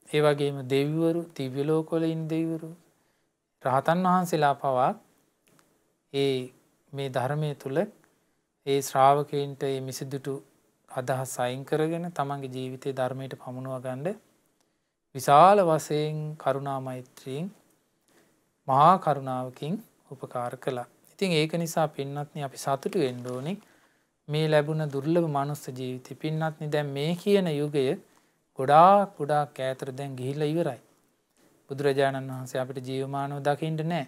ඒ වගේම දෙවිවරු, දිව්‍ය ලෝකවල ඉන්න දෙවිවරු, රහතන් වහන්සේලා පවා මේ ධර්මයේ තුල ඒ ශ්‍රාවකයන්ට මේ මිසදිටු අදහස් අයින් කරගෙන තමන්ගේ ජීවිතේ ධර්මයට පමුණුවා ගන්න විශාල වශයෙන් කරුණා මෛත්‍රියෙන් මහා කරුණාවකින් උපකාර කළා. ඉතින් ඒක නිසා පින්වත්නි අපි සතුටු වෙන්න ඕනේ මේ ලැබුණ දුර්ලභ මනුස්ස ජීවිතේ. පින්වත්නි දැන් මේ කියන යුගය ගොඩාක් ඈතට දැන් ගිහිල්ලා ඉවරයි. බුදුරජාණන් වහන්සේ අපිට ජීවමානව දකින්න නැහැ.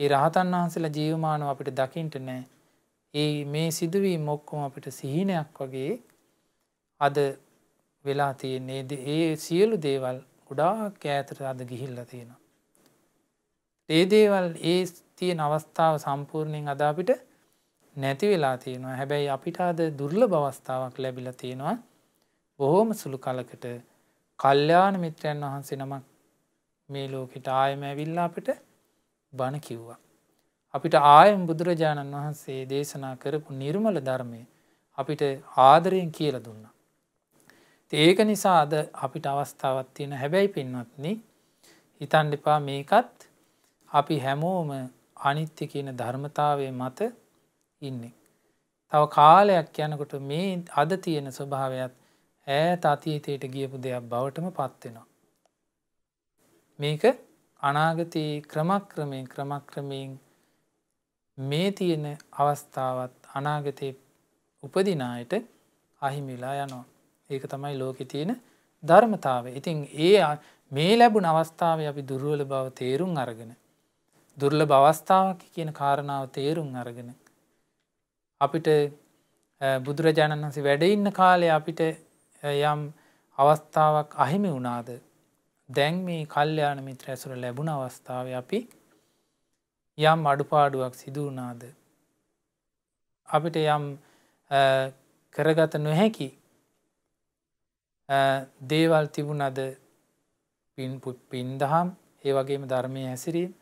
ඒ රහතන් වහන්සේලා ජීවමානව අපිට දකින්න නැහැ. මේ සිදුවීම් ඔක්කොම අපිට සිහිනයක් වගේ අද වෙලා තියෙන්නේ. ඒ සියලු දේවල් ගොඩාක් ඈතට අද ගිහිල්ලා තියෙනවා. ඒ දේවල් ඒ තියෙන අවස්ථාව සම්පූර්ණයෙන් අද අපිට නැති වෙලා තියෙනවා. හැබැයි අපිට අද දුර්ලභ අවස්ථාවක් ලැබිලා තියෙනවා. බොහොම සුළු කලකට කල්යාණ මිත්‍රයන් වහන්සේ නමක් මේ ලෝකෙට ආයෙම ඇවිල්ලා අපිට බණ කිව්වා. අපිට ආයෙම බුදුරජාණන් වහන්සේ දේශනා කරපු නිර්මල ධර්මය අපිට ආදරයෙන් කියලා දුන්නා. ඒක නිසා අද අපිට අවස්ථාවක් තියෙන. හැබැයි පින්වත්නි හිතන්න එපා මේකත් අපි හැමෝම අනිත්‍ය කියන ධර්මතාවයේ මත ඉන්නේ. තව කාලයක් යනකොට මේ අද තියෙන ස්වභාවයත් ඈත අතීතයට ගියපු දෙයක් බවටම පත් වෙනවා. මේක අනාගතයේ ක්‍රමක්‍රමයෙන් මේ තියෙන අවස්ථාවත් අනාගතයේ උපදින අයට අහිමි වෙලා යනවා. ඒක තමයි ලෝකේ තියෙන ධර්මතාවය. ඉතින් මේ ලැබුණ අවස්ථාවේ අපි දුර්වල බව තේරුම් අරගෙන දුර්ලභ අවස්ථාවක් කියන කාරණාව තේරුම් අරගෙන අපිට බුදුරජාණන් වහන්සේ වැඩ ඉන්න කාලේ අපිට යම් අවස්ථාවක් අහිමි වුණාද දැන් මේ කල්යාණ මිත්‍ර ඇසුර ලැබුණ අවස්ථාවේ අපි යම් අඩුපාඩුවක් සිදු වුණාද අපිට යම් කරගත නොහැකි දේවල් තිබුණද පින්දහම් ඒ වගේම ධර්මයේ හැසිරීම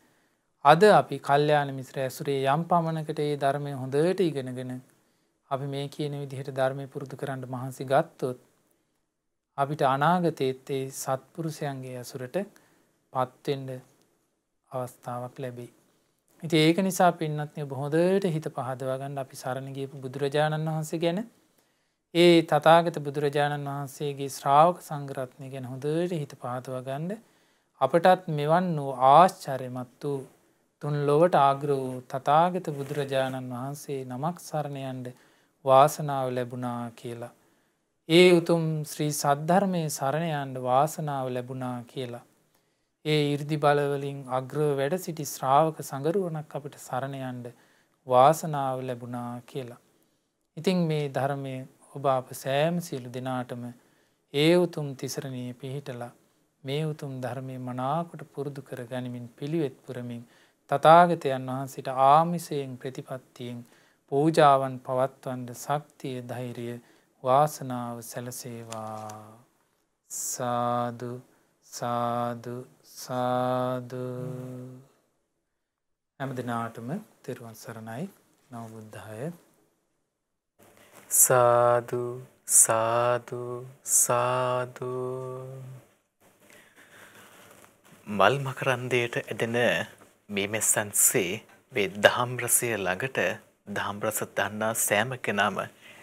අද අපි කල්යාණ මිත්‍ර ඇසුරේ යම් පමණකට ඒ ධර්මය හොඳට ඉගෙනගෙන අපි මේ කියන විදිහට ධර්මය පුරුදු කරන්න මහන්සි ගත්තොත් අපිට අනාගතයේත් ඒ සත්පුරුෂයන්ගේ ඇසුරට පත් වෙන්න අවස්ථාවක් ලැබෙයි. ඉතින් ඒක නිසා පින්වත්නි ඔබ හොඳට හිත පහදවා ගන්න අපි සරණ ගියපු බුදුරජාණන් වහන්සේ ගැන ඒ තථාගත බුදුරජාණන් වහන්සේගේ ශ්‍රාවක සංඝ රත්නය ගැන හොඳට හිත පහදවා ගන්න අපටත් මෙවන් වූ ආශ්චර්යමත් වූ තුන් ලොවට ආග්‍ර වූ තථාගත බුදුරජාණන් වහන්සේ නමක් සරණ යන්න වාසනාව ලැබුණා කියලා. ඒ උතුම් ශ්‍රී සද්ධර්මයේ සරණ යන්න වාසනාව ලැබුණා කියලා. ඒ 이르දි බලවලින් අග්‍රව වැඩ සිටි ශ්‍රාවක සංගරුවනක් අපිට සරණ යන්න වාසනාව ලැබුණා කියලා. ඉතින් මේ ධර්මයේ ඔබ අප සෑම සියලු දෙනාටම ඒ උතුම් තිසරණයේ පිහිටලා මේ උතුම් ධර්මයේ මනාකොට පුරුදු කර ගනිමින් පිළිවෙත් පුරමින් තථාගතයන් වහන්සේට ආමිසයෙන් ප්‍රතිපත්තියෙන් පූජාවන් පවත්වන්න ශක්තිය ධෛර්යය වාසනාව සැලසේවා. සාදු සාදු සාදු. හැම දිනාටම තෙරුවන් සරණයි. නමෝ බුද්ධාය. සාදු සාදු සාදු. මල් මකරන්දයට ඇදෙන මේ මෙස්සන්සේ මේ දහම් රසය ළඟට දහම් රස දන්නා සෑම කෙනාම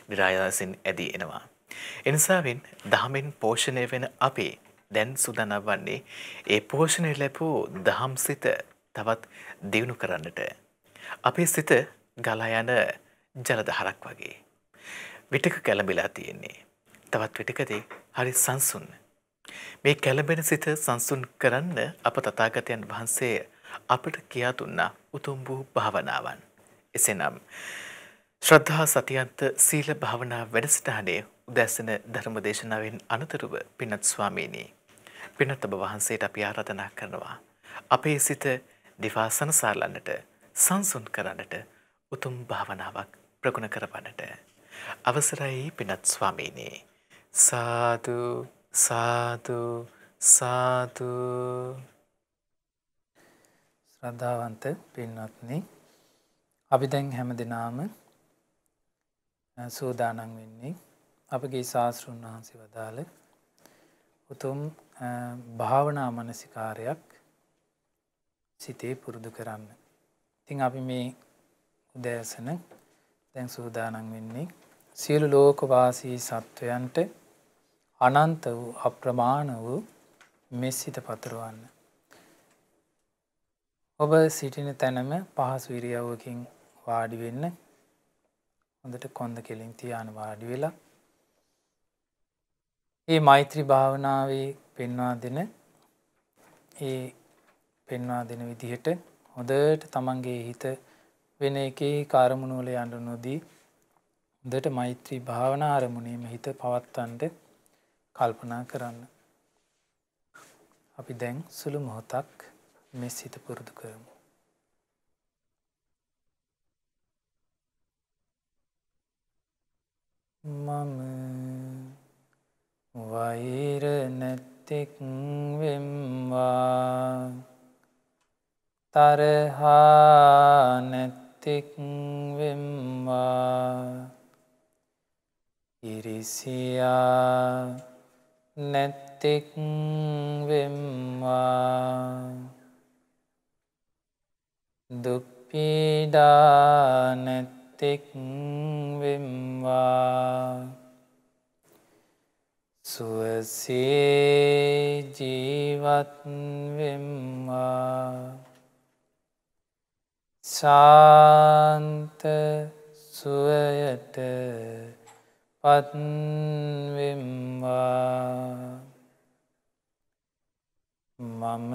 නිරායාසයෙන් ඇදී එනවා. එනිසාවෙන් දහමෙන් පෝෂණය වෙන අපි දැන් සූදානම් වන්නේ ඒ පෝෂණය ලැබූ දහම් සිත තවත් දියුණු කරන්නට. අපේ සිත ගලා යන ජල දහරක් වගේ. විටක කැළඹිලා තියෙන්නේ. තවත් විටකදී හරි සංසුන්. මේ කැළඹෙන සිත සංසුන් කරන්න අප තථාගතයන් වහන්සේ අපට කියා දුන්නා උතුම් වූ භාවනාවන්. එසේනම් ශ්‍රද්ධා සතියන්ත සීල භාවනා වැඩසටහනේ උදැසන ධර්ම දේශනාවෙන් අනතුරුව පින්වත් ස්වාමීනි පින්වත් ඔබ වහන්සේට අපි ආරාධනා කරනවා අපේ සිත දිවා සනසාලන්නට සංසුන් කරන්නට උතුම් භාවනාවක් ප්‍රගුණ කරවන්නට අවසරයි පින්වත් ස්වාමීනි. සාදු සාදු සාදු. ශ්‍රද්ධාවන්ත පින්වත්නි අපි දැන් හැම දිනම සූදානම් වෙන්නේ අපගේ ශාස්ත්‍රඥ වහන්සේ වදාළ උතුම් භාවනා මනසිකාරයක් සිතේ පුරුදු කරන්න. ඉතින් අපි මේ උදෑසන දැන් සූදානම් වෙන්නේ සියලු ලෝකවාසී සත්වයන්ට අනන්ත වූ අප්‍රමාණ වූ මෙසිත පතරවන්න. ඔබ සිටින තැනම පහසු ඉරියව්වකින් වාඩි වෙන්න. හොඳට කොන්ද කෙලින් තියාන වාඩි වෙලා මේ මෛත්‍රී භාවනාවේ පෙන්වා දෙන විදිහට හොඳට තමන්ගේ හිත වෙන එක අරමුණු වල යන්න නොදී හොඳට මෛත්‍රී භාවනා අරමුණේම හිත පවත්වන්න කල්පනා කරන්න. අපි දැන් සුළු මොහොතක් මේ සිත පුරුදු කරමු. මම වෛර නැත්තෙක් වෙම්වා තරහා නැත්තෙක් වෙම්වා ඉරිසියා නැත්තෙක් වෙම්වා දුක් පීඩා නැත්තෙක් වෙම්වා සුවසේ ජීවත් වෙම්වා ශාන්ත සුවයට පත්වෙම්වා මම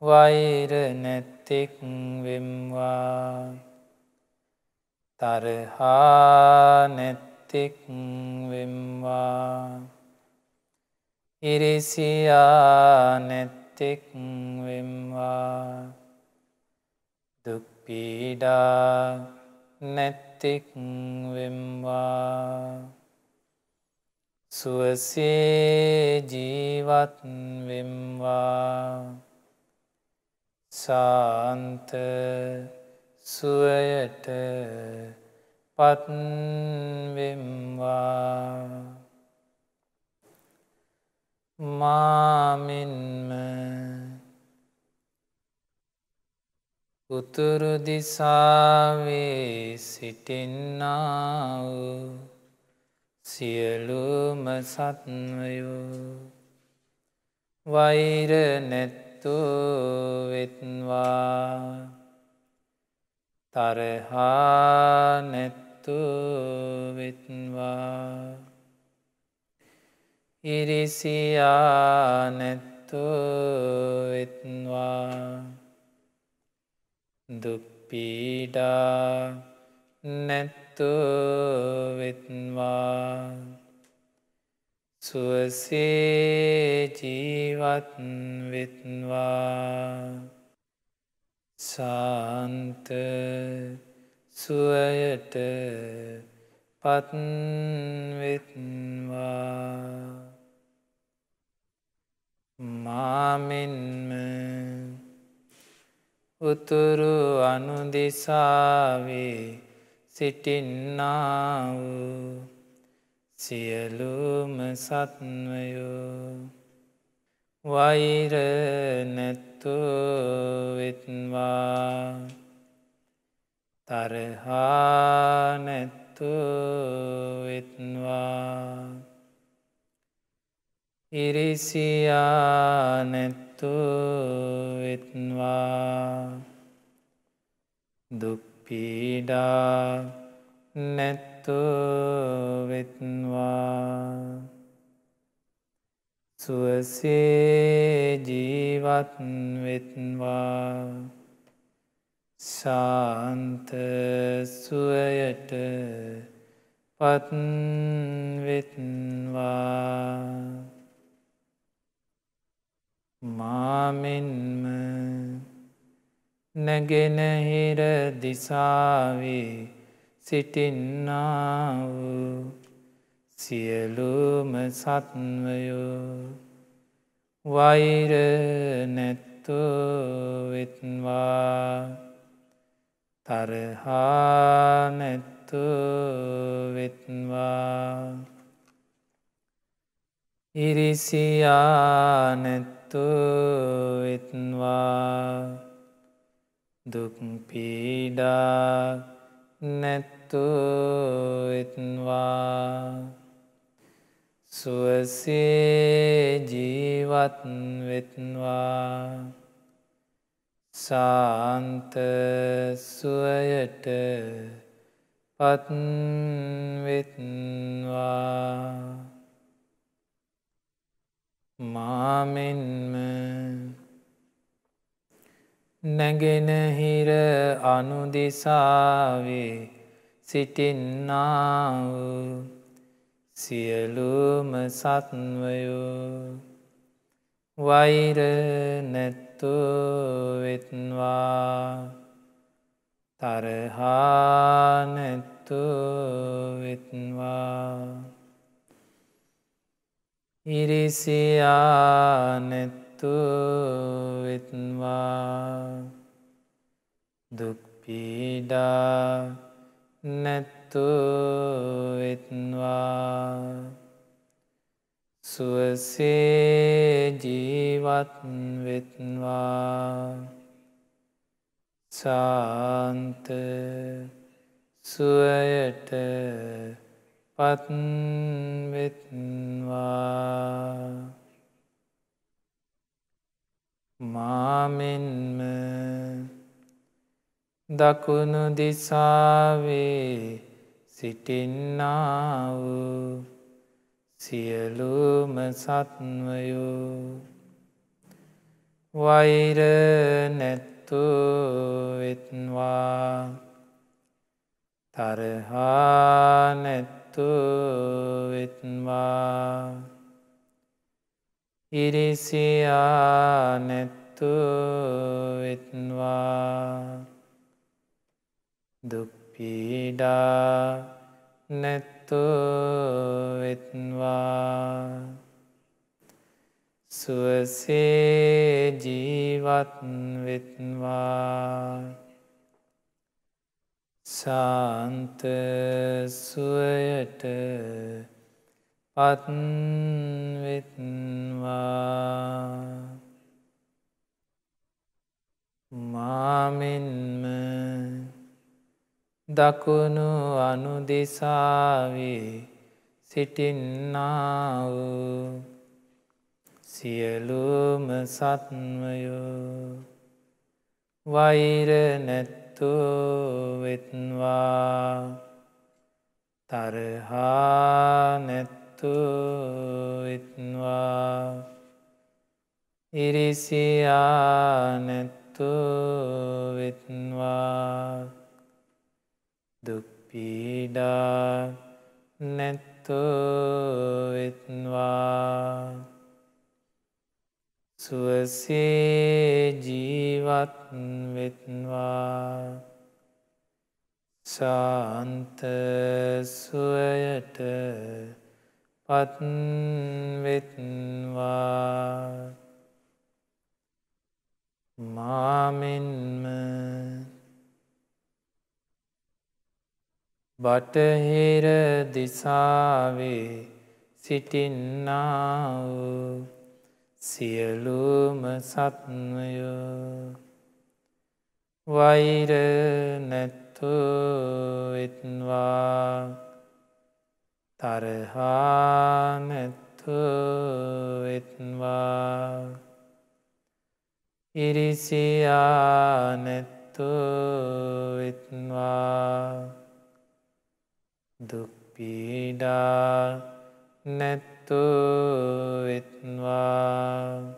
වෛර නැත්තෙක් වෙම්වා තරහා නැත්තෙක් වෙම්වා ඉරිසියා නැත්තෙක් වෙම්වා දුක් පීඩා නැත්තෙක් වෙම්වා සුවසේ ජීවත් වෙම්වා ශාන්ත සුවයට පත්වෙම්වා මාමින්ම උතුරු දිසාවේ සිටින්නා වූ සියලුම සත්වයෝ වෛර නැත්තෝ වෙත්වා තරහා නැත්තෝ වෙත්වා ඉරිසියා නැත්තෝ වෙත්වා දුක් පීඩා නැත්තෝ වෙත්වා සුවසේ ජීවත් වෙත්වා ශාන්ත සුවයට පත්වෙත්වා මාමෙන්ම උතුරු අනුදිසාවේ සිටින්නා වූ සියලුම සත්වයෝ වෛර නැත්තෝ වෙත්වා තරහා නැත්තෝ වෙත්වා ඉරිසියා නැත්තෝ වෙත්වා දුක් පීඩා නැත්තෝ වෙත්වා සුවසේ ජීවත් වෙත්වා ශාන්ත සුවයට පත්වෙත්වා මාමෙන්ම නැගෙනහිර දිසාවේ සිටින්නා වූ සියලුම සත්වයෝ වෛර නැත්තෝ වෙත්වා තරහා නැත්තෝ වෙත්වා ඉරිසියා නැත්තෝ වෙත්වා දුක් පීඩා නැත්තෝ වෙත්වා සුවසේ ජීවත් වෙත්වා ශාන්ත සුවයට පත්වෙත්වා මාමෙන්ම නැගෙනහිර අනුදිසාවේ සිටින්නා වූ සියලුම සත්වයෝ වෛර නැත්තෝ වෙත්වා තරහා නැත්තෝ වෙත්වා ඉරිසියා නැත්තෝ වෙත්වා දුක් පීඩා නැත්තෝ වෙත්වා සුවසේ ජීවත් වෙත්වා ශාන්ත සුවයට පත්වෙත්වා මාමෙන්ම දකුණු දිසාවේ සිටින්නා වූ සියලුම සත්වයෝ වෛර නැත්තු වෙත්වා තරහා නැත්තු වෙත්වා ඉරිසියා නැත්තු වෙත්වා දුක්පීඩා නැත්තු වෙත්වා සුවසේ ජීවත් වෙත්වා ශාන්ත සුවයට පත්වෙත්වා මාමෙන්ම දකුණු අනුදිසාවේ සිටින්නා වූ සියලුම සත්වයෝ වෛර නැත්තු වෙත්වා තරහා නැත්තු වෙත්වා ඉරිසියා නැත්තු වෙත්වා දුක්පීඩා නැත්තු වෙත්වා සුවසේ ජීවත් වෙත්වා ශාන්ත සුවයට පත්වෙත්වා මාමෙන්ම බටහිර දිසාවේ සිටින්නා වූ සියලුම සත්වයෝ වෛර නැත්තු වෙත්වා තරහා නැත්තු වෙත්වා ඉරිසියා නැත්තු වෙත්වා දුක්පීඩා නැත්තු වෙත්වා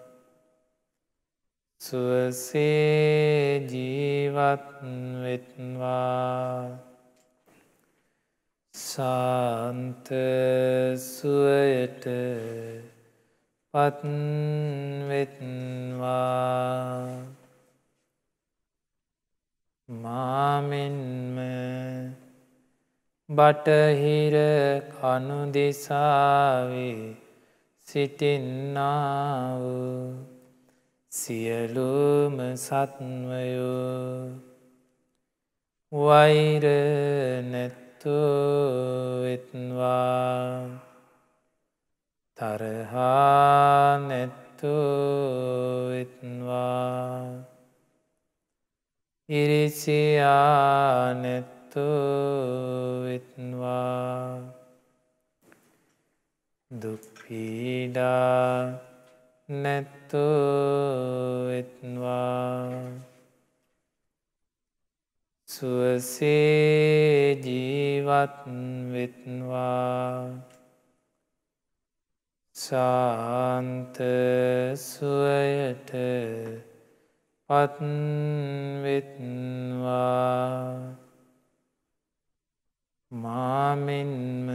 සුවසේ ජීවත් වෙත්වා ශාන්ත සුවයට පත්වෙත්වා මාමෙන්ම බටහිර කනුදිසාවේ සිටින්නා වූ සියලුම සත්වයෝ වෛර නැත්තු වෙත්වා තරහා නැත්තු වෙත්වා ඉරිසියා නැත්තු වෙත්වා දුක්පීඩා නැත්තු වෙත්වා සුවසේ ජීවත් වෙත්වා ශාන්ත සුවයට පත්වෙත්වා මාමෙන්ම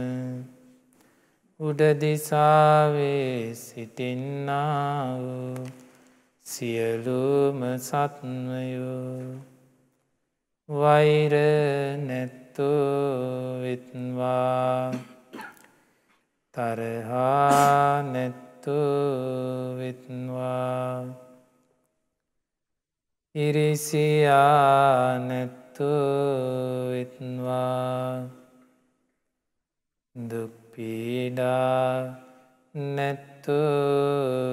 උඩදිසාවේ සිටින්නා වූ සියලුම සත්වයෝ වෛර නැත්තු වෙත්වා තරහා නැත්තු වෙත්වා ඉරිසියා නැත්තු වෙත්වා දුක්පීඩා නැත්තු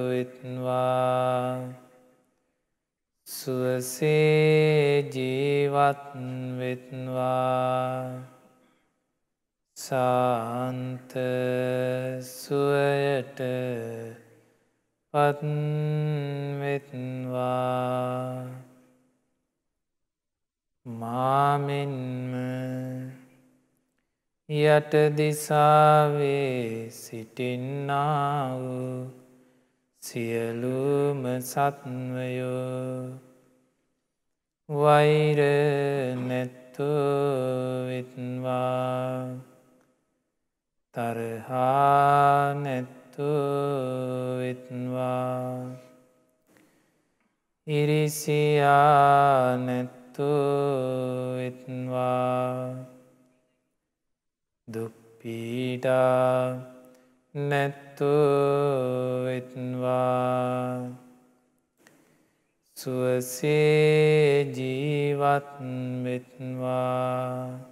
වෙත්වා සුවසේ ජීවත් වෙත්වා සාන්ත සුවයට පත්වෙත්වා මාමෙන්ම යට දිසාවේ සිටින්නා වූ සියලුම සත්වයෝ වෛර නැත්තෝ වෙත්වා තරහා නැත්තෝ වෙත්වා ඉරිසියා නැත්තෝ වෙත්වා දුක් පීඩා නැත්තෝ වෙත්වා සුවසේ ජීවත් වෙත්වා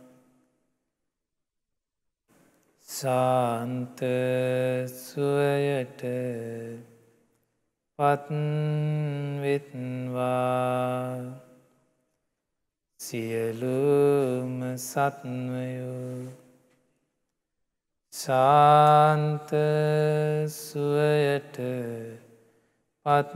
සාන්ත සුවයට පත්වෙත්වා සියලුම සත්වයෝ සාන්ත සුවයට පත්වෙත්වා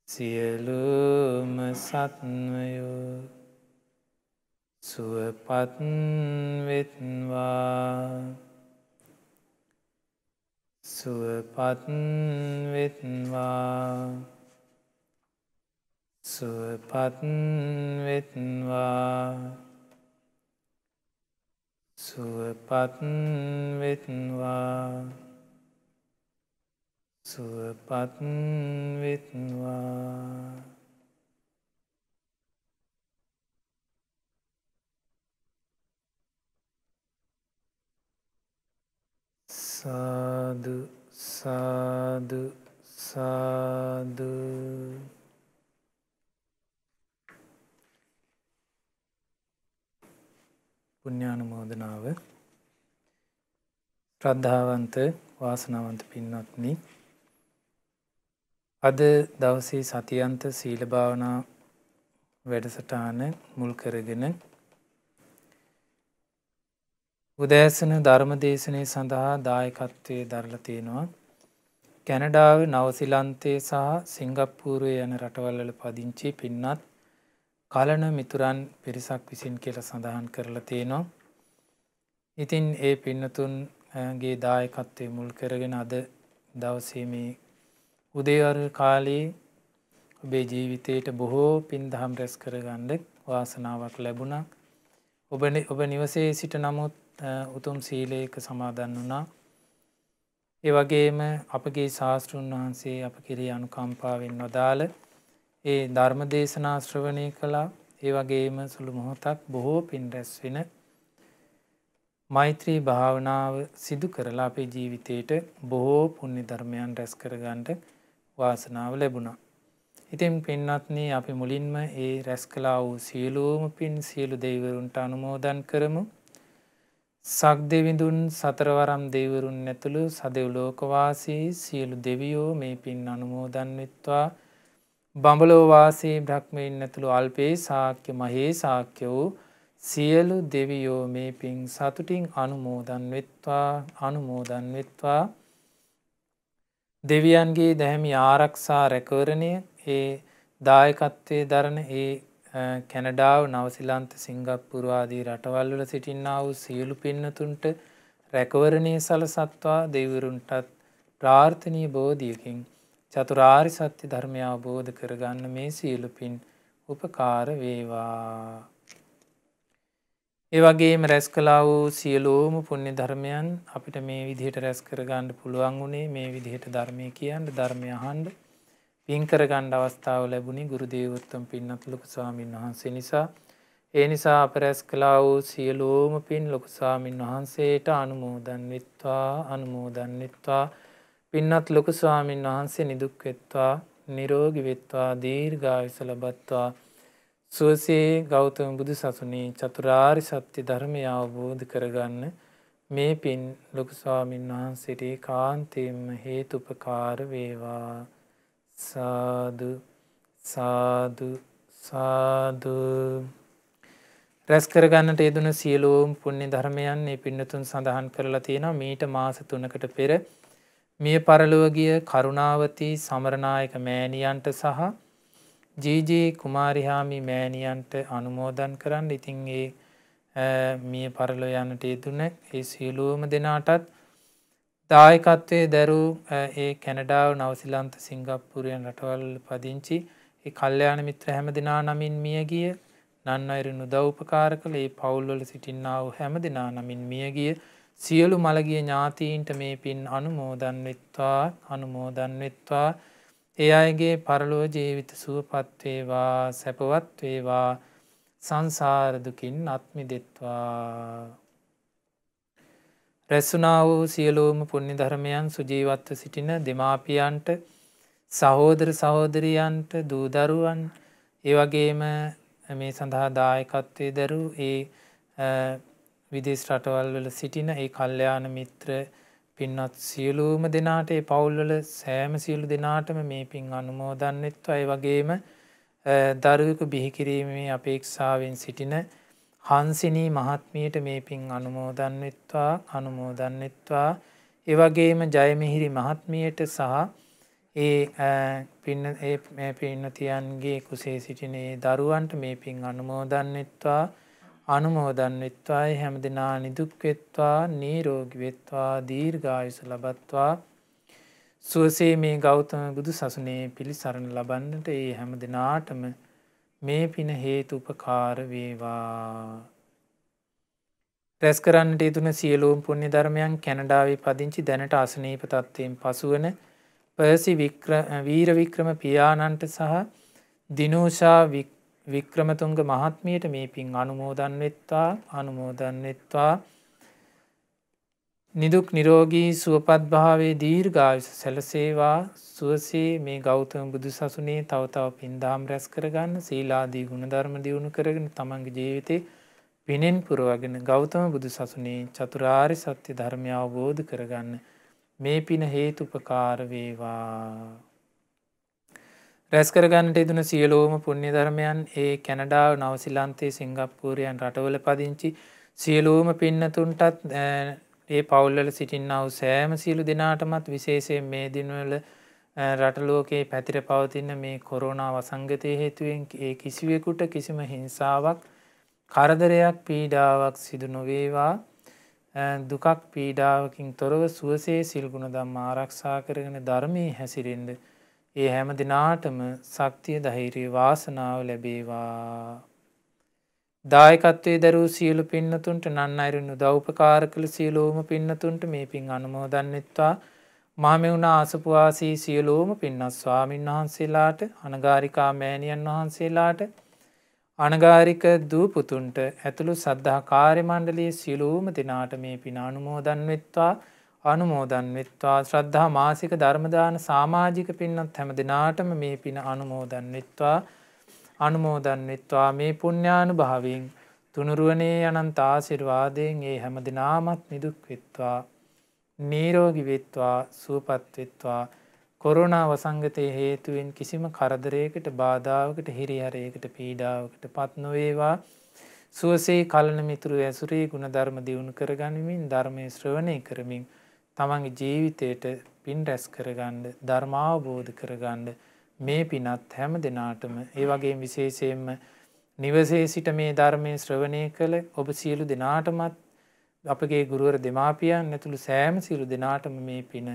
සියලුම සත්වයෝ සුවපත් වෙත්වා සුවපත් වෙත්වා සුවපත් වෙත්වා සුවපත් වෙත්වා සුවපත් වෙත්වා සාදු සාදු සාදු පුණ්‍යානුමෝදනාව ශ්‍රද්ධාවන්ත වාසනාවන්ත පින්වත්නි අද දවසේ සතියන්ත සීල භාවනා වැඩසටහන මුල් කරගෙන උදෑසන ධර්ම දේශනය සඳහා දායකත්වයේ දරලා තියෙනවා කැනඩාව නවසිලන්තයේ සහ සිංගප්පූරුවේ යන රටවල්වල පදිංචි පින්වත් කලන මිතුරන් පිරිසක් විසින් කියලා සඳහන් කරලා තියෙනවා. ඉතින් ඒ පින්නතුන්ගේ දායකත්වයේ මුල් කරගෙන අද දවසේ මේ උදේවරු කාලේ ඔබේ ජීවිතයට බොහෝ පින් දහම් රැස් කරගන්න වාසනාවක් ලැබුණා. ඔබ නිවසේ සිට නමුත් උතුම් සීලයක සමාදන් වුණා. ඒ වගේම අපගේ ශාස්ත්‍රඥ වහන්සේ අප කෙරෙහි අනුකම්පාවෙන් වදාළ ඒ ධර්ම දේශනා ශ්‍රවණය කළා. ඒ වගේම සුළු මොහොතක් බොහෝ පින් රැස් වෙන මෛත්‍රී භාවනාව සිදු කරලා අපේ ජීවිතයට බොහෝ පුණ්‍ය ධර්මයන් රැස් කරගන්න වාසනාව ලැබුණා. ඉතින් පින්වත්නි අපි මුලින්ම ඒ රැස් කළා වූ සියලුම පින් සියලු දෙවිවරුන්ට අනුමෝදන් කරමු. සක්දෙවිඳුන් සතරවරම් දෙවිවරුන් ඇතුළු සදෙව් ලෝකවාසී සියලු දෙවියෝ මේ පින් අනුමෝදන් වෙත්වා. බඹලෝ වාසී බ්‍රහ්මයන් ඇතුළු අල්පේ ශාක්‍ය මහේ ශාක්‍ය වූ සියලු දෙවියෝ මේ පින් සතුටින් අනුමෝදන් වෙත්වා. දෙවියන්ගේ දැහැමි ආරක්ෂා රැකවරණය ඒ දායකත්වයේ දරන ඒ කැනඩාව නවසිලන්ත සිංගප්පූරු ආදී රටවල් වල සිටින්නා වූ සියලු පින්නතුන්ට රැකවරණය සලසත්වා දෙවිවරුන්ටත් ප්‍රාර්ථනීය බෝධියකින් චතුරාර්ය සත්‍ය ධර්මය අවබෝධ කරගන්න මේ සියලු පින් උපකාර වේවා. ඒ වගේම රැස් කළා වූ සියලුම පුණ්‍ය ධර්මයන් අපිට මේ විදිහට රැස් කරගන්න පුළුවන් වුණේ මේ විදිහට ධර්මය කියන්න ධර්මය අහන්න පින් කරගන්න අවස්ථාව ලැබුණේ ගුරු දේවෝත්තම පින්වත් ලොකු ස්වාමීන් වහන්සේ නිසා. ඒ නිසා අප රැස් කළා වූ සියලුම පින් ලොකු ස්වාමීන් වහන්සේට අනුමෝදන් වෙත්වා. පින්වත් ලොකු ස්වාමීන් වහන්සේ නිදුක් වෙත්වා, නිරෝගී වෙත්වා, දීර්ඝායුෂ ලබත්වා. සුවසේ ගෞතම බුදු සසුනේ චතුරාර්ය සත්‍ය ධර්මය අවබෝධ කරගන්න මේ පින් ලොකු ස්වාමීන් වහන්සේට කාන්තේම හේතුපකාර වේවා. සාදු සාදු සාදු. රැස් කරගන්නට යෙදුන සියලුම පුණ්‍ය ධර්මයන් මේ පින්නතුන් සඳහන් කරලා තියෙනවා. මීට මාස 3කට පෙර මිය පරලොව ගිය කරුණාවතී සමරනායක මෑණියන්ට සහ ජී.ජී. කුමාරිහාමි මෑණියන්ට අනුමෝදන් කරන්න. ඉතින් ඒ මිය පරලොව යන්නට යෙදුන ඒ සියලුම දෙනාටත් දායකත්වයේ දරූ ඒ කැනඩාව, නවසිලන්ත, සිංගප්පූරුවෙන් රටවල් පදිංචි ඒ කල්යාණ මිත්‍ර හැම දෙනා නමින් මියගිය, නන්වයිරින් උදව් උපකාර කළ ඒ පවුල්වල සිටින්නා වූ හැම දෙනා නමින් මියගිය සියලු මළගිය ඥාතීන්ට මේ පින් අනුමෝදන් වෙත්වා. ඒ අයගේ පරලොව ජීවිත සුවපත් වේවා, සැපවත් වේවා, සංසාර දුකින් අත් මිදෙත්වා. රැස්ුණා වූ සියලුම පුණ්‍ය ධර්මයන් සුජීවත්ව සිටින දෙමාපියන්ට, සහෝදර සහෝදරියන්ට, දූ දරුවන්, ඒ වගේම මේ සඳහා දායකත්වයේ දරූ ඒ විදේශ රටවල් වල සිටින ඒ කල්යාණ මිත්‍ර පින්වත් සියලුම දෙනාට, ඒ පවුල්වල සෑම සියලු දෙනාටම මේ පින් අනුමෝදන් වෙත්වා. ඒ වගේම දරුවෙකු බිහි කිරීමේ අපේක්ෂාවෙන් සිටින හංසිනී මහත්මියට මේ පින් අනුමෝදන් වෙත්වා. ඒ වගේම ජයමිහිරි මහත්මියට සහ ඒ පින්නතියන්ගේ කුසේ සිටින ඒ දරුවන්ට මේ පින් අනුමෝදන් වෙත්වා. හැම දෙනා නිදුක් වෙත්වා, නිරෝගී වෙත්වා, දීර්ඝායුෂ ලබත්වා. සුවසේ මේ ගෞතම බුදු සසුනේ පිළිසරණ ලබන්නට ඒ හැම දෙනාටම මේ පින හේතු උපකාර වේවා. රැස් කරන්නට යෙදුන සියලුම පුණ්‍ය ධර්මයන් කැනඩාවේ පදිංචි දැනට අසනීප තත්ත්වයෙන් පසුවන පර්සි වීර වික්‍රම පියාණන්ට සහ දිනෝෂා වික්‍රමතුංග මහත්මියට මේ පින් අනුමෝදන් වෙත්වා. නිදුක් නිරෝගී සුවපත් භාවයේ දීර්ඝායුෂ සැලසේවා. සුවසේ මේ ගෞතම බුදු සසුනේ තව තව පින්දාම් රැස් කරගන්න, සීලාදී ගුණධර්ම දියුණු කරගෙන තමන්ගේ ජීවිතේ පිනෙන් පුරවගෙන ගෞතම බුදු සසුනේ චතුරාර්ය සත්‍ය ධර්මය අවබෝධ කරගන්න මේ පින හේතුපකාර වේවා. රැස් කරගන්නට යෙදුන සියලුම පුණ්‍ය ධර්මයන් ඒ කැනඩාව, නවසිලන්තේ, සිංගප්පූරුවෙන් රටවල පදිංචි සියලුම පින්නතුන්ටත් ඒ පවුල්වල සිටින්නා වූ සෑම සියලු දෙනාටමත් විශේෂයෙන් මේ දිනවල රට ලෝකයේ පැතිර පවතින මේ කොරෝනා වසංගතය හේතුවෙන් ඒ කිසිවෙකුට කිසිම හිංසාවක්, කරදරයක්, පීඩාවක් සිදු නොවේවා. දුකක් පීඩාවකින් තොරව සුවසේ සිල් ගුණ ධම්ම ආරක්ෂා කරගෙන ධර්මයේ හැසිරෙන්න ඒ හැම දිනාටම ශක්තිය, ධෛර්යය, වාසනාව ලැබේවා. දායකත්වයේ දරූ සියලු පින්නතුන්ට, නන්අයුරින් උදව් උපකාර කළ සියලුම පින්නතුන්ට මේ පින් අනුමෝදන් වෙත්වා. මහමෙවුනා ආසපුවාසී සියලුම පින්වත් ස්වාමින් වහන්සේලාට, අනගාരികා මෑණියන් වහන්සේලාට, අනගාരിക දූ පුතුන්ට ඇතුළු සද්ධා කාර්ය මණ්ඩලයේ සියලුම දෙනාට මේ පින අනුමෝදන් වෙත්වා. ශ්‍රද්ධා මාසික ධර්ම දාන සමාජික පින්වත් හැම දිනාටම මේ පින අනුමෝදන් වෙත්වා. මේ පුණ්‍යානුභාවයෙන් තුනුරුවනේ අනන්ත ආශිර්වාදයෙන් ඒ හැම දිනාමත් නිදුක් වෙත්වා, නිරෝගී වෙත්වා, සුවපත් වෙත්වා. කොරෝනා වසංගතයේ හේතුවෙන් කිසිම කරදරයකට, බාධාවකට, හිරිහැරයකට, පීඩාවකට පත් නොවේවා. සුවසේ කලන මිතුරු ඇසුරේ ගුණධර්ම දියුණු කරගනිමින්, ධර්මයේ ශ්‍රවණය කරමින් තමන්ගේ ජීවිතයට පින් රැස් කරගන්න, ධර්ම අවබෝධ කරගන්න මේ පිනත් හැම දිනාටම, ඒ වගේම විශේෂයෙන්ම නිවසේ සිට මේ ධර්මයේ ශ්‍රවණය කළ ඔබ සියලු දෙනාටමත්, අපගේ ගුරුවර දෙමාපියන් ඇතුළු සෑම සියලු දෙනාටම මේ පින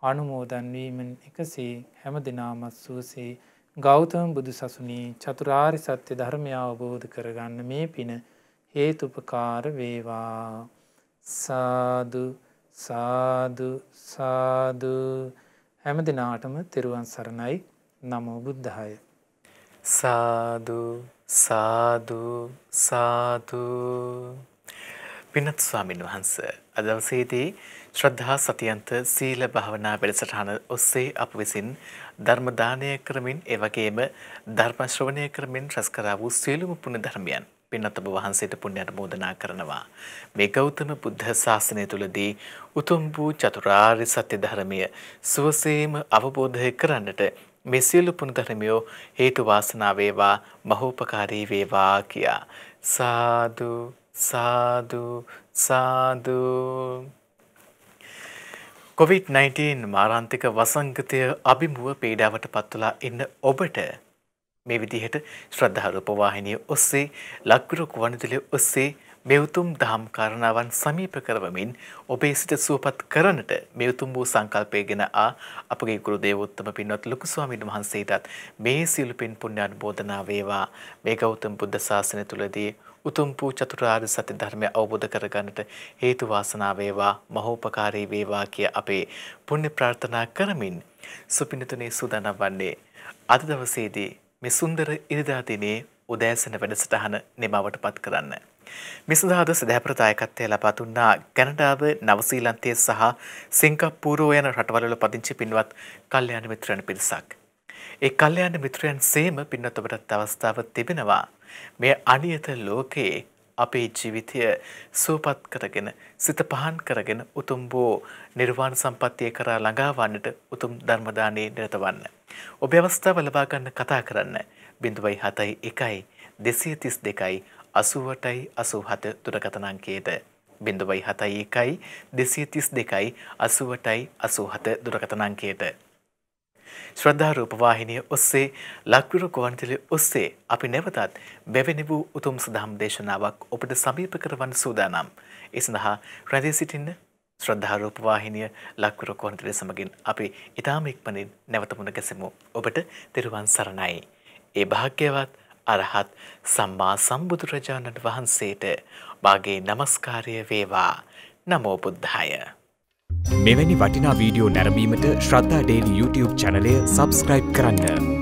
අනුමෝදන් වීමෙන් එකසේ හැම දිනාමත් සුවසේ ගෞතම බුදු සසුනේ චතුරාර්ය සත්‍ය ධර්මය අවබෝධ කරගන්න මේ පින හේතුපකාර වේවා. සාදු සාදු සාදු. හැම දිනාටම තෙරුවන් සරණයි. නමෝ බුද්ධාය. සාදු සාදු සාදු. පින්වත් ස්වාමීන් වහන්සේ, අද දවසේදී ශ්‍රද්ධා සතියන්ත සීල භාවනා වැඩසටහන ඔස්සේ අප විසින් ධර්ම දානය කරමින්, ඒ වගේම ධර්ම ශ්‍රවණය කරමින් රැස් කරා වූ සියලුම පුණ්‍ය ධර්මයන් පින්වත් ඔබ වහන්සේට පුණ්‍ය අනුමෝදනා කරනවා. මේ ගෞතම බුද්ධ ශාසනය තුලදී උතුම් වූ චතුරාර්ය සත්‍ය ධර්මය සුවසේම අවබෝධ කරන්නට මේ සියලු පුණ්‍ය ධර්මයෝ හේතු වාසනා වේවා, මහෝපකාරී වේවා කියා සාදු සාදු සාදු. COVID-19 මාරාන්තික වසංගතය අභිමුව පීඩාවට පත්වලා ඉන්න ඔබට මේ විදිහට ශ්‍රද්ධා රූප වාහිනිය ඔස්සේ ලක්විරු ගුවන්විදුලිය ඔස්සේ මේ උතුම් දහම් කාරණාවන් සමීප කරවමින් ඔබේ සිත සුවපත් කරන්නට මේ උතුම් වූ සංකල්පයගෙන අපගේ ගුරු දේවෝත්තම පින්වත් ලොකු ස්වාමීන් වහන්සේටත් මේ සියලු පින් පුණ්‍ය අනුමෝදනා වේවා. මේ ගෞතම බුද්ධ ශාසනය තුලදී උතුම් වූ චතුරාර්ය සත්‍ය ධර්මය අවබෝධ කරගන්නට හේතු වාසනා වේවා, මහෝපකාරී වේවා කිය අපේ පුණ්‍ය ප්‍රාර්ථනා කරමින් සුපින්නතුනේ සූදානම් වන්නේ අද දවසේදී මේ සුන්දර ඉරිදා දිනේ උදෑසන වැඩසටහන නිමවට පත් කරන්න. මේ සඳහාද සදහප්‍රත දායකත්වය ලබා දුන්නා කැනඩාව, නවසීලන්තය සහ සිංගප්පූරුව යන රටවල පදිංචි පින්වත් කල්යාණ මිත්‍රයන් පිරිසක්. ඒ කල්යාණ මිත්‍රයන් සේම පින්වත් ඔබට අවස්ථාව තිබෙනවා මේ අනියත ලෝකයේ අපේ ජීවිතය සුවපත් කරගෙන සිත පහන් කරගෙන උතුම් වූ නිර්වාණ සම්පත්තිය කරා ළඟා වන්නට උතුම් ධර්ම දානයේ නිරත වන්න. ඔබේ අවස්ථාව ලබා ගන්න කතා කරන්න 071 232 88 87 දුරකථන අංකයට 071 232 88 87 දුරකථන අංකයට. ශ්‍රද්ධා රූප වාහිනිය ඔස්සේ ලක්විරු ගුවන්විදුලිය ඔස්සේ අපි නැවතත් මෙවැනි වූ උතුම් සදහම් දේශනාවක් ඔබට සමීප කරවන්න සූදානම්. ඒ සඳහා රැඳී සිටින්න ශ්‍රද්ධා රූප වාහිනිය ලක්විරු ගුවන්විදුලිය සමගින් අපි ඊටාම ඉක්මනින් නැවත මුණ ගැසෙමු. ඔබට තෙරුවන් සරණයි. ඒ භාග්‍යවත් අරහත් සම්මා සම්බුදුරජාණන් වහන්සේට මාගේ නමස්කාරය වේවා. නමෝ බුද්ධාය. මෙවැනි වටිනා වීඩියෝ නැරඹීමට ශ්‍රද්ධා ඩේලි YouTube චැනලය සබස්ක්‍රයිබ් කරන්න.